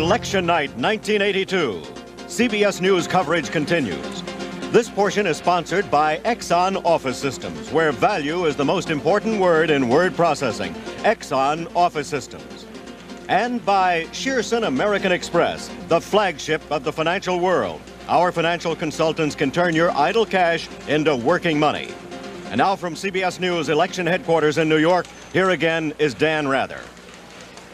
Election Night 1982. CBS News coverage continues. This portion is sponsored by Exxon Office Systems, where value is the most important word in word processing. Exxon Office Systems. And by Shearson American Express, the flagship of the financial world. Our financial consultants can turn your idle cash into working money. And now from CBS News election headquarters in New York, here again is Dan Rather.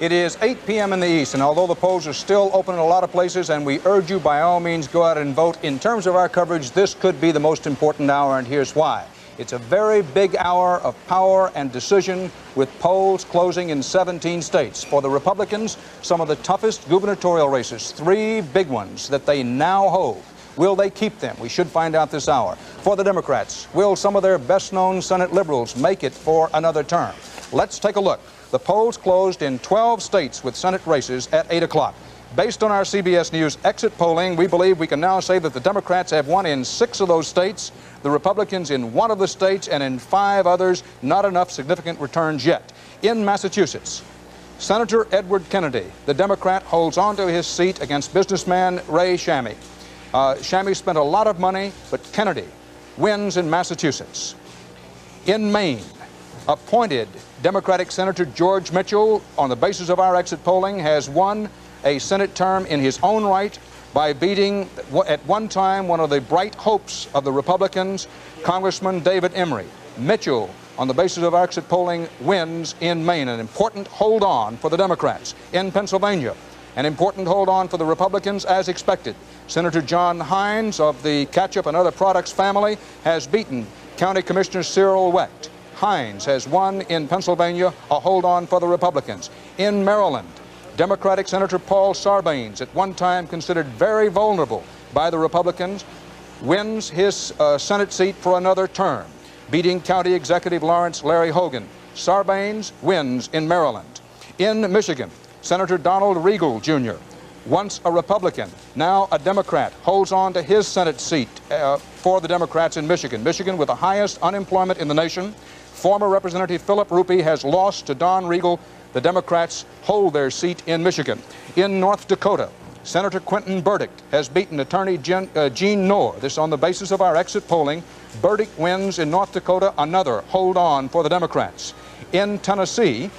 It is 8 p.m. in the East, and although the polls are still open in a lot of places, and we urge you by all means go out and vote, in terms of our coverage, this could be the most important hour, and here's why. It's a very big hour of power and decision, with polls closing in 17 states. For the Republicans, some of the toughest gubernatorial races, 3 big ones that they now hold. Will they keep them? We should find out this hour. For the Democrats, will some of their best-known Senate liberals make it for another term? Let's take a look. The polls closed in 12 states with Senate races at 8 o'clock. Based on our CBS News exit polling, we believe we can now say that the Democrats have won in 6 of those states, the Republicans in 1 of the states, and in 5 others, not enough significant returns yet. In Massachusetts, Senator Edward Kennedy, the Democrat, holds on to his seat against businessman Ray Shammy. Shammy spent a lot of money, but Kennedy wins in Massachusetts. In Maine, appointed Democratic Senator George Mitchell, on the basis of our exit polling, has won a Senate term in his own right by beating, at one time, one of the bright hopes of the Republicans, Congressman David Emory. Mitchell, on the basis of our exit polling, wins in Maine, an important hold-on for the Democrats. In Pennsylvania, an important hold-on for the Republicans, as expected. Senator John Hines of the Ketchup and Other Products family has beaten County Commissioner Cyril Wecht. Hines has won in Pennsylvania, a hold-on for the Republicans. In Maryland, Democratic Senator Paul Sarbanes, at one time considered very vulnerable by the Republicans, wins his Senate seat for another term, beating County Executive Lawrence Larry Hogan. Sarbanes wins in Maryland. In Michigan, Senator Donald Regal, Jr., once a Republican, now a Democrat, holds on to his Senate seat for the Democrats in Michigan. Michigan with the highest unemployment in the nation. Former Representative Philip Rupee has lost to Don Regal. The Democrats hold their seat in Michigan. In North Dakota, Senator Quentin Burdick has beaten Attorney Gene Knorr. This on the basis of our exit polling. Burdick wins in North Dakota, another hold on for the Democrats. In Tennessee,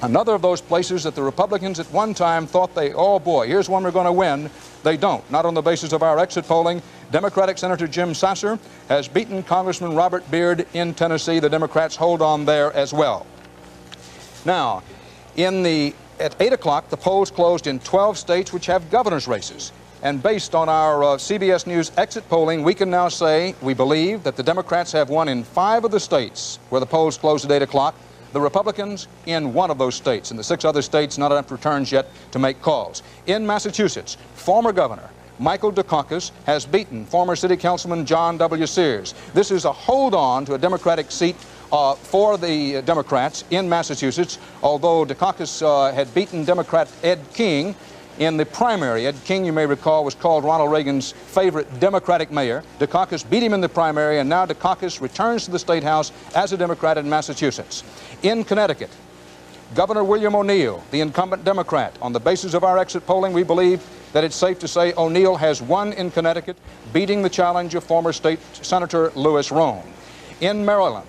another of those places that the Republicans at one time thought oh boy, here's one we're going to win. They don't, not on the basis of our exit polling. Democratic Senator Jim Sasser has beaten Congressman Robert Beard in Tennessee. The Democrats hold on there as well. Now, at 8 o'clock, the polls closed in 12 states which have governor's races. And based on our CBS News exit polling, we can now say we believe that the Democrats have won in 5 of the states where the polls closed at 8 o'clock. The Republicans in 1 of those states. In the 6 other states, not enough returns yet to make calls. In Massachusetts, former Governor Michael Dukakis has beaten former City Councilman John W. Sears. This is a hold-on to a Democratic seat for the Democrats in Massachusetts, although Dukakis had beaten Democrat Ed King in the primary. Ed King, you may recall, was called Ronald Reagan's favorite Democratic mayor. Dukakis beat him in the primary, and now Dukakis returns to the State House as a Democrat in Massachusetts. In Connecticut, Governor William O'Neill, the incumbent Democrat. On the basis of our exit polling, we believe that it's safe to say O'Neill has won in Connecticut, beating the challenge of former State Senator Louis Rohn. In Maryland,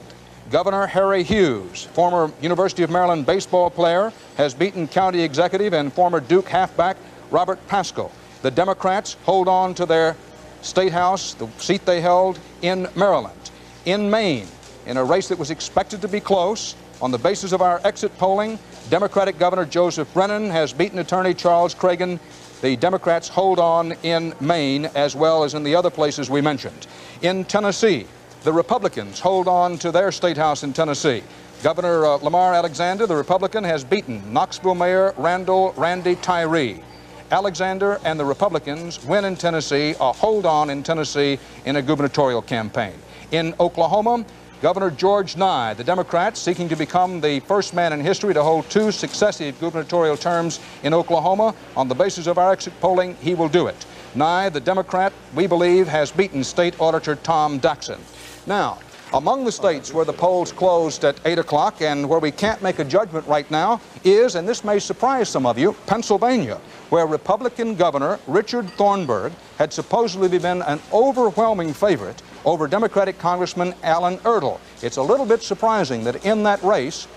Governor Harry Hughes, former University of Maryland baseball player, has beaten County Executive and former Duke halfback Robert Pasco. The Democrats hold on to their State House, the seat they held in Maryland. In Maine, in a race that was expected to be close, on the basis of our exit polling, Democratic Governor Joseph Brennan has beaten Attorney Charles Cragen. The Democrats hold on in Maine as well as in the other places we mentioned. In Tennessee, the Republicans hold on to their State House in Tennessee. Governor Lamar Alexander, the Republican, has beaten Knoxville Mayor Randy Tyree. Alexander and the Republicans win in Tennessee, a hold on in Tennessee in a gubernatorial campaign. In Oklahoma, Governor George Nye, the Democrat, seeking to become the first man in history to hold 2 successive gubernatorial terms in Oklahoma. On the basis of our exit polling, he will do it. Nye, the Democrat, we believe, has beaten State Auditor Tom Daxon. Now, Among the states where the polls closed at 8 o'clock and where we can't make a judgment right now is, and this may surprise some of you, Pennsylvania, where Republican Governor Richard Thornburgh had supposedly been an overwhelming favorite over Democratic Congressman Alan Erdl. It's a little bit surprising that in that race,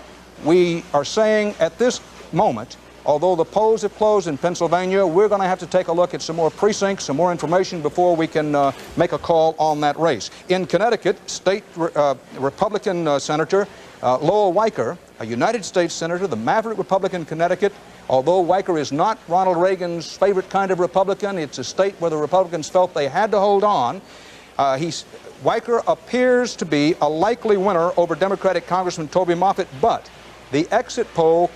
we are saying at this moment, although the polls have closed in Pennsylvania, we're going to have to take a look at some more precincts, some more information before we can make a call on that race. In Connecticut, state Republican Senator Lowell Weicker, a United States Senator, the maverick Republican Connecticut, although Weicker is not Ronald Reagan's favorite kind of Republican, it's a state where the Republicans felt they had to hold on. Weicker appears to be a likely winner over Democratic Congressman Toby Moffett, but the exit poll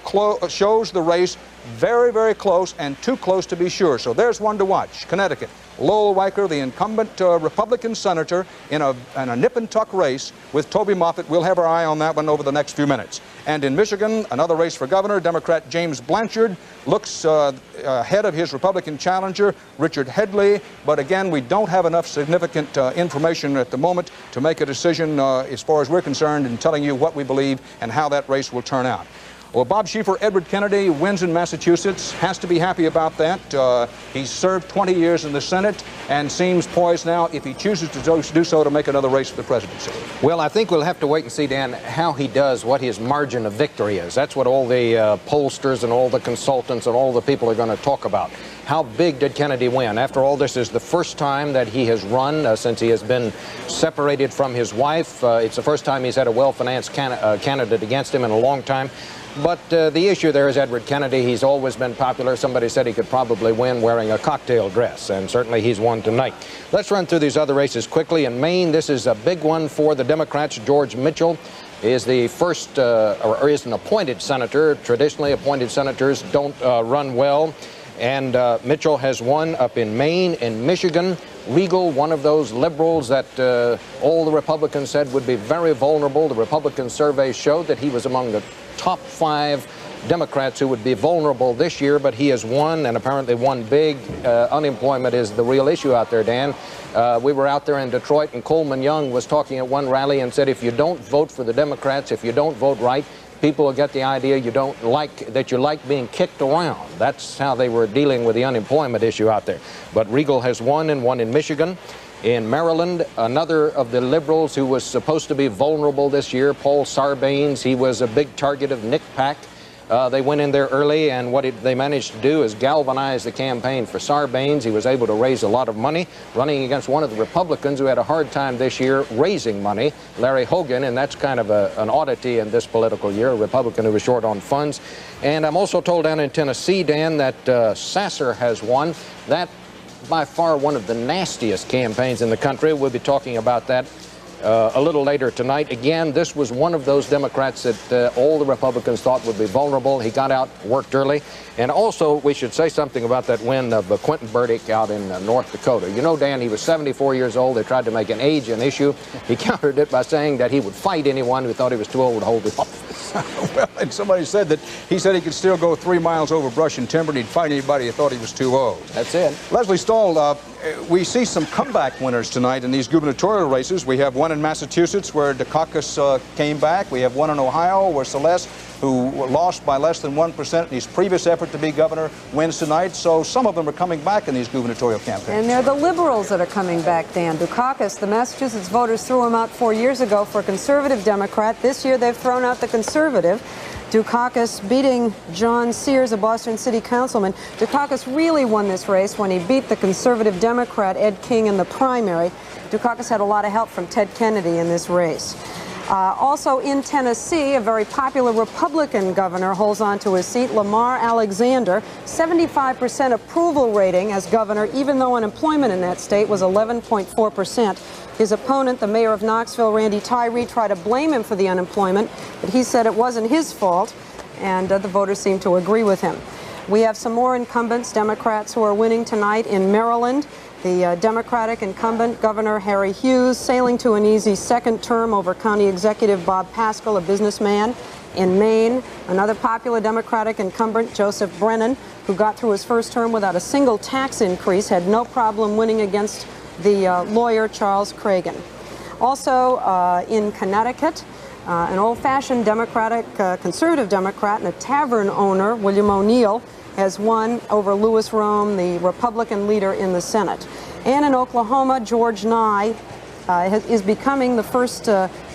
shows the race very, very close, and too close to be sure. So there's one to watch. Connecticut, Lowell Weicker, the incumbent Republican senator, in a nip-and-tuck race with Toby Moffett. We'll have our eye on that one over the next few minutes. And in Michigan, another race for governor, Democrat James Blanchard looks ahead of his Republican challenger, Richard Headley. But again, we don't have enough significant information at the moment to make a decision as far as we're concerned in telling you what we believe and how that race will turn out. Well, Bob Schieffer, Edward Kennedy wins in Massachusetts, has to be happy about that. He's served 20 years in the Senate and seems poised now, if he chooses to do so, to make another race for the presidency. Well, I think we'll have to wait and see, Dan, how he does, what his margin of victory is. That's what all the pollsters and all the consultants and all the people are going to talk about. How big did Kennedy win? After all, this is the first time that he has run since he has been separated from his wife. It's the first time he's had a well-financed candidate against him in a long time. But the issue there is Edward Kennedy. He's always been popular. Somebody said he could probably win wearing a cocktail dress, and certainly he's won tonight. Let's run through these other races quickly. In Maine, this is a big one for the Democrats. George Mitchell is the first, or is an appointed senator. Traditionally, appointed senators don't run well. And Mitchell has won up in Maine. In Michigan, Regal, one of those liberals that all the Republicans said would be very vulnerable. The Republican survey showed that he was among the top 5 Democrats who would be vulnerable this year, but he has won, and apparently won big. Unemployment is the real issue out there, Dan. We were out there in Detroit, and Coleman Young was talking at one rally and said, if you don't vote for the Democrats, if you don't vote right, people will get the idea you like being kicked around. That's how they were dealing with the unemployment issue out there. But Regal has won, and won in Michigan. In Maryland, another of the liberals who was supposed to be vulnerable this year, Paul Sarbanes, he was a big target of Nick Pack. They went in there early, and what they managed to do is galvanize the campaign for Sarbanes. He was able to raise a lot of money, running against one of the Republicans who had a hard time this year raising money, Larry Hogan, and that's kind of an oddity in this political year, a Republican who was short on funds. And I'm also told down in Tennessee, Dan, that Sasser has won. That, by far, one of the nastiest campaigns in the country. We'll be talking about that a little later tonight. Again, this was one of those Democrats that all the Republicans thought would be vulnerable. He got out, worked early. And also, we should say something about that win of Quentin Burdick out in North Dakota. You know, Dan, he was 74 years old. They tried to make an age an issue. He countered it by saying that he would fight anyone who thought he was too old to hold the office. Well, and somebody said that he said he could still go 3 miles over brush and timber, and he'd fight anybody who thought he was too old. That's it. Leslie Stahl, we see some comeback winners tonight in these gubernatorial races. We have one in Massachusetts where Dukakis came back. We have one in Ohio where Celeste, who lost by less than 1% in his previous effort to be governor, wins tonight. So some of them are coming back in these gubernatorial campaigns. And they're the liberals that are coming back, Dan. Dukakis, the Massachusetts voters threw him out 4 years ago for a conservative Democrat. This year they've thrown out the conservative. Dukakis beating John Sears, a Boston City councilman. Dukakis really won this race when he beat the conservative Democrat Ed King in the primary. Dukakis had a lot of help from Ted Kennedy in this race. Also in Tennessee, a very popular Republican governor holds on to his seat, Lamar Alexander. 75% approval rating as governor, even though unemployment in that state was 11.4%. His opponent, the mayor of Knoxville, Randy Tyree, tried to blame him for the unemployment, but he said it wasn't his fault, and the voters seem to agree with him. We have some more incumbents, Democrats, who are winning tonight in Maryland. The Democratic incumbent, Governor Harry Hughes, sailing to an easy second term over County Executive Bob Paschal, a businessman. In Maine, another popular Democratic incumbent, Joseph Brennan, who got through his first term without a single tax increase, had no problem winning against the lawyer Charles Cragen. Also in Connecticut, an old-fashioned Democratic, conservative Democrat and a tavern owner, William O'Neill, has won over Louis Rome, the Republican leader in the Senate. And in Oklahoma, George Nye is becoming the first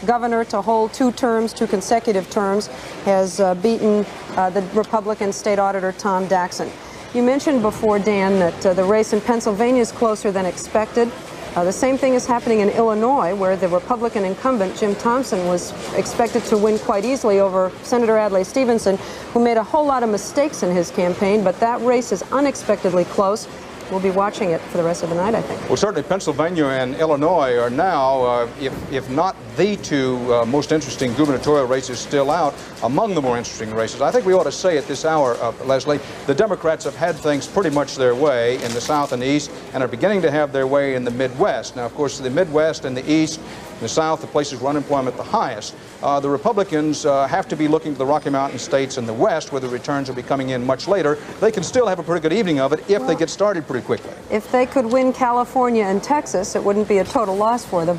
governor to hold two consecutive terms, has beaten the Republican state auditor Tom Daxon. You mentioned before, Dan, that the race in Pennsylvania is closer than expected. The same thing is happening in Illinois, where the Republican incumbent, Jim Thompson, was expected to win quite easily over Senator Adlai Stevenson, who made a whole lot of mistakes in his campaign, but that race is unexpectedly close. We'll be watching it for the rest of the night, I think. Well, certainly Pennsylvania and Illinois are now, if not the two most interesting gubernatorial races still out, among the more interesting races. I think we ought to say at this hour, Leslie, the Democrats have had things pretty much their way in the South and the East and are beginning to have their way in the Midwest. Now, of course, the Midwest and the East, in the South, the places where unemployment the highest, the Republicans have to be looking to the Rocky Mountain states and the West, where the returns will be coming in much later. They can still have a pretty good evening of it if they get started pretty quickly. If they could win California and Texas, it wouldn't be a total loss for them.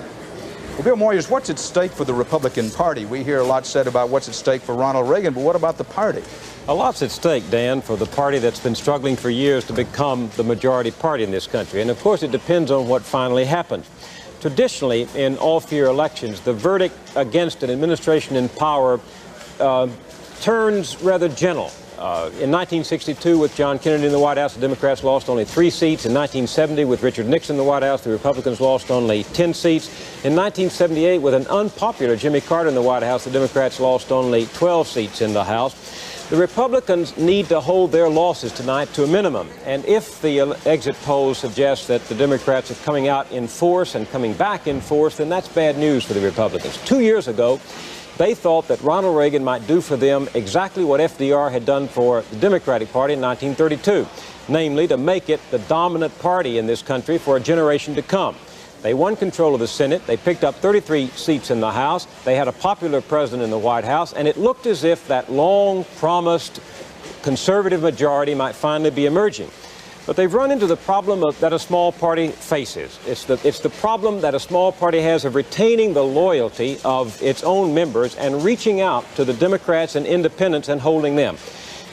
Well, Bill Moyers, what's at stake for the Republican Party? We hear a lot said about what's at stake for Ronald Reagan, but what about the party? A lot's at stake, Dan, for the party that's been struggling for years to become the majority party in this country. And of course, it depends on what finally happens. Traditionally, in all 4 elections, the verdict against an administration in power turns rather gentle. In 1962, with John Kennedy in the White House, the Democrats lost only 3 seats. In 1970, with Richard Nixon in the White House, the Republicans lost only 10 seats. In 1978, with an unpopular Jimmy Carter in the White House, the Democrats lost only 12 seats in the House. The Republicans need to hold their losses tonight to a minimum. And if the exit polls suggest that the Democrats are coming out in force and coming back in force, then that's bad news for the Republicans. 2 years ago, they thought that Ronald Reagan might do for them exactly what FDR had done for the Democratic Party in 1932, namely to make it the dominant party in this country for a generation to come. They won control of the Senate. They picked up 33 seats in the House. They had a popular president in the White House, and it looked as if that long-promised conservative majority might finally be emerging. But they've run into the problem that a small party faces. It's the problem that a small party has of retaining the loyalty of its own members and reaching out to the Democrats and independents and holding them.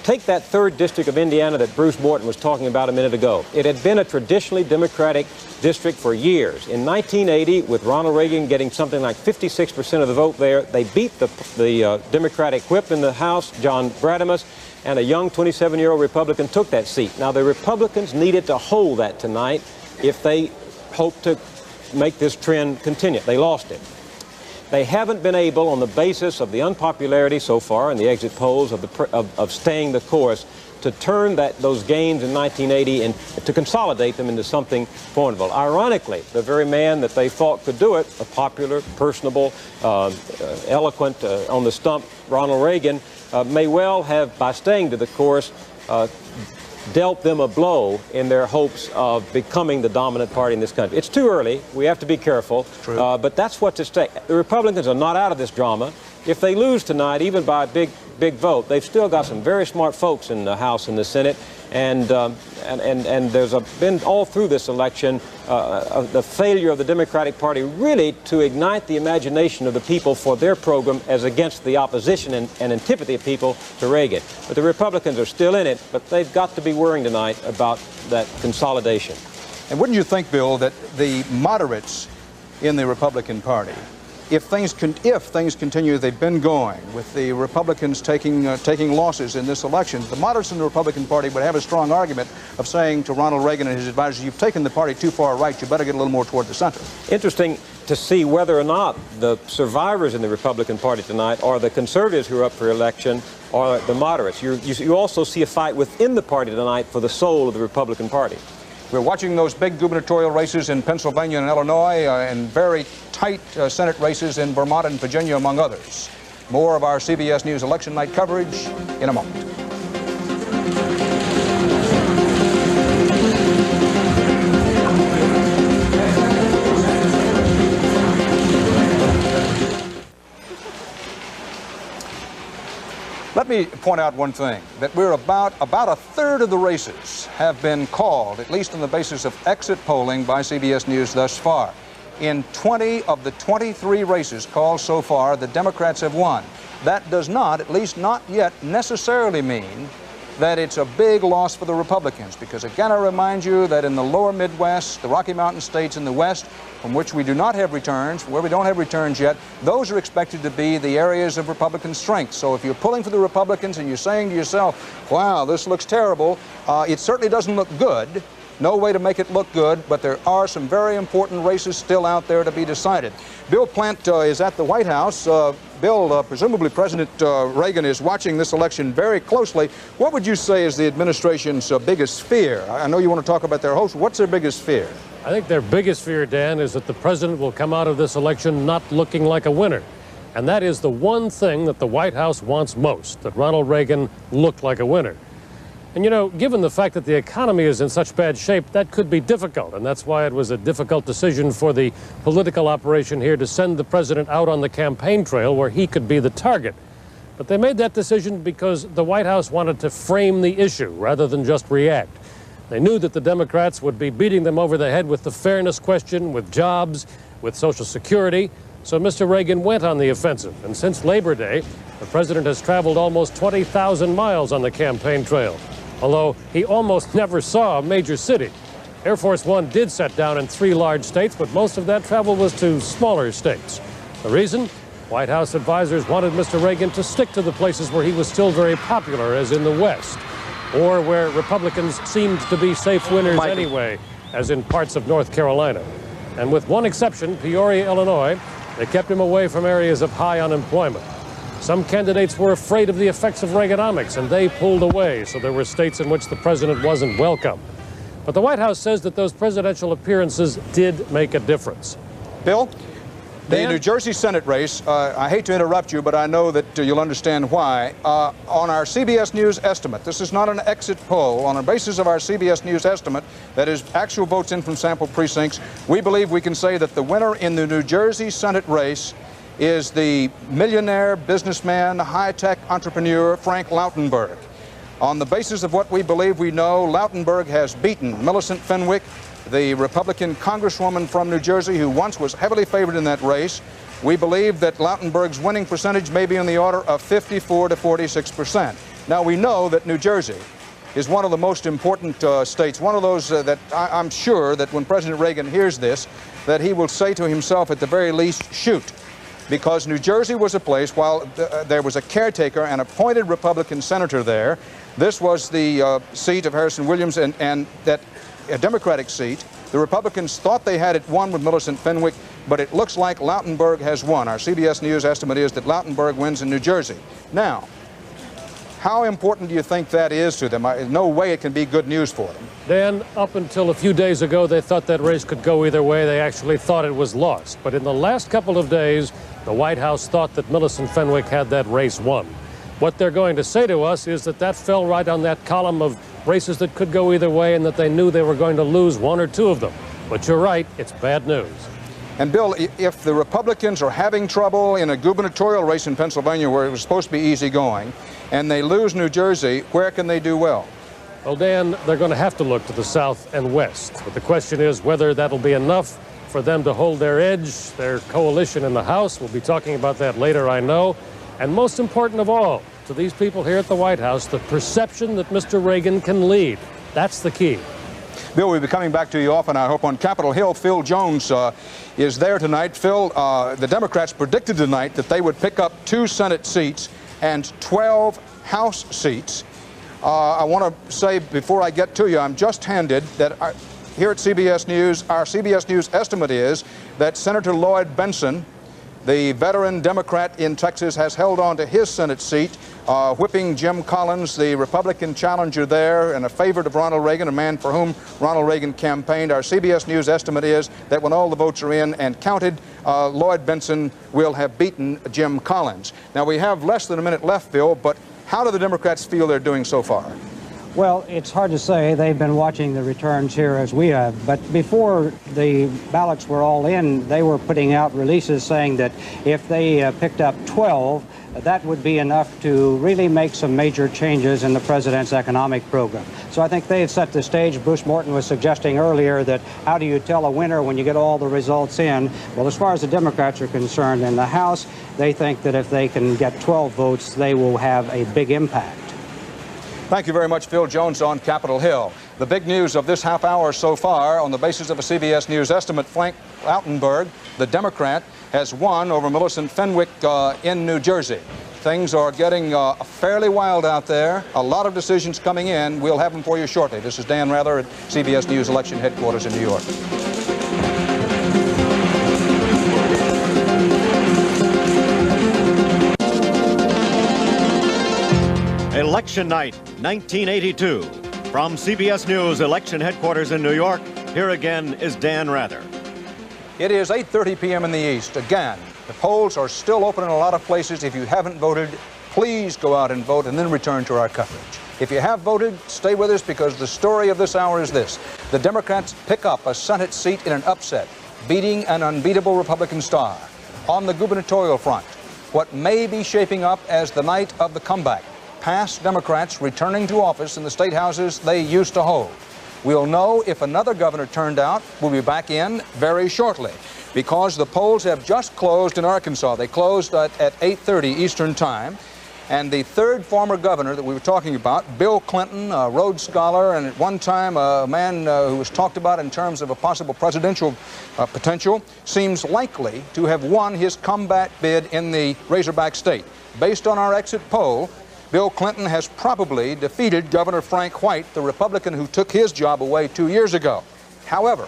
Take that 3rd district of Indiana that Bruce Morton was talking about a minute ago. It had been a traditionally Democratic district for years. In 1980, with Ronald Reagan getting something like 56% of the vote there, they beat the Democratic whip in the House, John Bradamus, and a young 27-year-old Republican took that seat. Now, the Republicans needed to hold that tonight if they hoped to make this trend continue. They lost it. They haven't been able, on the basis of the unpopularity so far in the exit polls of staying the course, to turn those gains in 1980 and to consolidate them into something formidable. Ironically, the very man that they thought could do it, a popular, personable, eloquent, on the stump, Ronald Reagan, may well have, by staying to the course, dealt them a blow in their hopes of becoming the dominant party in this country. It's too early. We have to be careful. But that's what's at stake. The Republicans are not out of this drama. If they lose tonight, even by a big vote, they've still got some very smart folks in the House and the Senate. And there's been all through this election the failure of the Democratic Party really to ignite the imagination of the people for their program as against the opposition and antipathy of people to Reagan. But the Republicans are still in it, but they've got to be worrying tonight about that consolidation. And wouldn't you think, Bill, that the moderates in the Republican Party, if things continue, they've been going, with the Republicans taking losses in this election, the moderates in the Republican Party would have a strong argument of saying to Ronald Reagan and his advisors, you've taken the party too far right, you better get a little more toward the center. Interesting to see whether or not the survivors in the Republican Party tonight are the conservatives who are up for election or the moderates. You also see a fight within the party tonight for the soul of the Republican Party. We're watching those big gubernatorial races in Pennsylvania and Illinois and very tight Senate races in Vermont and Virginia, among others. More of our CBS News election night coverage in a moment. Let me point out one thing, that we're about a third of the races have been called, at least on the basis of exit polling by CBS News thus far. In 20 of the 23 races called so far, the Democrats have won. That does not, at least not yet, necessarily mean that it's a big loss for the Republicans, because again I remind you that in the lower Midwest, the Rocky Mountain states in the West, from which we do not have returns, where we don't have returns yet, those are expected to be the areas of Republican strength. So if you're pulling for the Republicans and you're saying to yourself, wow, this looks terrible, it certainly doesn't look good. No way to make it look good, but there are some very important races still out there to be decided. Bill Plant is at the White House. Bill, presumably President Reagan is watching this election very closely. What would you say is the administration's biggest fear? I know you want to talk about their hopes. What's their biggest fear? I think their biggest fear, Dan, is that the president will come out of this election not looking like a winner. And that is the one thing that the White House wants most, that Ronald Reagan looked like a winner. And, you know, given the fact that the economy is in such bad shape, that could be difficult. And that's why it was a difficult decision for the political operation here to send the president out on the campaign trail where he could be the target. But they made that decision because the White House wanted to frame the issue rather than just react. They knew that the Democrats would be beating them over the head with the fairness question, with jobs, with Social Security. So Mr. Reagan went on the offensive. And since Labor Day, the president has traveled almost 20,000 miles on the campaign trail, although he almost never saw a major city. Air Force One did set down in 3 large states, but most of that travel was to smaller states. The reason? White House advisors wanted Mr. Reagan to stick to the places where he was still very popular, as in the West, or where Republicans seemed to be safe winners anyway, as in parts of North Carolina. And with one exception, Peoria, Illinois, they kept him away from areas of high unemployment. Some candidates were afraid of the effects of Reaganomics, and they pulled away, so there were states in which the president wasn't welcome. But the White House says that those presidential appearances did make a difference. Bill? The Dan? New Jersey Senate race, I hate to interrupt you, but I know that you'll understand why. On our CBS News estimate, this is not an exit poll, on the basis of our CBS News estimate, that is actual votes in from sample precincts, we believe we can say that the winner in the New Jersey Senate race is the millionaire, businessman, high-tech entrepreneur Frank Lautenberg. On the basis of what we believe we know, Lautenberg has beaten Millicent Fenwick, the Republican congresswoman from New Jersey who once was heavily favored in that race. We believe that Lautenberg's winning percentage may be in the order of 54 to 46%. Now, we know that New Jersey is one of the most important states, one of those that I'm sure that when President Reagan hears this, that he will say to himself at the very least, shoot. Because New Jersey was a place, while there was a caretaker and appointed Republican senator there, this was the seat of Harrison Williams, and that a Democratic seat. The Republicans thought they had it won with Millicent Fenwick, but it looks like Lautenberg has won. Our CBS News estimate is that Lautenberg wins in New Jersey. Now, how important do you think that is to them? No way it can be good news for them. Dan, up until a few days ago, they thought that race could go either way. They actually thought it was lost. But in the last couple of days, the White House thought that Millicent Fenwick had that race won. What they're going to say to us is that that fell right on that column of races that could go either way, and that they knew they were going to lose 1 or 2 of them. But you're right, it's bad news. And Bill, if the Republicans are having trouble in a gubernatorial race in Pennsylvania where it was supposed to be easy going, and they lose New Jersey, where can they do well? Well, Dan, they're going to have to look to the South and West. But the question is whether that'll be enough for them to hold their edge, their coalition in the House. We'll be talking about that later, I know. And most important of all, to these people here at the White House, the perception that Mr. Reagan can lead. That's the key. Bill, we'll be coming back to you often, I hope, on Capitol Hill. Phil Jones is there tonight. Phil, the Democrats predicted tonight that they would pick up 2 Senate seats and 12 House seats. I want to say before I get to you, I'm just handed that here at CBS News, our CBS News estimate is that Senator Lloyd Bentsen, the veteran Democrat in Texas, has held on to his Senate seat, whipping Jim Collins, the Republican challenger there, and a favorite of Ronald Reagan, a man for whom Ronald Reagan campaigned. Our CBS News estimate is that when all the votes are in and counted, Lloyd Bentsen will have beaten Jim Collins. Now, we have less than a minute left, Bill, but how do the Democrats feel they're doing so far? Well, it's hard to say. They've been watching the returns here as we have. But before the ballots were all in, they were putting out releases saying that if they picked up 12, that would be enough to really make some major changes in the president's economic program. So I think they've set the stage. Bruce Morton was suggesting earlier that how do you tell a winner when you get all the results in? Well, as far as the Democrats are concerned in the House, they think that if they can get 12 votes, they will have a big impact. Thank you very much, Phil Jones on Capitol Hill. The big news of this half hour so far, on the basis of a CBS News estimate, Frank Lautenberg, the Democrat, has won over Millicent Fenwick in New Jersey. Things are getting fairly wild out there. A lot of decisions coming in. We'll have them for you shortly. This is Dan Rather at CBS News Election Headquarters in New York. Election night, 1982. From CBS News Election Headquarters in New York, here again is Dan Rather. It is 8:30 p.m. in the East. Again, the polls are still open in a lot of places. If you haven't voted, please go out and vote and then return to our coverage. If you have voted, stay with us because the story of this hour is this. The Democrats pick up a Senate seat in an upset, beating an unbeatable Republican star. On the gubernatorial front, what may be shaping up as the night of the comeback. Past Democrats returning to office in the state houses they used to hold. We'll know if another governor turned out. We'll be back in very shortly because the polls have just closed in Arkansas. They closed at 8:30 Eastern Time. And the third former governor that we were talking about, Bill Clinton, a Rhodes Scholar, and at one time a man who was talked about in terms of a possible presidential potential, seems likely to have won his comeback bid in the Razorback state. Based on our exit poll, Bill Clinton has probably defeated Governor Frank White, the Republican who took his job away 2 years ago. However,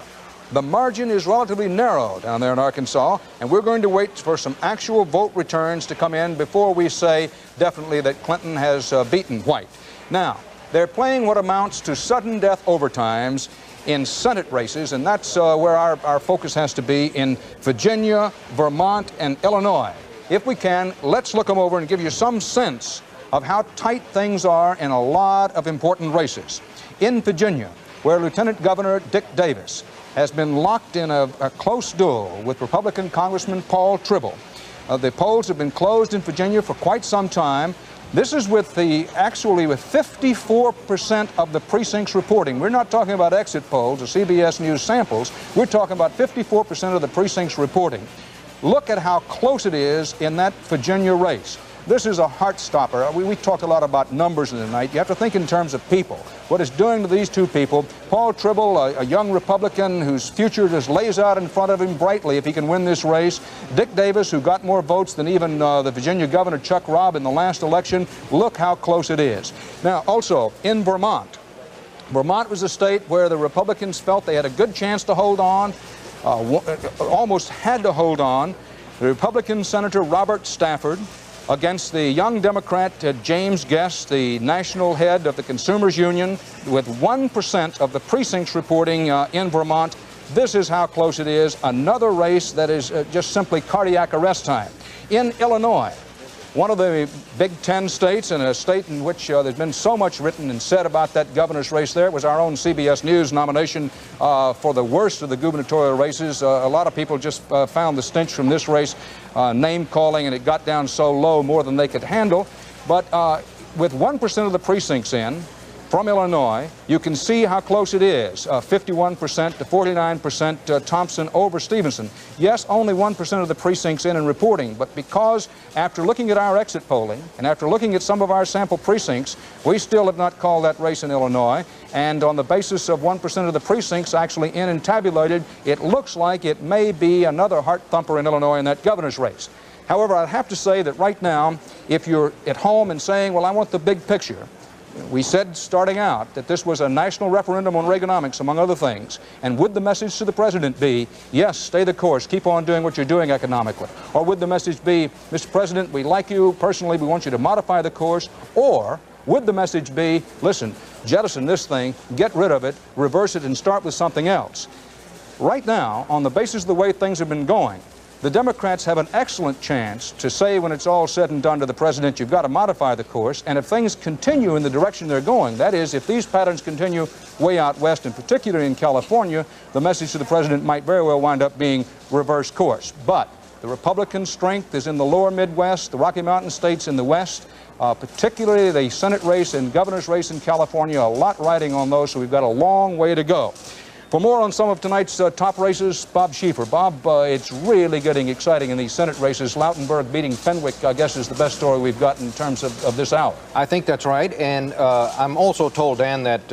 the margin is relatively narrow down there in Arkansas, and we're going to wait for some actual vote returns to come in before we say definitely that Clinton has beaten White. Now, they're playing what amounts to sudden death overtimes in Senate races, and that's where our focus has to be in Virginia, Vermont, and Illinois. If we can, let's look them over and give you some sense of how tight things are in a lot of important races. In Virginia, where Lieutenant Governor Dick Davis has been locked in a close duel with Republican Congressman Paul Tribble. The polls have been closed in Virginia for quite some time. This is with 54% of the precincts reporting. We're not talking about exit polls or CBS News samples. We're talking about 54% of the precincts reporting. Look at how close it is in that Virginia race. This is a heart stopper. We talked a lot about numbers in the night. You have to think in terms of people. What it's doing to these two people, Paul Tribble, a young Republican whose future just lays out in front of him brightly if he can win this race. Dick Davis, who got more votes than even the Virginia Governor Chuck Robb in the last election. Look how close it is. Now, also in Vermont. Vermont was a state where the Republicans felt they had a good chance to hold on, almost had to hold on. The Republican Senator Robert Stafford against the young Democrat James Guest, the national head of the Consumers Union, with 1% of the precincts reporting in Vermont. This is how close it is. Another race that is just simply cardiac arrest time. In Illinois, one of the Big Ten states, and a state in which there's been so much written and said about that governor's race there, was our own CBS News nomination for the worst of the gubernatorial races. A lot of people just found the stench from this race name-calling, and it got down so low, more than they could handle. But with 1% of the precincts in, from Illinois, you can see how close it is, 51% to 49% Thompson over Stevenson. Yes, only 1% of the precincts in and reporting, but because after looking at our exit polling and after looking at some of our sample precincts, we still have not called that race in Illinois, and on the basis of 1% of the precincts actually in and tabulated, it looks like it may be another heart thumper in Illinois in that governor's race. However, I have to say that right now, if you're at home and saying, well, I want the big picture, we said starting out that this was a national referendum on Reaganomics, among other things. And would the message to the president be, yes, stay the course, keep on doing what you're doing economically? Or would the message be, Mr. President, we like you personally, we want you to modify the course? Or would the message be, listen, jettison this thing, get rid of it, reverse it, and start with something else? Right now, on the basis of the way things have been going, the Democrats have an excellent chance to say when it's all said and done to the president, you've got to modify the course, and if things continue in the direction they're going, that is, if these patterns continue way out west, and particularly in California, the message to the president might very well wind up being reverse course. But The Republican strength is in the lower Midwest, the Rocky Mountain states in the West, particularly the Senate race and governor's race in California. A lot riding on those, so we've got a long way to go. For more on some of tonight's top races, Bob Schieffer. Bob, it's really getting exciting in these Senate races. Lautenberg beating Fenwick, I guess, is the best story we've got in terms of this hour. I think that's right, and I'm also told, Dan, that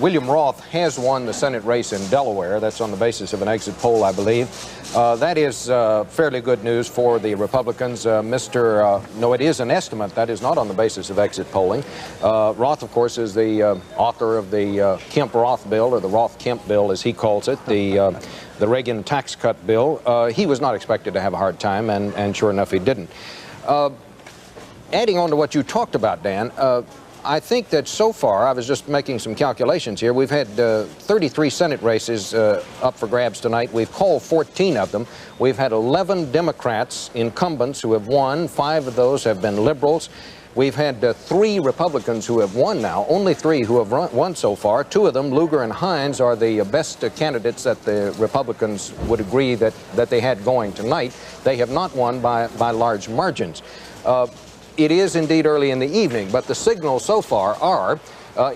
William Roth has won the Senate race in Delaware. That's on the basis of an exit poll, I believe. That is fairly good news for the Republicans. No, it is an estimate. That is not on the basis of exit polling. Roth, of course, is the author of the Kemp-Roth bill, or the Roth-Kemp bill, as he calls it, the Reagan tax cut bill. He was not expected to have a hard time, and sure enough, he didn't. Adding on to what you talked about, Dan, I think that so far, I was just making some calculations here, we've had 33 Senate races up for grabs tonight. We've called 14 of them. We've had 11 Democrats, incumbents, who have won. 5 of those have been liberals. We've had 3 Republicans who have won now, only 3 who have won so far. 2 of them, Lugar and Hines, are the best candidates that the Republicans would agree that they had going tonight. They have not won by large margins. It is indeed early in the evening, but the signals so far are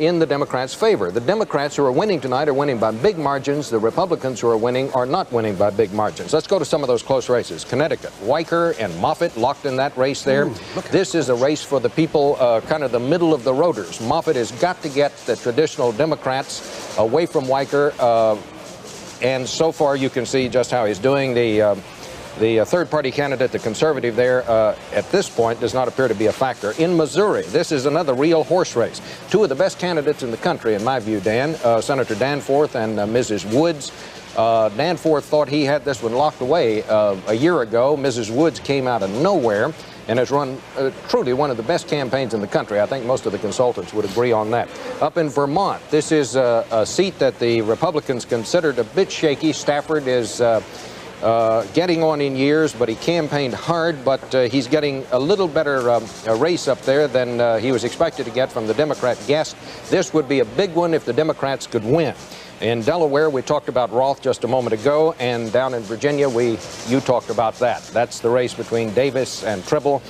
in the Democrats' favor. The Democrats who are winning tonight are winning by big margins. The Republicans who are winning are not winning by big margins. Let's go to some of those close races. Connecticut, Weicker and Moffitt locked in that race there. This is a race for the people, kind of the middle of the roaders. Moffitt has got to get the traditional Democrats away from Weicker, and so far you can see just how he's doing. The third-party candidate, the conservative there, at this point does not appear to be a factor. In Missouri, this is another real horse race. 2 of the best candidates in the country, in my view, Dan, Senator Danforth and Mrs. Woods. Danforth thought he had this one locked away a year ago. Mrs. Woods came out of nowhere and has run truly one of the best campaigns in the country. I think most of the consultants would agree on that. Up in Vermont, this is a seat that the Republicans considered a bit shaky. Stafford is getting on in years, but he campaigned hard, but he's getting a little better race up there than he was expected to get from the Democrat guest. This would be a big one if the Democrats could win. In Delaware, we talked about Roth just a moment ago, and down in Virginia, you talked about that. That's the race between Davis and Tribble.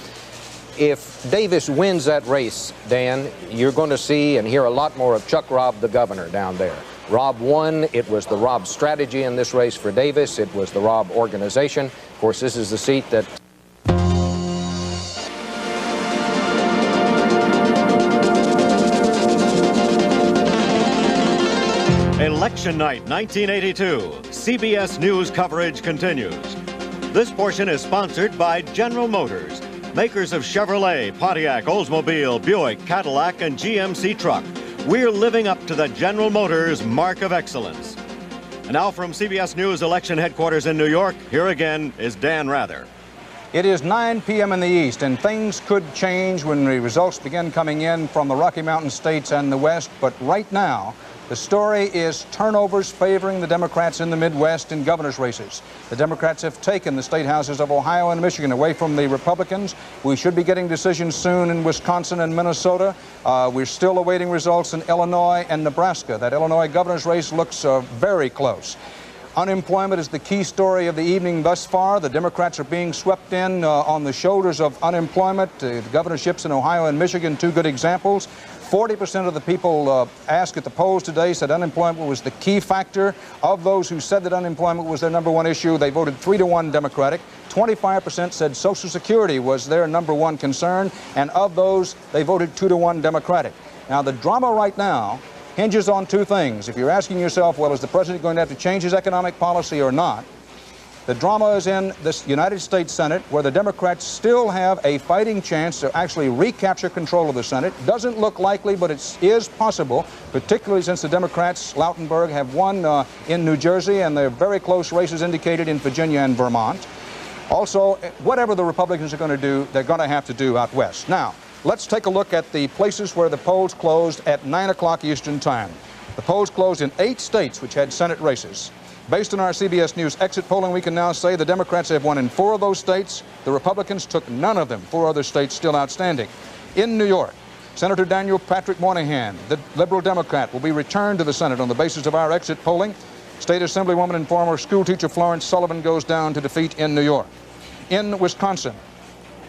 If Davis wins that race, Dan, you're going to see and hear a lot more of Chuck Robb, the governor, down there. Robb won. It was the Robb strategy in this race for Davis. It was the Robb organization. Of course, this is the seat that... Election night 1982. CBS News coverage continues. This portion is sponsored by General Motors, makers of Chevrolet, Pontiac, Oldsmobile, Buick, Cadillac, and GMC truck. We're living up to the General Motors mark of excellence. And now from CBS News election headquarters in New York, here again is Dan Rather. It is 9 p.m. in the East, and things could change when the results begin coming in from the Rocky Mountain states and the West. But right now, the story is turnovers favoring the Democrats in the Midwest in governor's races. The Democrats have taken the state houses of Ohio and Michigan away from the Republicans. We should be getting decisions soon in Wisconsin and Minnesota. We're still awaiting results in Illinois and Nebraska. That Illinois governor's race looks very close. Unemployment is the key story of the evening thus far. The Democrats are being swept in on the shoulders of unemployment. The governorships in Ohio and Michigan, 2 good examples. 40% of the people asked at the polls today said unemployment was the key factor. Of those who said that unemployment was their number 1 issue, they voted 3-1 Democratic. 25% said Social Security was their number 1 concern, and of those, they voted 2-1 Democratic. Now, the drama right now hinges on 2 things. If you're asking yourself, well, is the president going to have to change his economic policy or not? The drama is in the United States Senate, where the Democrats still have a fighting chance to actually recapture control of the Senate. Doesn't look likely, but it is possible, particularly since the Democrats, Lautenberg, have won in New Jersey, and there are very close races indicated in Virginia and Vermont. Also, whatever the Republicans are going to do, they're going to have to do out west. Now, let's take a look at the places where the polls closed at 9 o'clock Eastern Time. The polls closed in 8 states which had Senate races. Based on our CBS News exit polling, we can now say the Democrats have won in 4 of those states. The Republicans took none of them. 4 other states still outstanding. In New York, Senator Daniel Patrick Moynihan, the liberal Democrat, will be returned to the Senate on the basis of our exit polling. State Assemblywoman and former schoolteacher Florence Sullivan goes down to defeat in New York. In Wisconsin,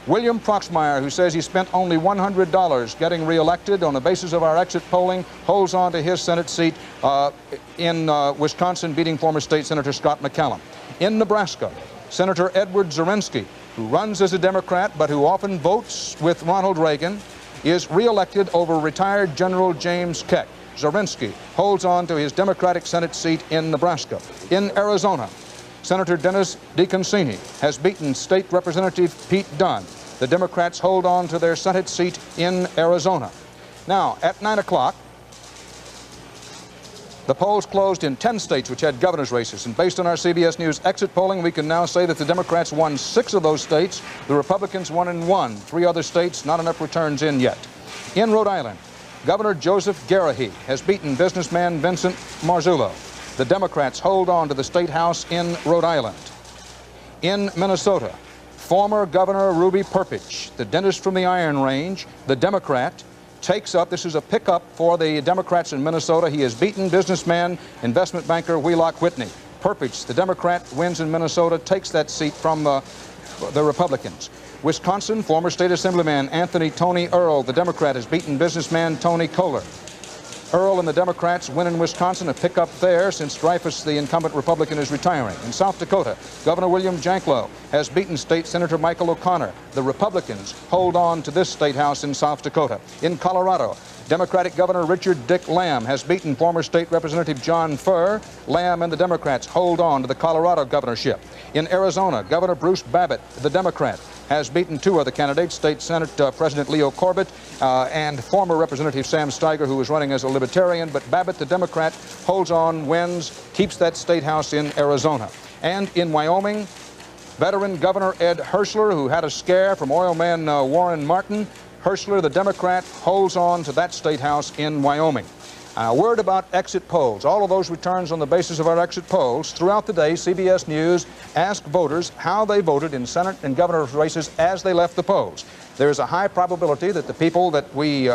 William Proxmire, who says he spent only $100 getting reelected on the basis of our exit polling, holds on to his Senate seat in Wisconsin, beating former State Senator Scott McCallum. In Nebraska, Senator Edward Zelensky, who runs as a Democrat but who often votes with Ronald Reagan, is reelected over retired General James Keck. Zelensky holds on to his Democratic Senate seat in Nebraska. In Arizona, Senator Dennis DeConcini has beaten State Representative Pete Dunn. The Democrats hold on to their Senate seat in Arizona. Now, at 9 o'clock, the polls closed in 10 states which had governor's races. And based on our CBS News exit polling, we can now say that the Democrats won 6 of those states. The Republicans won in 1. 3 other states, not enough returns in yet. In Rhode Island, Governor Joseph Garahy has beaten businessman Vincent Marzullo. The Democrats hold on to the State House in Rhode Island. In Minnesota, former Governor Ruby Perpich, the dentist from the Iron Range, the Democrat, takes up, this is a pickup for the Democrats in Minnesota. He has beaten businessman, investment banker Wheelock Whitney. Perpich, the Democrat, wins in Minnesota, takes that seat from the Republicans. Wisconsin, former State Assemblyman Anthony Tony Earl, the Democrat, has beaten businessman Tony Kohler. Earl and the Democrats win in Wisconsin, a pickup there since Dreyfus, the incumbent Republican, is retiring. In South Dakota, Governor William Janklow has beaten State Senator Michael O'Connor. The Republicans hold on to this state house in South Dakota. In Colorado, Democratic Governor Richard Dick Lamb has beaten former State Representative John Furr. Lamb and the Democrats hold on to the Colorado governorship. In Arizona, Governor Bruce Babbitt, the Democrat, has beaten 2 other candidates, State Senate President Leo Corbett and former Representative Sam Steiger, who is running as a Libertarian. But Babbitt, the Democrat, holds on, wins, keeps that state house in Arizona. And in Wyoming, veteran Governor Ed Herschler, who had a scare from oil man Warren Martin, Herschler, the Democrat, holds on to that state house in Wyoming. A word about exit polls. All of those returns on the basis of our exit polls. Throughout the day, CBS News asked voters how they voted in Senate and governor's races as they left the polls. There is a high probability that the people that we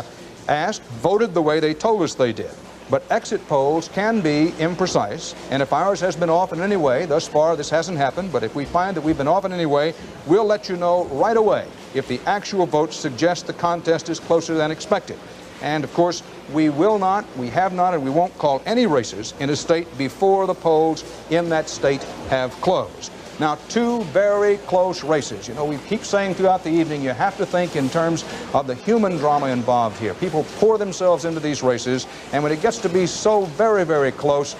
asked voted the way they told us they did. But exit polls can be imprecise, and if ours has been off in any way, thus far this hasn't happened, but if we find that we've been off in any way, we'll let you know right away if the actual votes suggest the contest is closer than expected. And of course, we will not, we have not, and we won't call any races in a state before the polls in that state have closed. Now, 2 very close races. You know, we keep saying throughout the evening, you have to think in terms of the human drama involved here. People pour themselves into these races, and when it gets to be so very, very close,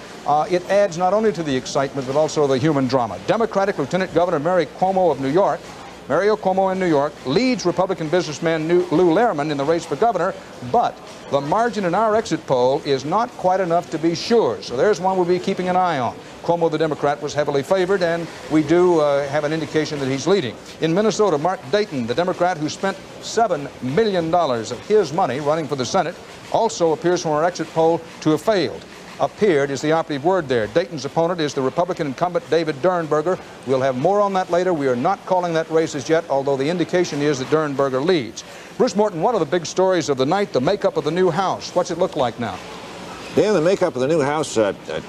it adds not only to the excitement, but also the human drama. Democratic Lieutenant Governor Mary Cuomo of New York, Mario Cuomo in New York, leads Republican businessman Lou Lehrman in the race for governor, but the margin in our exit poll is not quite enough to be sure. So there's one we'll be keeping an eye on. Cuomo, the Democrat, was heavily favored, and we do have an indication that he's leading. In Minnesota, Mark Dayton, the Democrat who spent $7 million of his money running for the Senate, also appears from our exit poll to have failed. Appeared is the operative word there. Dayton's opponent is the Republican incumbent David Dernberger. We'll have more on that later. We are not calling that race as yet, although the indication is that Dernberger leads. Bruce Morton, one of the big stories of the night, the makeup of the new House. What's it look like now? Dan, the makeup of the new House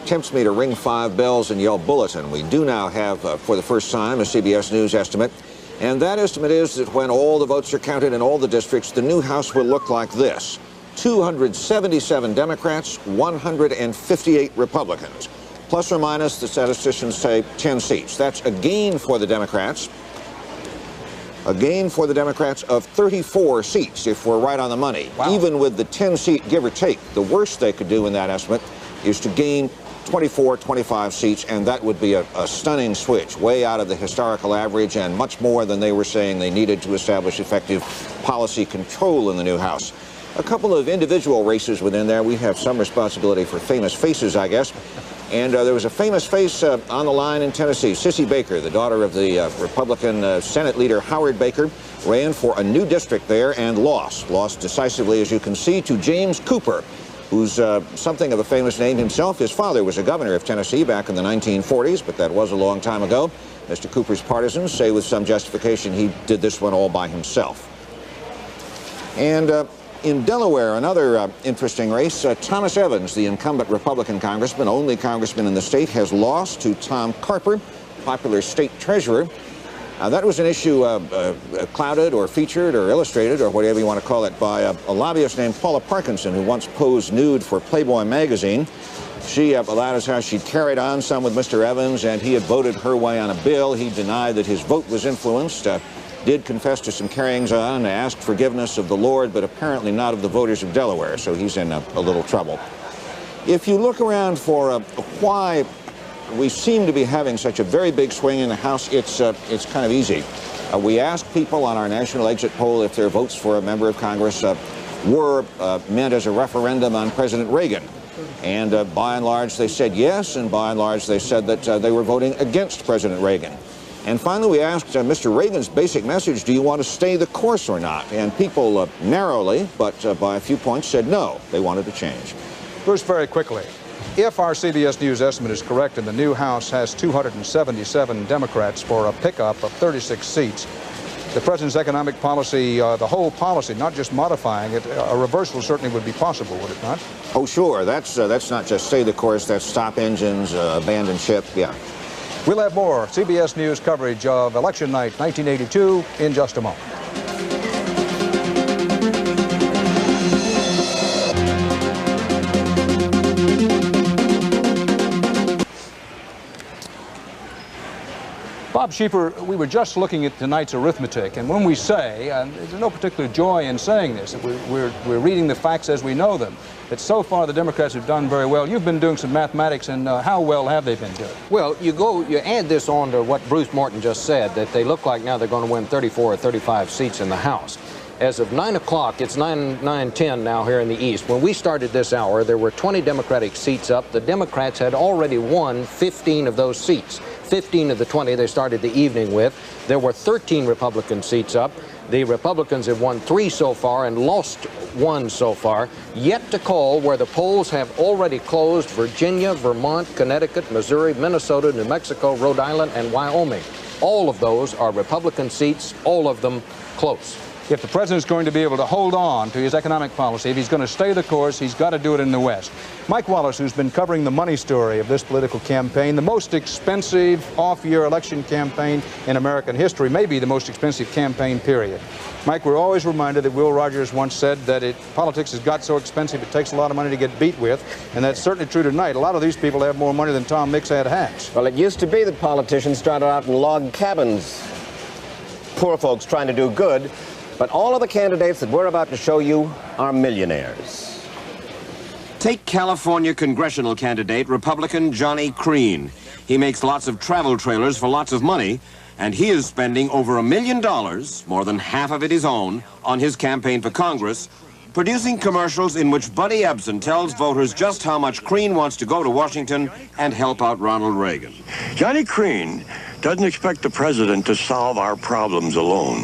tempts me to ring 5 bells and yell bulletin. We do now have, for the first time, a CBS News estimate. And that estimate is that when all the votes are counted in all the districts, the new House will look like this. 277 Democrats, 158 Republicans. Plus or minus, the statisticians say, 10 seats. That's a gain for the Democrats. A gain for the Democrats of 34 seats, if we're right on the money. Wow. Even with the 10-seat give or take, the worst they could do in that estimate is to gain 24, 25 seats, and that would be a stunning switch, way out of the historical average and much more than they were saying they needed to establish effective policy control in the new House. A couple of individual races within there. We have some responsibility for famous faces, I guess. And there was a famous face on the line in Tennessee. Sissy Baker, the daughter of the Republican Senate leader Howard Baker, ran for a new district there and lost. Lost decisively, as you can see, to James Cooper, who's something of a famous name himself. His father was a governor of Tennessee back in the 1940s, but that was a long time ago. Mr. Cooper's partisans say with some justification he did this one all by himself. And in Delaware, another interesting race, Thomas Evans, the incumbent Republican congressman, only congressman in the state, has lost to Tom Carper, popular state treasurer. That was an issue clouded or featured or illustrated or whatever you want to call it by a lobbyist named Paula Parkinson, who once posed nude for Playboy magazine. She allowed us how she carried on some with Mr. Evans, and he had voted her way on a bill. He denied that his vote was influenced, did confess to some carryings on, asked forgiveness of the Lord, but apparently not of the voters of Delaware, so he's in a little trouble. If you look around for why we seem to be having such a very big swing in the House, it's kind of easy. We asked people on our national exit poll if their votes for a member of Congress were meant as a referendum on President Reagan. And by and large, they said yes, and by and large, they said that they were voting against President Reagan. And finally, we asked Mr. Reagan's basic message, do you want to stay the course or not? And people narrowly, but by a few points, said no, they wanted to change. Bruce, very quickly, if our CBS News estimate is correct and the new House has 277 Democrats for a pickup of 36 seats, the president's economic policy, the whole policy, not just modifying it, a reversal certainly would be possible, would it not? Oh, sure. That's not just stay the course, that's stop engines, abandon ship, yeah. We'll have more CBS News coverage of Election Night 1982 in just a moment. Bob Schieffer, we were just looking at tonight's arithmetic, and when we say, and there's no particular joy in saying this, that we're reading the facts as we know them, that so far the Democrats have done very well. You've been doing some mathematics, and how well have they been doing? Well, you add this on to what Bruce Morton just said, that they look like now they're going to win 34 or 35 seats in the House. As of 9 o'clock, it's 9:10 now here in the East. When we started this hour, there were 20 Democratic seats up. The Democrats had already won 15 of those seats. 15 of the 20 they started the evening with. There were 13 Republican seats up. The Republicans have won 3 so far and lost 1 so far. Yet to call where the polls have already closed: Virginia, Vermont, Connecticut, Missouri, Minnesota, New Mexico, Rhode Island, and Wyoming. All of those are Republican seats, all of them close. If the president's going to be able to hold on to his economic policy, if he's going to stay the course, he's got to do it in the West. Mike Wallace, who's been covering the money story of this political campaign, the most expensive off-year election campaign in American history, maybe the most expensive campaign, period. Mike, we're always reminded that Will Rogers once said that politics has got so expensive it takes a lot of money to get beat with, and that's certainly true tonight. A lot of these people have more money than Tom Mix had hats. Well, it used to be that politicians started out in log cabins, poor folks trying to do good. But all of the candidates that we're about to show you are millionaires. Take California congressional candidate, Republican Johnny Crean. He makes lots of travel trailers for lots of money, and he is spending over $1 million, more than half of it his own, on his campaign for Congress, producing commercials in which Buddy Ebsen tells voters just how much Crean wants to go to Washington and help out Ronald Reagan. Johnny Crean doesn't expect the president to solve our problems alone.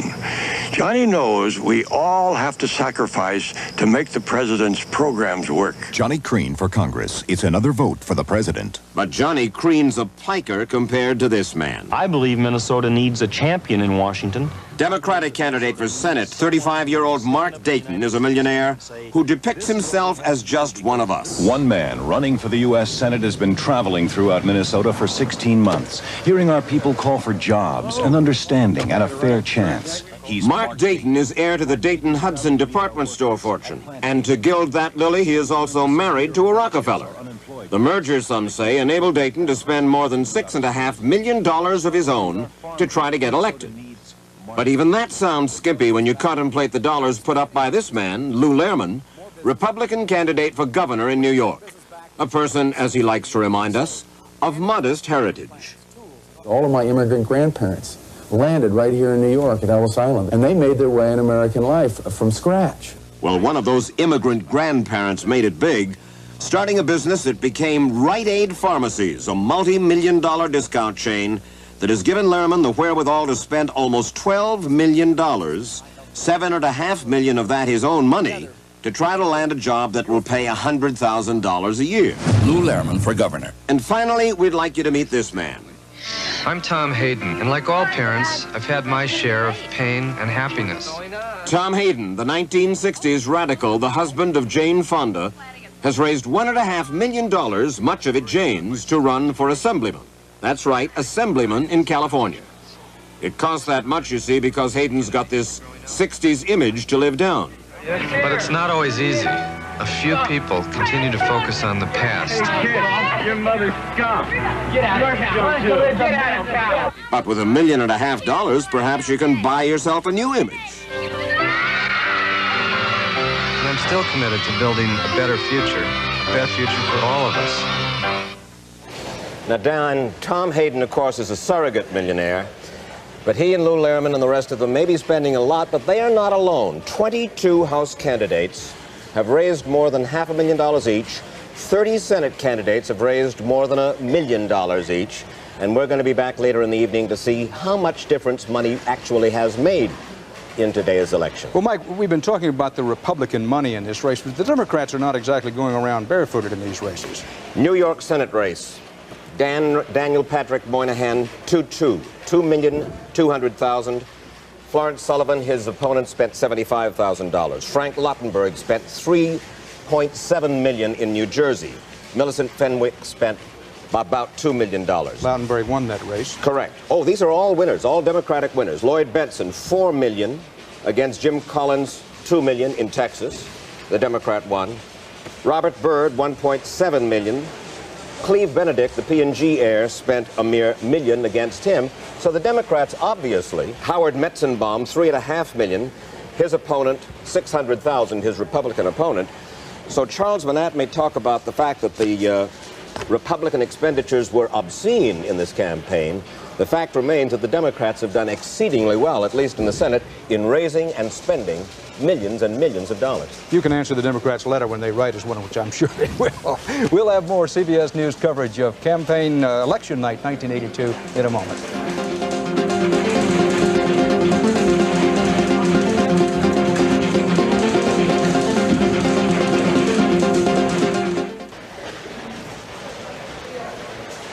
Johnny knows we all have to sacrifice to make the president's programs work. Johnny Crean for Congress. It's another vote for the president. But Johnny Crean's a piker compared to this man. I believe Minnesota needs a champion in Washington. Democratic candidate for Senate, 35-year-old Mark Dayton, is a millionaire who depicts himself as just one of us. One man running for the U.S. Senate has been traveling throughout Minnesota for 16 months, hearing our people call for jobs and understanding and a fair chance. Mark Dayton is heir to the Dayton-Hudson department store fortune. And to gild that lily, he is also married to a Rockefeller. The merger, some say, enabled Dayton to spend more than $6.5 million of his own to try to get elected. But even that sounds skimpy when you contemplate the dollars put up by this man, Lou Lehrman, Republican candidate for governor in New York. A person, as he likes to remind us, of modest heritage. All of my immigrant grandparents landed right here in New York at Ellis Island, and they made their way in American life from scratch. Well, one of those immigrant grandparents made it big, starting a business that became Rite Aid Pharmacies, a multi-million-dollar discount chain that has given Lehrman the wherewithal to spend almost $12 million, $7.5 million of that his own money, to try to land a job that will pay $100,000 a year. Lou Lehrman for governor. And finally, we'd like you to meet this man. I'm Tom Hayden, and like all parents, I've had my share of pain and happiness. Tom Hayden, the 1960s radical, the husband of Jane Fonda, has raised $1.5 million, much of it Jane's, to run for assemblyman. That's right, assemblyman in California. It costs that much, you see, because Hayden's got this 60s image to live down. But it's not always easy. A few people continue to focus on the past. Your mother's scum. Get out. But with $1.5 million, perhaps you can buy yourself a new image. And I'm still committed to building a better future for all of us. Now, Dan, Tom Hayden, of course, is a surrogate millionaire. But he and Lou Lehrman and the rest of them may be spending a lot, but they are not alone. 22 House candidates have raised more than $500,000 each. 30 Senate candidates have raised more than $1 million each. And we're going to be back later in the evening to see how much difference money actually has made in today's election. Well, Mike, we've been talking about the Republican money in this race, but the Democrats are not exactly going around barefooted in these races. New York Senate race. Daniel Patrick Moynihan, 2-2, $2,200,000. Florence Sullivan, his opponent, spent $75,000. Frank Lautenberg spent $3.7 million in New Jersey. Millicent Fenwick spent about $2 million. Lautenberg won that race. Correct. Oh, these are all winners, all Democratic winners. Lloyd Bentsen, $4 million against Jim Collins, $2 million in Texas. The Democrat won. Robert Byrd, $1.7 million. Cleve Benedict, the P&G heir, spent a mere $1 million against him. So the Democrats, obviously, Howard Metzenbaum, $3.5 million. His opponent, $600,000, his Republican opponent. So Charles Manatt may talk about the fact that the Republican expenditures were obscene in this campaign. The fact remains that the Democrats have done exceedingly well, at least in the Senate, in raising and spending millions and millions of dollars. You can answer the Democrats' letter when they write us one, which I'm sure they will. We'll have more CBS News coverage of campaign election night 1982 in a moment.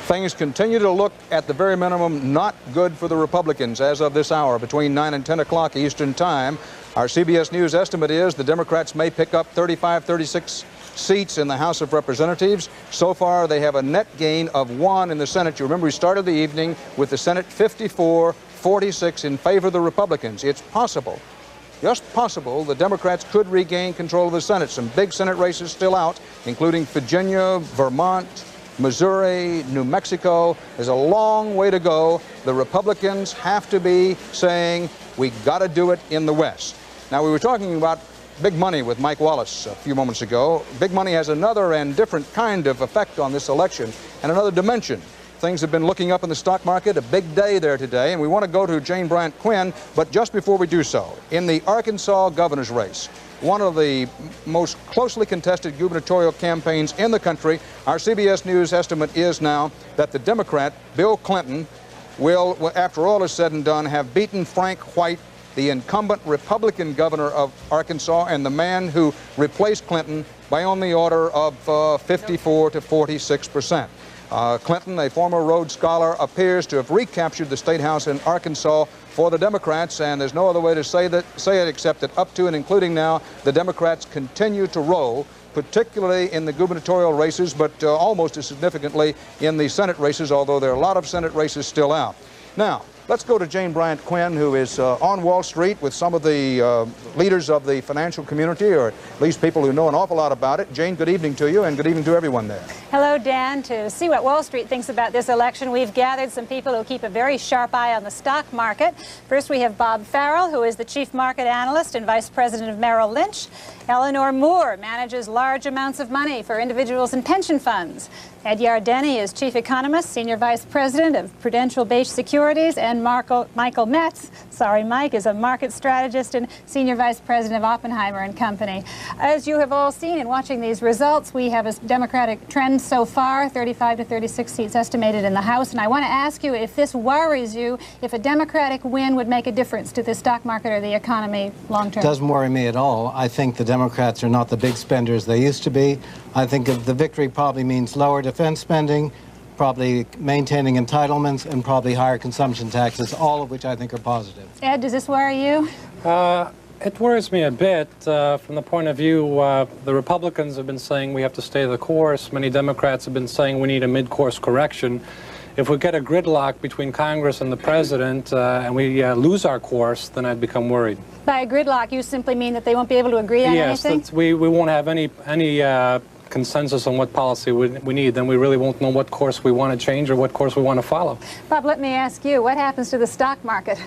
Things continue to look, at the very minimum, not good for the Republicans as of this hour, between 9 and 10 o'clock Eastern Time. Our CBS News estimate is the Democrats may pick up 35, 36 seats in the House of Representatives. So far, they have a net gain of 1 in the Senate. You remember we started the evening with the Senate 54-46 in favor of the Republicans. It's possible, just possible, the Democrats could regain control of the Senate. Some big Senate races still out, including Virginia, Vermont, Missouri, New Mexico. There's a long way to go. The Republicans have to be saying, we got to do it in the West. Now, we were talking about big money with Mike Wallace a few moments ago. Big money has another and different kind of effect on this election and another dimension. Things have been looking up in the stock market, a big day there today, and we want to go to Jane Bryant Quinn, but just before we do so, in the Arkansas governor's race, one of the most closely contested gubernatorial campaigns in the country, our CBS News estimate is now that the Democrat, Bill Clinton, will, after all is said and done, have beaten Frank White, the incumbent Republican governor of Arkansas and the man who replaced Clinton, by on the order of 54 to 46%. Clinton, a former Rhodes Scholar, appears to have recaptured the State House in Arkansas for the Democrats, and there's no other way to say it except that up to and including now, the Democrats continue to roll, particularly in the gubernatorial races, but almost as significantly in the Senate races, although there are a lot of Senate races still out. Now, let's go to Jane Bryant Quinn, who is on Wall Street with some of the leaders of the financial community, or at least people who know an awful lot about it. Jane, good evening to you, and good evening to everyone there. Hello, Dan. To see what Wall Street thinks about this election, we've gathered some people who keep a very sharp eye on the stock market. First, we have Bob Farrell, who is the chief market analyst and vice president of Merrill Lynch. Eleanor Moore manages large amounts of money for individuals and pension funds. Ed Yardeni is chief economist, senior vice president of Prudential-based securities, and Michael Metz, sorry Mike, is a market strategist and senior vice president of Oppenheimer and Company. As you have all seen in watching these results, we have a Democratic trend so far, 35 to 36 seats estimated in the House, and I want to ask you if this worries you, if a Democratic win would make a difference to the stock market or the economy long term. It doesn't worry me at all. I think the Democrats are not the big spenders they used to be. I think the victory probably means lower defense spending, probably maintaining entitlements, and probably higher consumption taxes, all of which I think are positive. Ed, does this worry you? It worries me a bit from the point of view the Republicans have been saying we have to stay the course. Many Democrats have been saying we need a mid-course correction. if we get a gridlock between Congress and the president and we lose our course, then I'd become worried. By a gridlock, you simply mean that they won't be able to agree on anything? Yes, we won't have any consensus on what policy we need. Then we really won't know what course we want to change or what course we want to follow. Bob, let me ask you, what happens to the stock market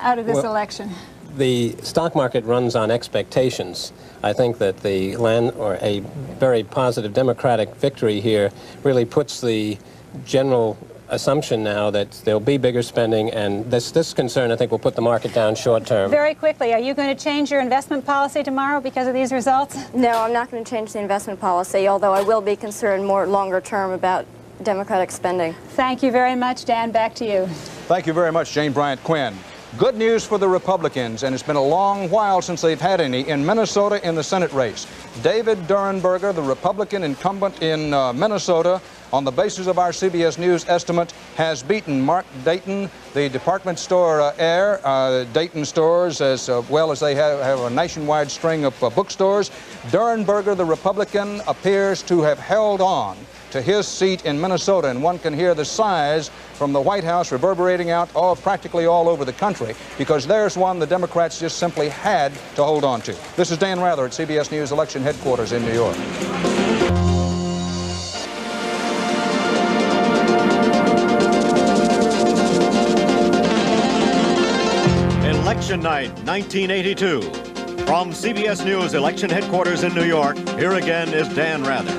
out of this election? The stock market runs on expectations. I think that a very positive Democratic victory here really puts the general assumption now that there'll be bigger spending, and this concern, I think, will put the market down short term. Very quickly, are you going to change your investment policy tomorrow because of these results? No, I'm not going to change the investment policy, although I will be concerned more longer term about Democratic spending. Thank you very much, Dan. Back to you. Thank you very much, Jane Bryant Quinn. Good news for the Republicans, and it's been a long while since they've had any, in Minnesota in the Senate race. David Durenberger, the Republican incumbent in Minnesota, on the basis of our CBS News estimate, has beaten Mark Dayton, the department store heir. Dayton stores, as well as they have a nationwide string of bookstores. Durenberger, the Republican, appears to have held on to his seat in Minnesota, and one can hear the sighs from the White House reverberating out practically all over the country, because there's one the Democrats just simply had to hold on to. This is Dan Rather at CBS News Election Headquarters in New York. Election night 1982. From CBS News Election Headquarters in New York, here again is Dan Rather.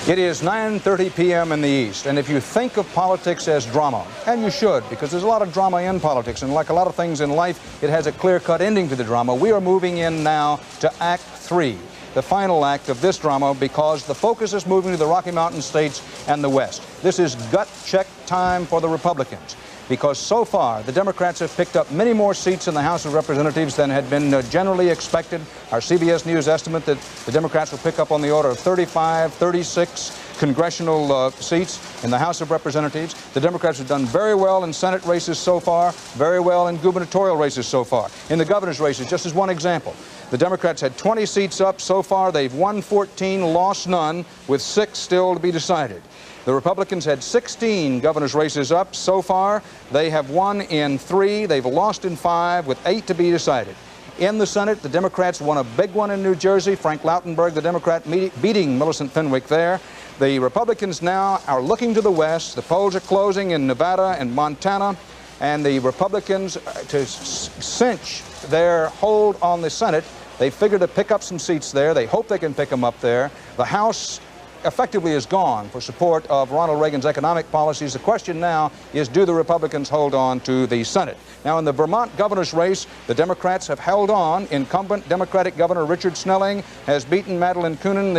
It is 9:30 p.m. in the East, and if you think of politics as drama, and you should, because there's a lot of drama in politics, and like a lot of things in life, it has a clear-cut ending to the drama. We are moving in now to Act 3, the final act of this drama, because the focus is moving to the Rocky Mountain states and the West. This is gut check time for the Republicans, because so far the Democrats have picked up many more seats in the House of Representatives than had been generally expected. Our CBS News estimate that the Democrats will pick up on the order of 35, 36 congressional seats in the House of Representatives. The Democrats have done very well in Senate races so far, very well in gubernatorial races so far. In the governor's races, just as one example, the Democrats had 20 seats up so far. They've won 14, lost none, with 6 still to be decided. The Republicans had 16 governor's races up so far. They have won in 3. They've lost in 5, with 8 to be decided. In the Senate, the Democrats won a big one in New Jersey. Frank Lautenberg, the Democrat, beating Millicent Fenwick there. The Republicans now are looking to the West. The polls are closing in Nevada and Montana. And the Republicans, to cinch their hold on the Senate, they figure to pick up some seats there. They hope they can pick them up there. The House effectively is gone for support of Ronald Reagan's economic policies. The question now is, do the Republicans hold on to the Senate? Now, in the Vermont governor's race, the Democrats have held on. Incumbent Democratic Governor Richard Snelling has beaten Madeleine Kunin,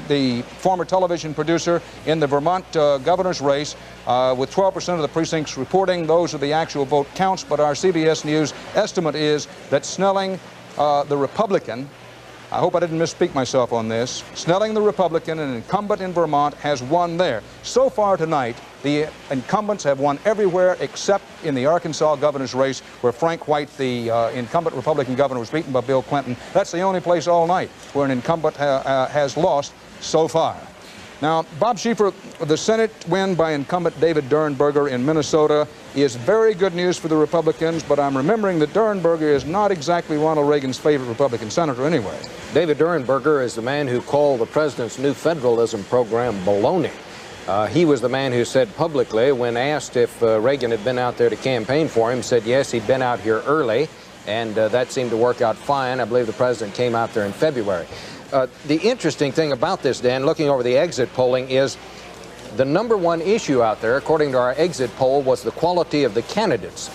the former television producer, in the Vermont governor's race, with 12% of the precincts reporting. Those are the actual vote counts, but our CBS News estimate is that Snelling, the Republican, I hope I didn't misspeak myself on this, Snelling, the Republican, an incumbent in Vermont, has won there. So far tonight, the incumbents have won everywhere except in the Arkansas governor's race, where Frank White, the incumbent Republican governor, was beaten by Bill Clinton. That's the only place all night where an incumbent has lost so far. Now, Bob Schieffer, the Senate win by incumbent David Durenberger in Minnesota is very good news for the Republicans, but I'm remembering that Durenberger is not exactly Ronald Reagan's favorite Republican senator anyway. David Durenberger is the man who called the president's new federalism program baloney. He was the man who said publicly, when asked if Reagan had been out there to campaign for him, said yes, he'd been out here early, and that seemed to work out fine. I believe the president came out there in February. The interesting thing about this, Dan, looking over the exit polling, is the #1 issue out there, according to our exit poll, was the quality of the candidates.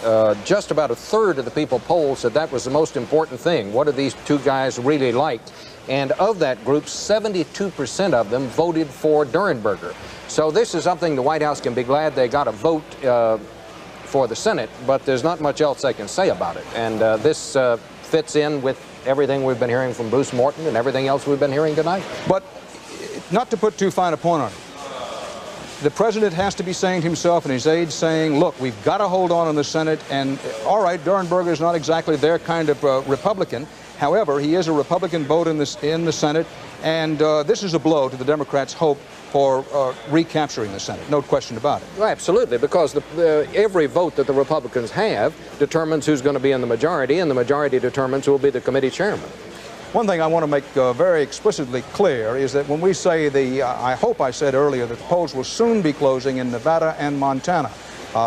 Just about 1/3 of the people polled said that was the most important thing. What do these two guys really like? And of that group, 72% of them voted for Durenberger. So this is something the White House can be glad they got a vote for the Senate, but there's not much else they can say about it. And this fits in with everything we've been hearing from Bruce Morton and everything else we've been hearing tonight. But not to put too fine a point on it, the president has to be saying to himself and his aides, saying, look, we've got to hold on in the Senate, and all right, Durenberger is not exactly their kind of Republican, However, he is a Republican vote in the Senate, and this is a blow to the Democrats' hope for recapturing the Senate. No question about it. Well, absolutely, because every vote that the Republicans have determines who's going to be in the majority, and the majority determines who will be the committee chairman. One thing I want to make very explicitly clear is that when we say I hope I said earlier that the polls will soon be closing in Nevada and Montana.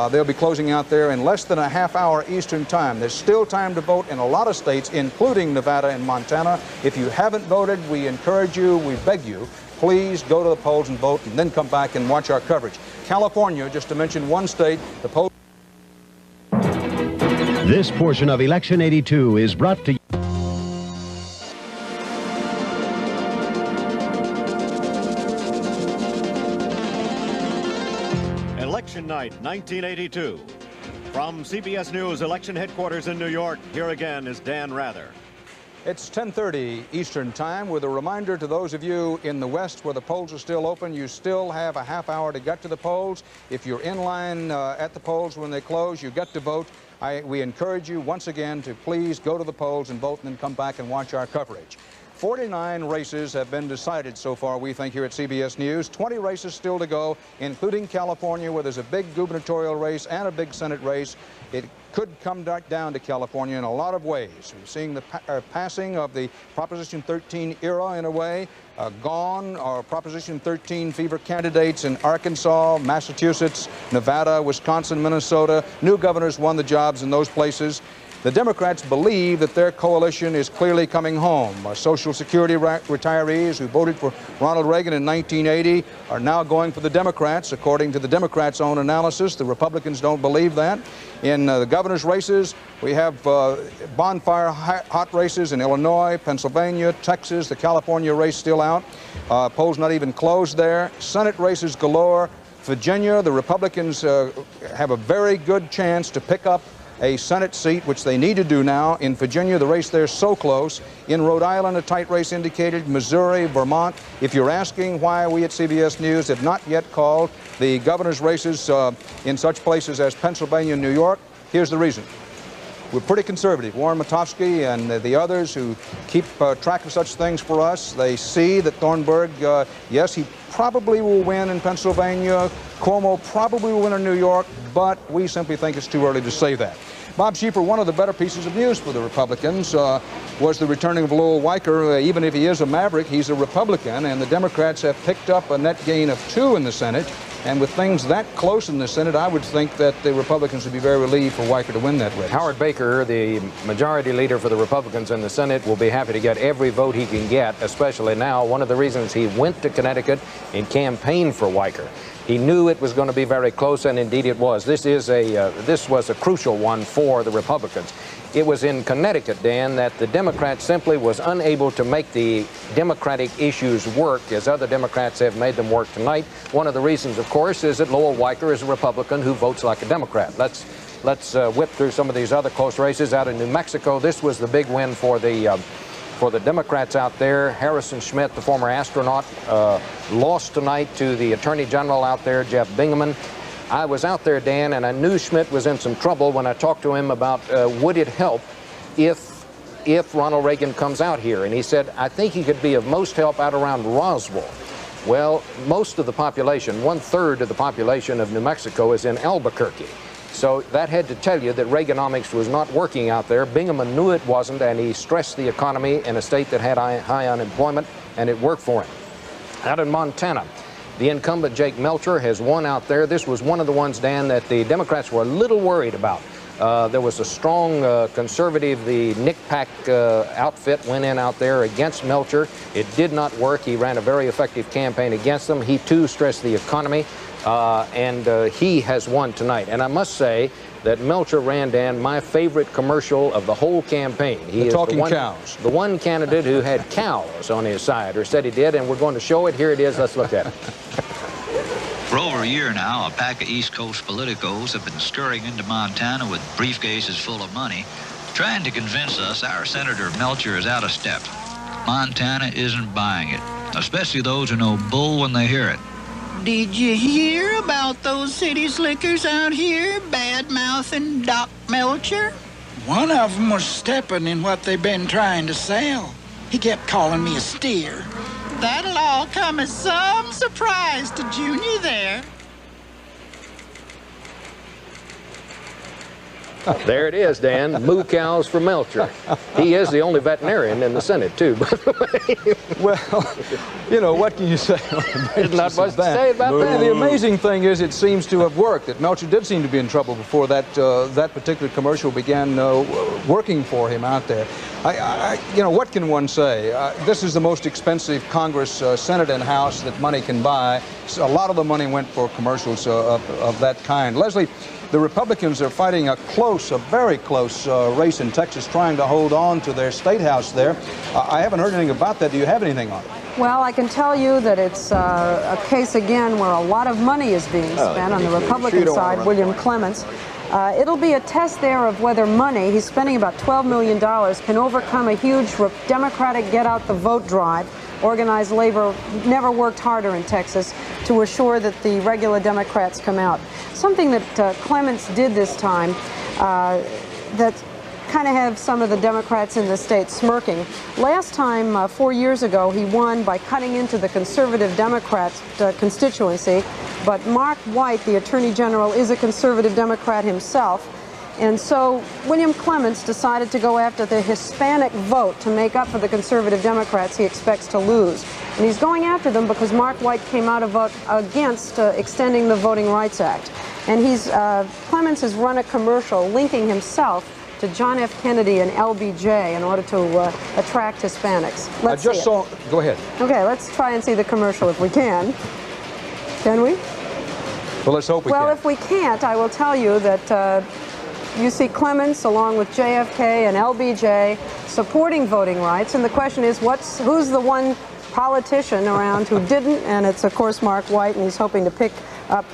They'll be closing out there in less than a half hour Eastern time. There's still time to vote in a lot of states, including Nevada and Montana. If you haven't voted, we encourage you, we beg you, please go to the polls and vote, and then come back and watch our coverage. California, just to mention one state, the polls. This portion of Election 82 is brought to you. Election night 1982. From CBS News election headquarters in New York, here again is Dan Rather. It's 10:30 Eastern Time with a reminder to those of you in the West where the polls are still open, you still have a half hour to get to the polls. If you're in line at the polls when they close, you get to vote. We encourage you once again to please go to the polls and vote, and then come back and watch our coverage. 49 races have been decided so far, we think, here at CBS News. 20 races still to go, including California, where there's a big gubernatorial race and a big Senate race. It could come down to California in a lot of ways. We're seeing the passing of the Proposition 13 era in a way. Gone are Proposition 13 fever candidates in Arkansas, Massachusetts, Nevada, Wisconsin, Minnesota. New governors won the jobs in those places. The Democrats believe that their coalition is clearly coming home. Social Security retirees who voted for Ronald Reagan in 1980 are now going for the Democrats, according to the Democrats' own analysis. The Republicans don't believe that. In the governor's races, we have bonfire hot races in Illinois, Pennsylvania, Texas, the California race still out. Polls not even closed there. Senate races galore. Virginia, the Republicans have a very good chance to pick up a Senate seat, which they need to do now. In Virginia, the race there is so close. In Rhode Island, a tight race indicated. Missouri, Vermont. If you're asking why we at CBS News have not yet called the governor's races in such places as Pennsylvania and New York, here's the reason. We're pretty conservative. Warren Matofsky and the others who keep track of such things for us, they see that Thornburg, yes, he probably will win in Pennsylvania. Cuomo probably will win in New York, but we simply think it's too early to say that. Bob Schieffer, one of the better pieces of news for the Republicans was the returning of Lowell Weicker. Even if he is a maverick, he's a Republican, and the Democrats have picked up a net gain of 2 in the Senate. And with things that close in the Senate, I would think that the Republicans would be very relieved for Weicker to win that race. Howard Baker, the majority leader for the Republicans in the Senate, will be happy to get every vote he can get, especially now. One of the reasons he went to Connecticut and campaigned for Weicker. He knew it was going to be very close, and indeed it was. This was a crucial one for the Republicans. It was in Connecticut, Dan, that the Democrats simply was unable to make the Democratic issues work as other Democrats have made them work tonight. One of the reasons, of course, is that Lowell Weicker is a Republican who votes like a Democrat. Let's whip through some of these other close races out in New Mexico. This was the big win for the Democrats out there. Harrison Schmitt, the former astronaut, lost tonight to the Attorney General out there, Jeff Bingaman. I was out there, Dan, and I knew Schmitt was in some trouble when I talked to him about would it help if Ronald Reagan comes out here. And he said, I think he could be of most help out around Roswell. Well, most of the population, 1/3 of the population of New Mexico is in Albuquerque. So that had to tell you that Reaganomics was not working out there. Bingaman knew it wasn't, and he stressed the economy in a state that had high unemployment, and it worked for him. Out in Montana, the incumbent Jake Melcher has won out there. This was one of the ones, Dan, that the Democrats were a little worried about. There was a strong conservative, the Nick Pack outfit went in out there against Melcher. It did not work. He ran a very effective campaign against them. He, too, stressed the economy, and he has won tonight. And I must say that Melcher ran, Dan, my favorite commercial of the whole campaign. He is talking cows. The one candidate who had cows on his side, or said he did, and we're going to show it. Here it is. Let's look at it. For over a year now, a pack of East Coast politicos have been scurrying into Montana with briefcases full of money, trying to convince us our Senator Melcher is out of step. Montana isn't buying it, especially those who know bull when they hear it. Did you hear about those city slickers out here bad-mouthing Doc Melcher? One of them was stepping in what they've been trying to sell. He kept calling me a steer. That'll all come as some surprise to Junior there. There it is, Dan. Moo cows for Melcher. He is the only veterinarian in the Senate, too, by the way. Well, you know, what can you say? There's not much to say about that. The amazing thing is it seems to have worked. That Melcher did seem to be in trouble before that that particular commercial began working for him out there. You know, what can one say? This is the most expensive Congress, Senate, and House that money can buy. So a lot of the money went for commercials of that kind. Leslie, the Republicans are fighting a very close race in Texas, trying to hold on to their state house there. I haven't heard anything about that. Do you have anything on it? Well, I can tell you that it's a case again where a lot of money is being spent on the Republican side. William Clements. It'll be a test there of whether money, he's spending about $12 million, can overcome a huge Democratic get-out-the-vote drive. Organized labor never worked harder in Texas to assure that the regular Democrats come out. Something that Clements did this time that kind of have some of the Democrats in the state smirking. Last time, 4 years ago, he won by cutting into the conservative Democrats constituency, but Mark White, the Attorney General, is a conservative Democrat himself. And so William Clements decided to go after the Hispanic vote to make up for the conservative Democrats he expects to lose. And he's going after them because Mark White came out of vote against extending the Voting Rights Act. And Clements has run a commercial linking himself to John F. Kennedy and LBJ in order to attract Hispanics. Let's see it. Go ahead. Okay, let's try and see the commercial if we can. Can we? Well, let's hope we can. Well, if we can't, I will tell you that you see Clements along with JFK and LBJ supporting voting rights, and the question is, who's the one politician around who didn't? And it's of course Mark White, and he's hoping to pick up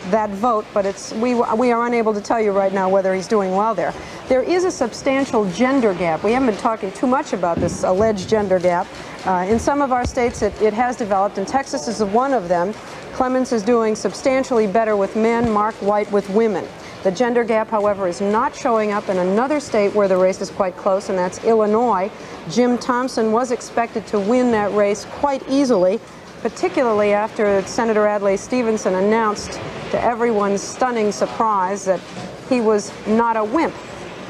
that vote, but we are unable to tell you right now whether he's doing well there. There is a substantial gender gap. We haven't been talking too much about this alleged gender gap. In some of our states it has developed, and Texas is one of them. Clements is doing substantially better with men, Mark White with women. The gender gap, however, is not showing up in another state where the race is quite close, and that's Illinois. Jim Thompson was expected to win that race quite easily, particularly after Senator Adlai Stevenson announced to everyone's stunning surprise that he was not a wimp.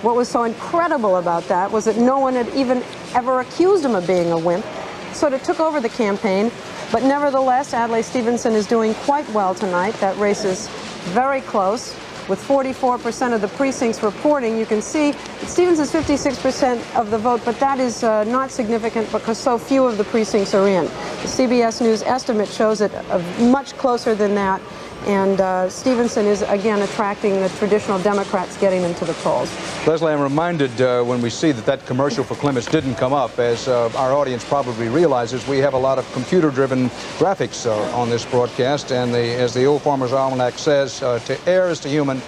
What was so incredible about that was that no one had even ever accused him of being a wimp. Sort of took over the campaign, but nevertheless, Adlai Stevenson is doing quite well tonight. That race is very close. With 44% of the precincts reporting, you can see Stevenson's 56% of the vote, but that is not significant because so few of the precincts are in. The CBS News estimate shows it much closer than that, and Stevenson is again attracting the traditional Democrats, getting them to the polls. Leslie, I'm reminded when we see that commercial for Clements didn't come up, as our audience probably realizes, we have a lot of computer-driven graphics on this broadcast, and as the Old Farmer's Almanac says, to err is to human,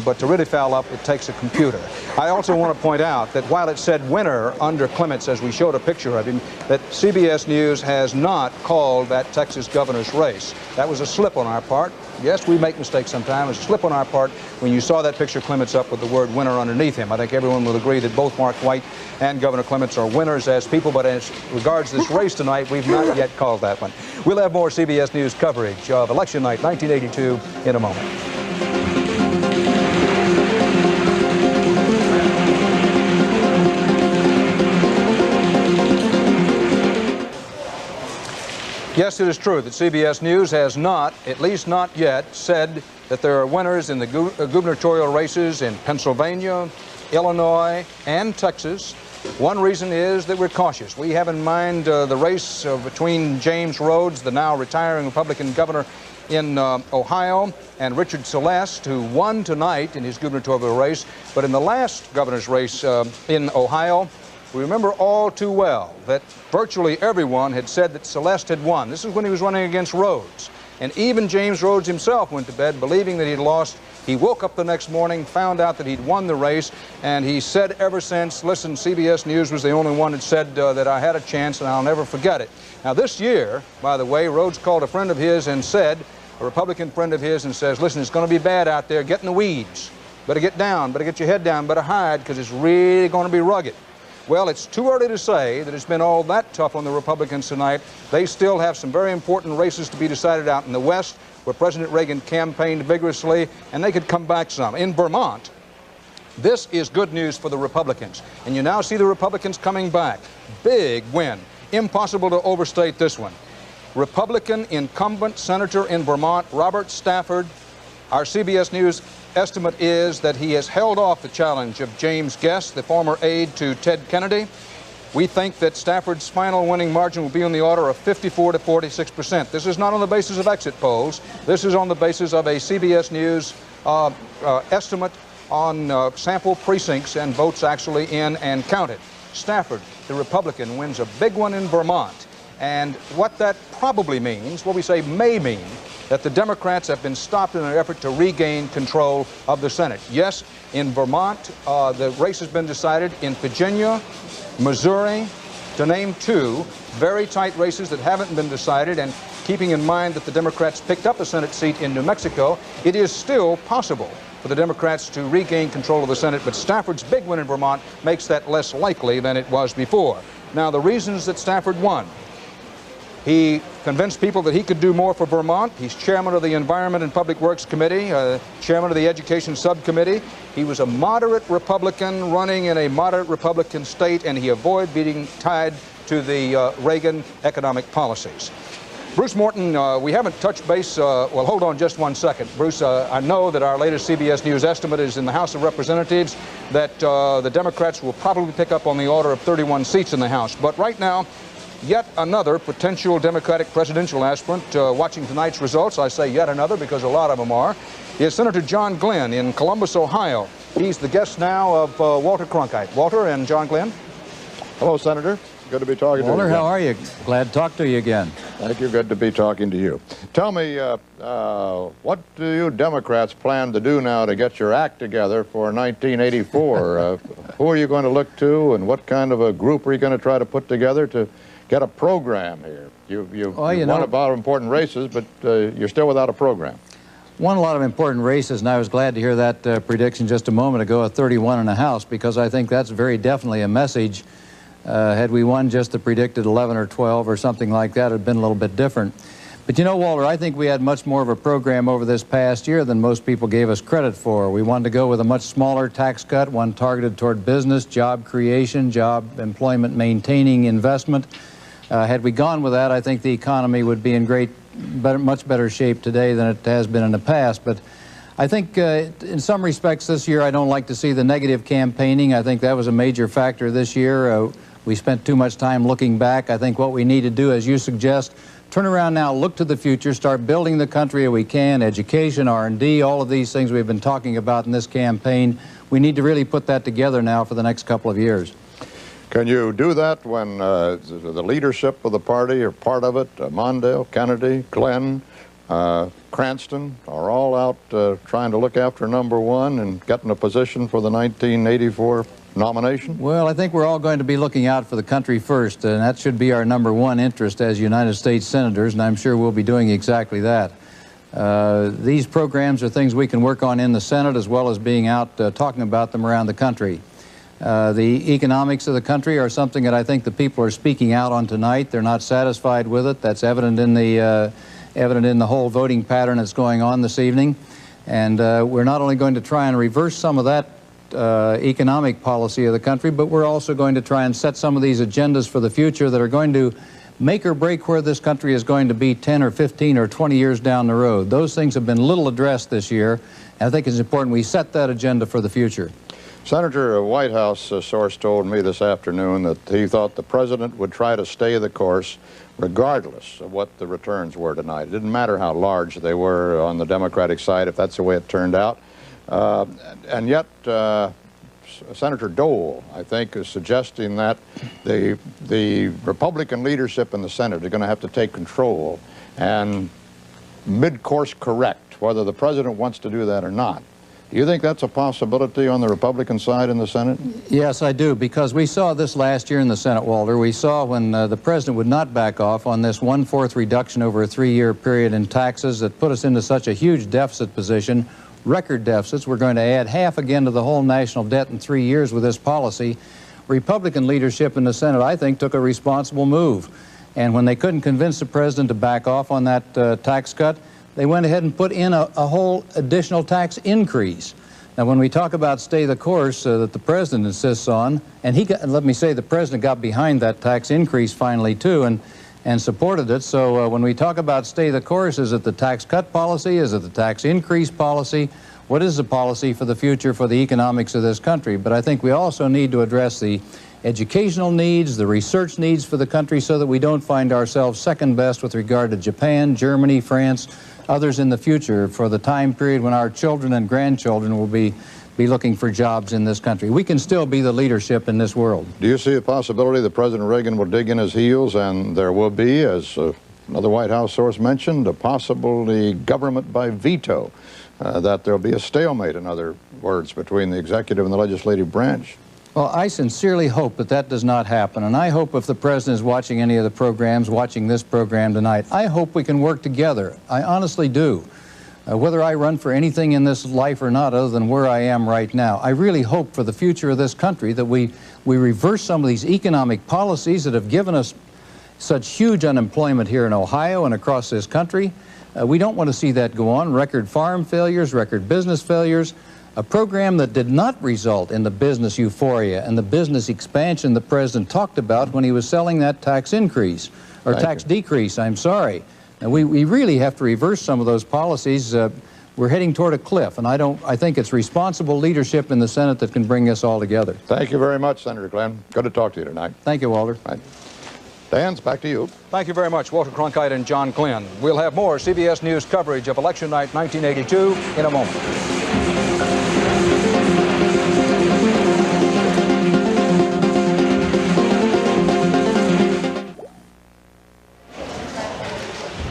but to really foul up, it takes a computer. I also want to point out that while it said winner under Clements, as we showed a picture of him, that CBS News has not called that Texas governor's race. That was a slip on our part. Yes, we make mistakes sometimes. It's a slip on our part when you saw that picture of Clements up with the word winner underneath him. I think everyone will agree that both Mark White and Governor Clements are winners as people, but as regards this race tonight, we've not yet called that one. We'll have more CBS News coverage of Election Night 1982 in a moment. Yes, it is true that CBS News has not, at least not yet, said that there are winners in the gubernatorial races in Pennsylvania, Illinois, and Texas. One reason is that we're cautious. We have in mind the race between James Rhodes, the now retiring Republican governor in Ohio, and Richard Celeste, who won tonight in his gubernatorial race. But in the last governor's race in Ohio, we remember all too well that virtually everyone had said that Celeste had won. This is when he was running against Rhodes. And even James Rhodes himself went to bed believing that he'd lost. He woke up the next morning, found out that he'd won the race, and he said ever since, listen, CBS News was the only one that said that I had a chance, and I'll never forget it. Now, this year, by the way, Rhodes called a friend of his and said, a Republican friend of his, and says, listen, it's going to be bad out there. Get in the weeds. better get down, better get your head down, better hide, because it's really going to be rugged. Well, it's too early to say that it's been all that tough on the Republicans tonight. They still have some very important races to be decided out in the West, where President Reagan campaigned vigorously, and they could come back some. In Vermont, this is good news for the Republicans. And you now see the Republicans coming back. Big win. Impossible to overstate this one. Republican incumbent senator in Vermont, Robert Stafford. Our CBS News estimate is that he has held off the challenge of James Guest, the former aide to Ted Kennedy. We think that Stafford's final winning margin will be on the order of 54 to 46%. This is not on the basis of exit polls. This is on the basis of a CBS News estimate on sample precincts and votes actually in and counted. Stafford, the Republican, wins a big one in Vermont. And what that probably means, what we say may mean, that the Democrats have been stopped in their effort to regain control of the Senate. Yes, in Vermont, the race has been decided. In Virginia, Missouri, to name two very tight races that haven't been decided, and keeping in mind that the Democrats picked up a Senate seat in New Mexico, it is still possible for the Democrats to regain control of the Senate, but Stafford's big win in Vermont makes that less likely than it was before. Now, the reasons that Stafford won: he convinced people that he could do more for Vermont. He's chairman of the Environment and Public Works Committee, chairman of the Education Subcommittee. He was a moderate Republican running in a moderate Republican state, and he avoided being tied to the Reagan economic policies. Bruce Morton, we haven't touched base. Well, hold on just one second. Bruce, I know that our latest CBS News estimate is in the House of Representatives that the Democrats will probably pick up on the order of 31 seats in the House. But right now, yet another potential Democratic presidential aspirant watching tonight's results, I say yet another because a lot of them are, is Senator John Glenn in Columbus, Ohio. He's the guest now of Walter Cronkite. Walter and John Glenn. Hello, Senator. Good to be talking to you. Walter, how are you? Glad to talk to you again. Thank you. Good to be talking to you. Tell me, what do you Democrats plan to do now to get your act together for 1984? Who are you going to look to, and what kind of a group are you going to try to put together to get a program here? You won about important races, but you're still without a program. Won a lot of important races, and I was glad to hear that prediction just a moment ago at 31 in the House, because I think that's very definitely a message. Had we won just the predicted 11 or 12 or something like that, it would have been a little bit different. But you know, Walter, I think we had much more of a program over this past year than most people gave us credit for. We wanted to go with a much smaller tax cut, one targeted toward business, job creation, job employment maintaining, investment. Had we gone with that, I think the economy would be in much better shape today than it has been in the past. But I think in some respects this year, I don't like to see the negative campaigning. I think that was a major factor this year. We spent too much time looking back. I think what we need to do, as you suggest, turn around now, look to the future, start building the country if we can, education, R&D, all of these things we've been talking about in this campaign. We need to really put that together now for the next couple of years. Can you do that when the leadership of the party or part of it, Mondale, Kennedy, Glenn, Cranston, are all out trying to look after number one and get in a position for the 1984 nomination? Well, I think we're all going to be looking out for the country first, and that should be our number one interest as United States senators, and I'm sure we'll be doing exactly that. These programs are things we can work on in the Senate as well as being out talking about them around the country. The economics of the country are something that I think the people are speaking out on tonight. They're not satisfied with it. That's evident in the whole voting pattern that's going on this evening. And we're not only going to try and reverse some of that economic policy of the country, but we're also going to try and set some of these agendas for the future that are going to make or break where this country is going to be 10 or 15 or 20 years down the road. Those things have been little addressed this year, and I think it's important we set that agenda for the future. Senator, a White House source told me this afternoon that he thought the president would try to stay the course regardless of what the returns were tonight. It didn't matter how large they were on the Democratic side, if that's the way it turned out. And yet, Senator Dole, I think, is suggesting that the Republican leadership in the Senate are going to have to take control and mid-course correct whether the president wants to do that or not. Do you think that's a possibility on the Republican side in the Senate? Yes, I do, because we saw this last year in the Senate, Walter. We saw when the president would not back off on this 1/4 reduction over a 3-year period in taxes that put us into such a huge deficit position. record deficits. We're going to add half again to the whole national debt in 3 years with this policy. Republican leadership in the Senate, I think, took a responsible move. And when they couldn't convince the president to back off on that tax cut, they went ahead and put in a whole additional tax increase. Now, when we talk about stay the course that the president insists on, and let me say the president got behind that tax increase finally, too, and supported it. So when we talk about stay the course, is it the tax cut policy? Is it the tax increase policy? What is the policy for the future for the economics of this country? But I think we also need to address the educational needs, the research needs for the country so that we don't find ourselves second best with regard to Japan, Germany, France, others in the future for the time period when our children and grandchildren will be looking for jobs in this country. We can still be the leadership in this world. Do you see a possibility that President Reagan will dig in his heels and there will be, as another White House source mentioned, a possibly government by veto, that there'll be a stalemate, in other words, between the executive and the legislative branch? Well, I sincerely hope that that does not happen, and I hope if the president is watching any of the programs, watching this program tonight, I hope we can work together. I honestly do. Whether I run for anything in this life or not other than where I am right now, I really hope for the future of this country that we reverse some of these economic policies that have given us such huge unemployment here in Ohio and across this country. We don't want to see that go on. Record farm failures, record business failures. A program that did not result in the business euphoria and the business expansion the president talked about when he was selling that tax increase, or tax decrease, I'm sorry. And we really have to reverse some of those policies. We're heading toward a cliff, and I think it's responsible leadership in the Senate that can bring us all together. Thank you very much, Senator Glenn. Good to talk to you tonight. Thank you, Walter. Right. Dan, back to you. Thank you very much, Walter Cronkite and John Glenn. We'll have more CBS News coverage of Election Night 1982 in a moment.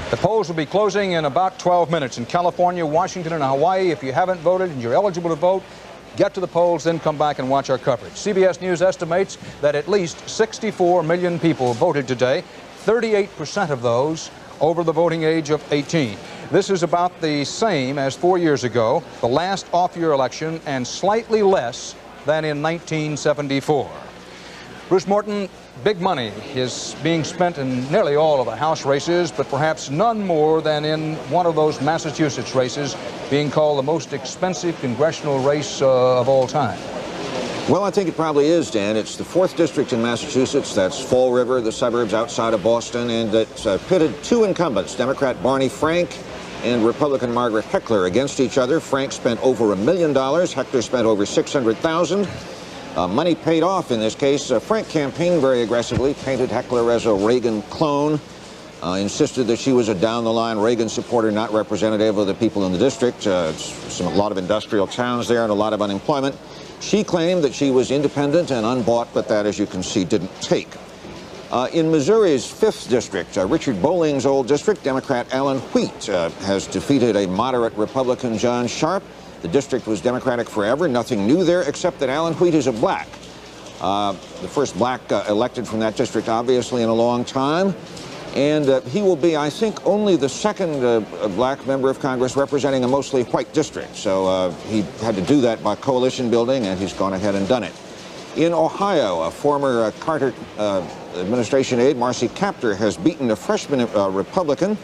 The polls will be closing in about 12 minutes in California, Washington, and Hawaii. If you haven't voted and you're eligible to vote, get to the polls, then come back and watch our coverage. CBS News estimates that at least 64 million people voted today, 38% of those over the voting age of 18. This is about the same as 4 years ago, the last off-year election, and slightly less than in 1974. Bruce Morton, big money is being spent in nearly all of the House races, but perhaps none more than in one of those Massachusetts races being called the most expensive congressional race of all time. Well, I think it probably is, Dan. It's the 4th district in Massachusetts. That's Fall River, the suburbs outside of Boston, and it's pitted two incumbents, Democrat Barney Frank and Republican Margaret Heckler, against each other. Frank spent over $1 million. Heckler spent over $600,000. Money paid off in this case. Frank campaigned very aggressively, painted Heckler as a Reagan clone, insisted that she was a down-the-line Reagan supporter, not representative of the people in the district. A lot of industrial towns there and a lot of unemployment. She claimed that she was independent and unbought, but that, as you can see, didn't take. In Missouri's 5th district, Richard Bowling's old district, Democrat Alan Wheat has defeated a moderate Republican, John Sharp. The district was Democratic forever. Nothing new there, except that Alan Wheat is a black. The first black elected from that district, obviously, in a long time. And he will be, I think, only the second black member of Congress representing a mostly white district. So he had to do that by coalition building, and he's gone ahead and done it. In Ohio, a former Carter administration aide, Marcy Kaptur, has beaten a freshman Republican.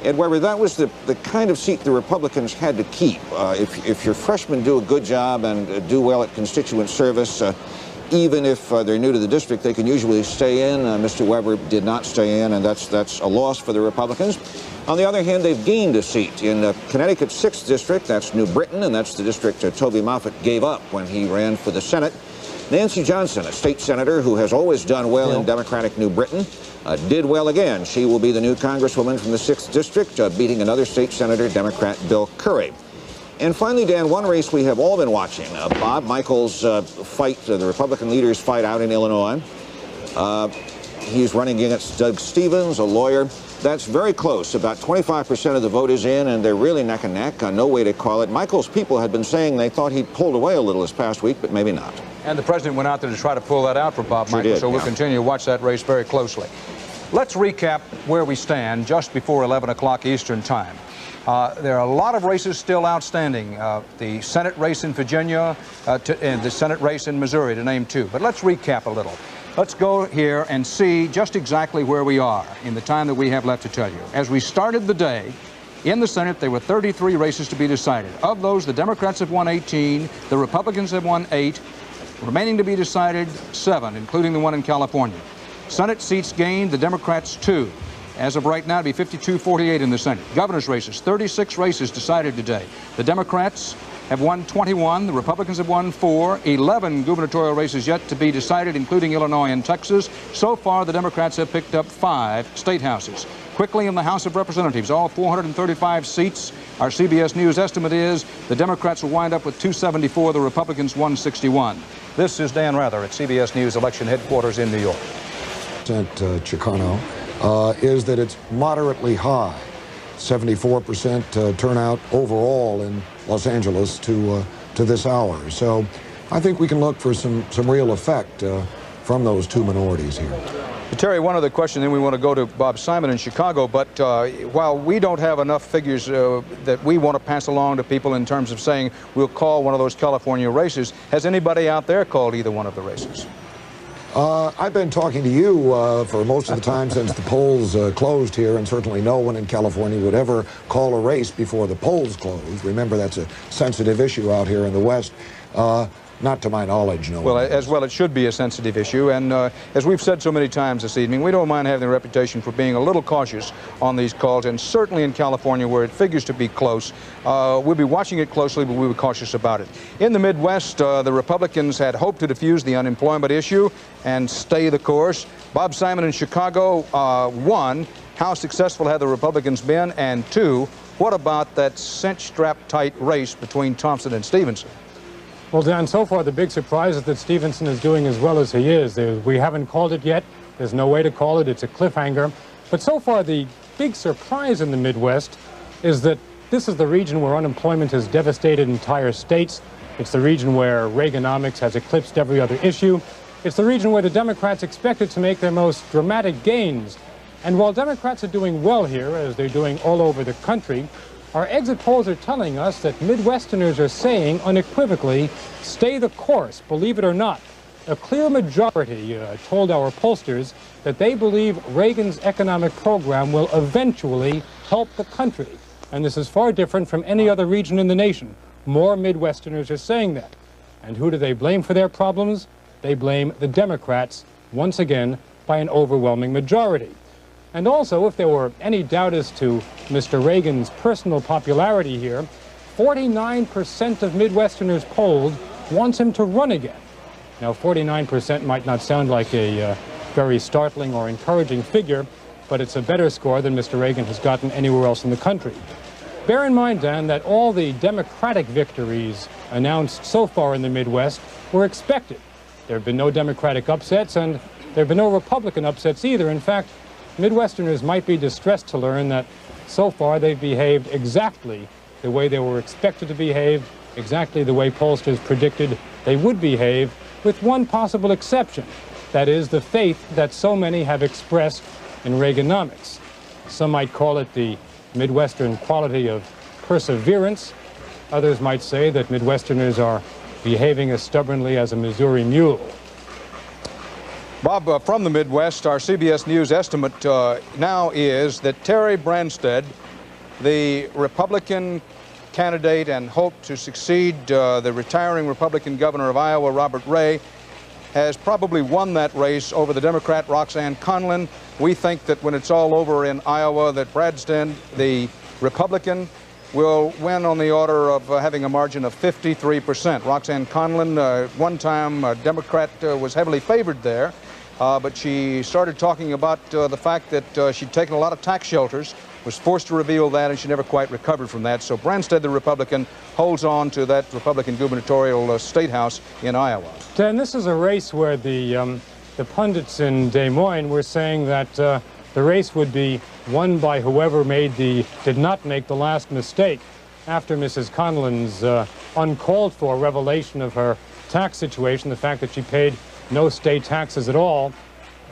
And however, that was the kind of seat the Republicans had to keep. If your freshmen do a good job and do well at constituent service, even if they're new to the district, they can usually stay in. Mr. Weber did not stay in, and that's a loss for the Republicans. On the other hand, they've gained a seat in Connecticut's 6th district. That's New Britain, and that's the district Toby Moffett gave up when he ran for the Senate. Nancy Johnson, a state senator who has always done well in Democratic New Britain, did well again. She will be the new congresswoman from the 6th district, beating another state senator, Democrat Bill Curry. And finally, Dan, one race we have all been watching, Bob Michaels' fight, the Republican leader's fight out in Illinois. He's running against Doug Stevens, a lawyer. That's very close. About 25% of the vote is in, and they're really neck and neck. No way to call it. Michaels' people had been saying they thought he pulled away a little this past week, but maybe not. And the president went out there to try to pull that out for Bob Michaels, so we'll continue to watch that race very closely. Let's recap where we stand just before 11 o'clock Eastern Time. There are a lot of races still outstanding. The Senate race in Virginia and the Senate race in Missouri, to name two. But let's recap a little. Let's go here and see just exactly where we are in the time that we have left to tell you. As we started the day, in the Senate, there were 33 races to be decided. Of those, the Democrats have won 18, the Republicans have won 8, remaining to be decided 7, including the one in California. Senate seats gained, the Democrats 2. As of right now, it'd be 52-48 in the Senate. Governor's races, 36 races decided today. The Democrats have won 21, the Republicans have won 4, 11 gubernatorial races yet to be decided, including Illinois and Texas. So far, the Democrats have picked up 5 state houses. Quickly in the House of Representatives, all 435 seats. Our CBS News estimate is the Democrats will wind up with 274, the Republicans 161. This is Dan Rather at CBS News election headquarters in New York. Chicano is that it's moderately high, 74% turnout overall in Los Angeles to this hour. So I think we can look for some real effect from those two minorities here. Terry, one other question, then we want to go to Bob Simon in Chicago. But while we don't have enough figures that we want to pass along to people in terms of saying we'll call one of those California races, has anybody out there called either one of the races? I've been talking to you for most of the time since the polls closed here, and certainly no one in California would ever call a race before the polls closed. Remember, that's a sensitive issue out here in the West. Not to my knowledge, no. Well, as well, it should be a sensitive issue. And as we've said so many times this evening, we don't mind having the reputation for being a little cautious on these calls. And certainly in California, where it figures to be close, we'll be watching it closely, but we'll be cautious about it. In the Midwest, the Republicans had hoped to defuse the unemployment issue and stay the course. Bob Simon in Chicago, 1, how successful have the Republicans been? And 2, what about that cinch-strap-tight race between Thompson and Stevenson? Well, Dan, so far the big surprise is that Stevenson is doing as well as he is. We haven't called it yet. There's no way to call it. It's a cliffhanger. But so far the big surprise in the Midwest is that this is the region where unemployment has devastated entire states. It's the region where Reaganomics has eclipsed every other issue. It's the region where the Democrats expected to make their most dramatic gains. And while Democrats are doing well here, as they're doing all over the country, our exit polls are telling us that Midwesterners are saying unequivocally, stay the course, believe it or not. A clear majority told our pollsters that they believe Reagan's economic program will eventually help the country. And this is far different from any other region in the nation. More Midwesterners are saying that. And who do they blame for their problems? They blame the Democrats, once again, by an overwhelming majority. And also, if there were any doubt as to Mr. Reagan's personal popularity here, 49% of Midwesterners polled wants him to run again. Now, 49% might not sound like a very startling or encouraging figure, but it's a better score than Mr. Reagan has gotten anywhere else in the country. Bear in mind, Dan, that all the Democratic victories announced so far in the Midwest were expected. There have been no Democratic upsets, and there have been no Republican upsets either. In fact, Midwesterners might be distressed to learn that so far they've behaved exactly the way they were expected to behave, exactly the way pollsters predicted they would behave, with one possible exception. That is, the faith that so many have expressed in Reaganomics. Some might call it the Midwestern quality of perseverance. Others might say that Midwesterners are behaving as stubbornly as a Missouri mule. Bob, from the Midwest, our CBS News estimate now is that Terry Branstad, the Republican candidate and hope to succeed the retiring Republican governor of Iowa, Robert Ray, has probably won that race over the Democrat Roxanne Conlin. We think that when it's all over in Iowa, that Branstad, the Republican, will win on the order of having a margin of 53%. Roxanne Conlin, one-time Democrat, was heavily favored there. But she started talking about the fact that she'd taken a lot of tax shelters, was forced to reveal that, and she never quite recovered from that. So Branstad, the Republican, holds on to that Republican gubernatorial state house in Iowa. Dan, this is a race where the pundits in Des Moines were saying that the race would be won by whoever did not make the last mistake after Mrs. Conlin's uncalled for revelation of her tax situation, the fact that she paid no state taxes at all.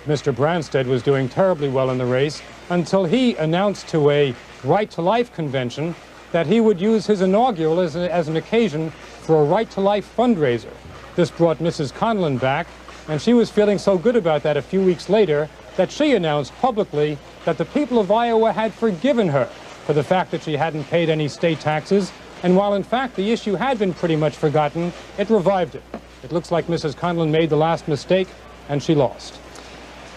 Mr. Branstad was doing terribly well in the race until he announced to a Right to Life convention that he would use his inaugural as an occasion for a Right to Life fundraiser. This brought Mrs. Conlon back, and she was feeling so good about that a few weeks later that she announced publicly that the people of Iowa had forgiven her for the fact that she hadn't paid any state taxes, and while in fact the issue had been pretty much forgotten, it revived it. It looks like Mrs. Conlon made the last mistake, and she lost.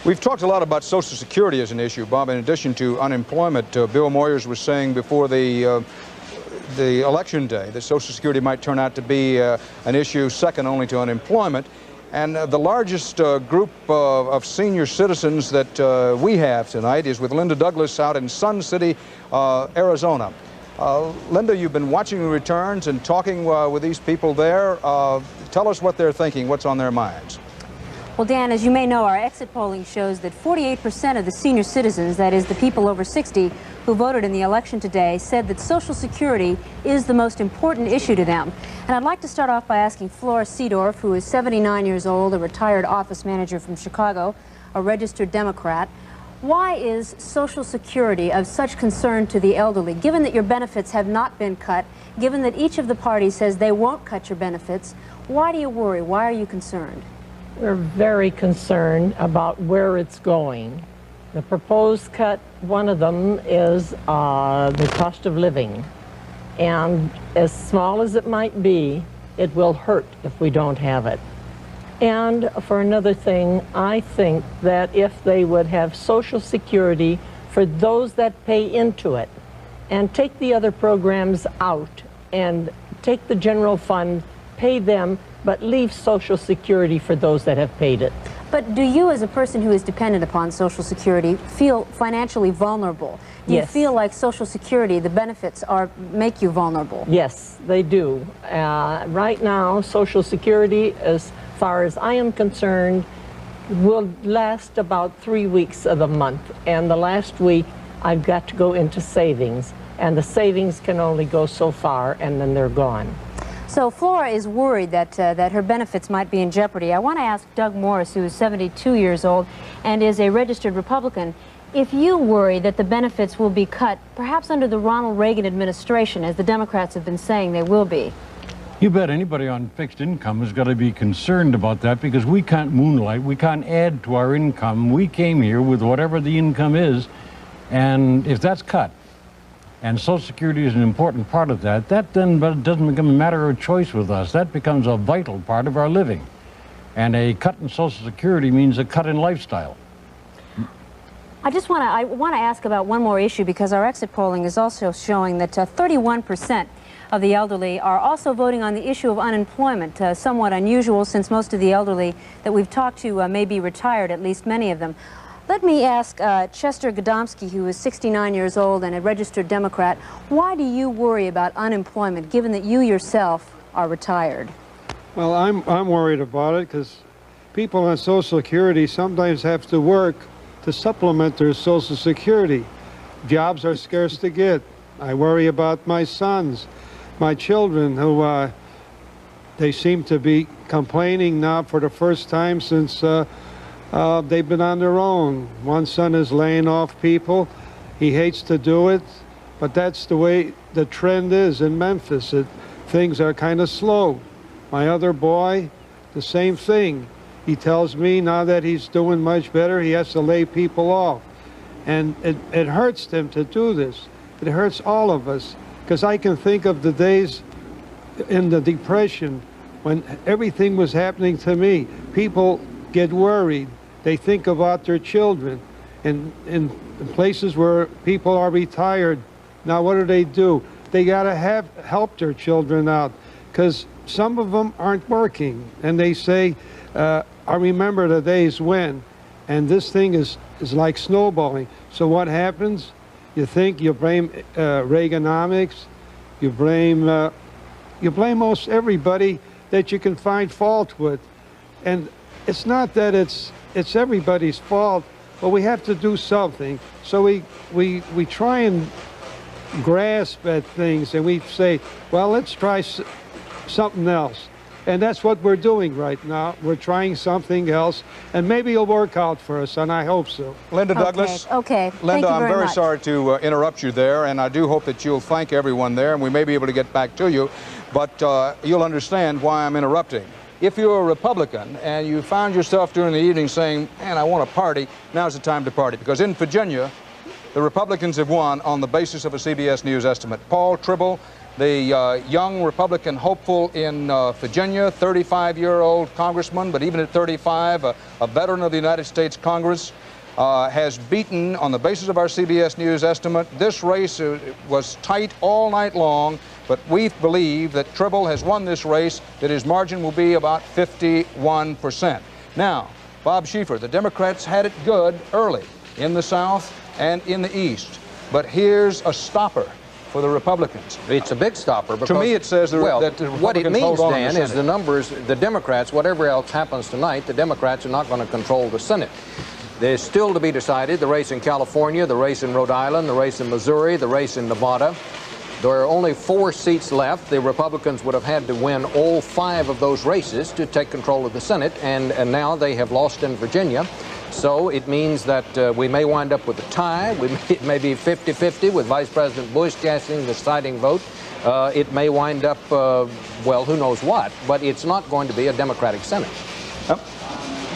We've talked a lot about Social Security as an issue, Bob, in addition to unemployment. Bill Moyers was saying before the election day that Social Security might turn out to be an issue second only to unemployment. And the largest group of senior citizens that we have tonight is with Linda Douglas out in Sun City, Arizona. Linda, you've been watching the returns and talking with these people there. Tell us what they're thinking, what's on their minds. Well, Dan, as you may know, our exit polling shows that 48% of the senior citizens, that is the people over 60 who voted in the election today, said that Social Security is the most important issue to them. And I'd like to start off by asking Flora Seedorf, who is 79 years old, a retired office manager from Chicago, a registered Democrat. Why is Social Security of such concern to the elderly, given that your benefits have not been cut, given that each of the parties says they won't cut your benefits? Why do you worry? Why are you concerned? We're very concerned about where it's going. The proposed cut, one of them is the cost of living. And as small as it might be, it will hurt if we don't have it. And for another thing, I think that if they would have Social Security for those that pay into it, and take the other programs out, and take the general fund, pay them, but leave Social Security for those that have paid it. But do you, as a person who is dependent upon Social Security, feel financially vulnerable? Do you feel like Social Security, the benefits make you vulnerable? Yes, they do. Right now, Social Security, as far as I am concerned, will last about 3 weeks of the month. And the last week, I've got to go into savings. And the savings can only go so far, and then they're gone. So Flora is worried that her benefits might be in jeopardy. I want to ask Doug Morris, who is 72 years old and is a registered Republican, if you worry that the benefits will be cut, perhaps under the Ronald Reagan administration, as the Democrats have been saying they will be. You bet anybody on fixed income has got to be concerned about that, because we can't moonlight, we can't add to our income. We came here with whatever the income is, and if that's cut, and Social Security is an important part of that, that then doesn't become a matter of choice with us. That becomes a vital part of our living. And a cut in Social Security means a cut in lifestyle. I want to ask about one more issue, because our exit polling is also showing that 31% of the elderly are also voting on the issue of unemployment, somewhat unusual since most of the elderly that we've talked to may be retired, at least many of them. Let me ask Chester Gadomski, who is 69 years old and a registered Democrat, why do you worry about unemployment, given that you yourself are retired? Well, I'm worried about it because people on Social Security sometimes have to work to supplement their Social Security. Jobs are scarce to get. I worry about my sons, my children, who they seem to be complaining now for the first time since they've been on their own. One son is laying off people. He hates to do it, but that's the way the trend is in Memphis. Things are kind of slow. My other boy, the same thing. He tells me now that he's doing much better, he has to lay people off. And it hurts them to do this. It hurts all of us, because I can think of the days in the Depression when everything was happening to me. People get worried. They think about their children. And in places where people are retired, now what do? They got to help their children out, because some of them aren't working. And they say, I remember the days when, and this thing is like snowballing. So what happens? You think you blame Reaganomics, you blame most everybody that you can find fault with. And it's not that it's everybody's fault, but we have to do something. So we try and grasp at things, and we say, well, let's try something else. And that's what we're doing right now. We're trying something else, and maybe it'll work out for us, and I hope so. Linda Douglas. Okay. Linda, I'm very much. sorry to interrupt you there, and I do hope that you'll thank everyone there, and we may be able to get back to you, but you'll understand why I'm interrupting. If you're a Republican and you found yourself during the evening saying, man, I want to party, now's the time to party, because in Virginia, the Republicans have won on the basis of a CBS News estimate. Paul Tribble, the young Republican hopeful in Virginia, 35-year-old congressman, but even at 35, a veteran of the United States Congress, has beaten, on the basis of our CBS News estimate. This race was tight all night long, but we believe that Tribble has won this race, that his margin will be about 51%. Now, Bob Schieffer, the Democrats had it good early in the South and in the East, but here's a stopper for the Republicans. It's a big stopper. Because, to me, it says that the Republicans what it means, hold on Dan, to the is the numbers, the Democrats, whatever else happens tonight, the Democrats are not going to control the Senate. There's still to be decided the race in California, the race in Rhode Island, the race in Missouri, the race in Nevada. There are only 4 seats left. The Republicans would have had to win all 5 of those races to take control of the Senate, and now they have lost in Virginia. So it means that we may wind up with a tie. It may be 50-50 with Vice President Bush casting the deciding vote. It may wind up, well, who knows what, but it's not going to be a Democratic Senate.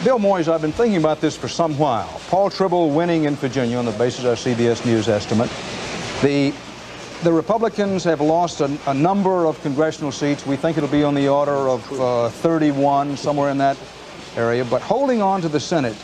Bill Moyes, I've been thinking about this for some while. Paul Tribble winning in Virginia on the basis of our CBS News estimate. The Republicans have lost a number of congressional seats. We think it'll be on the order of 31, somewhere in that area. But holding on to the Senate,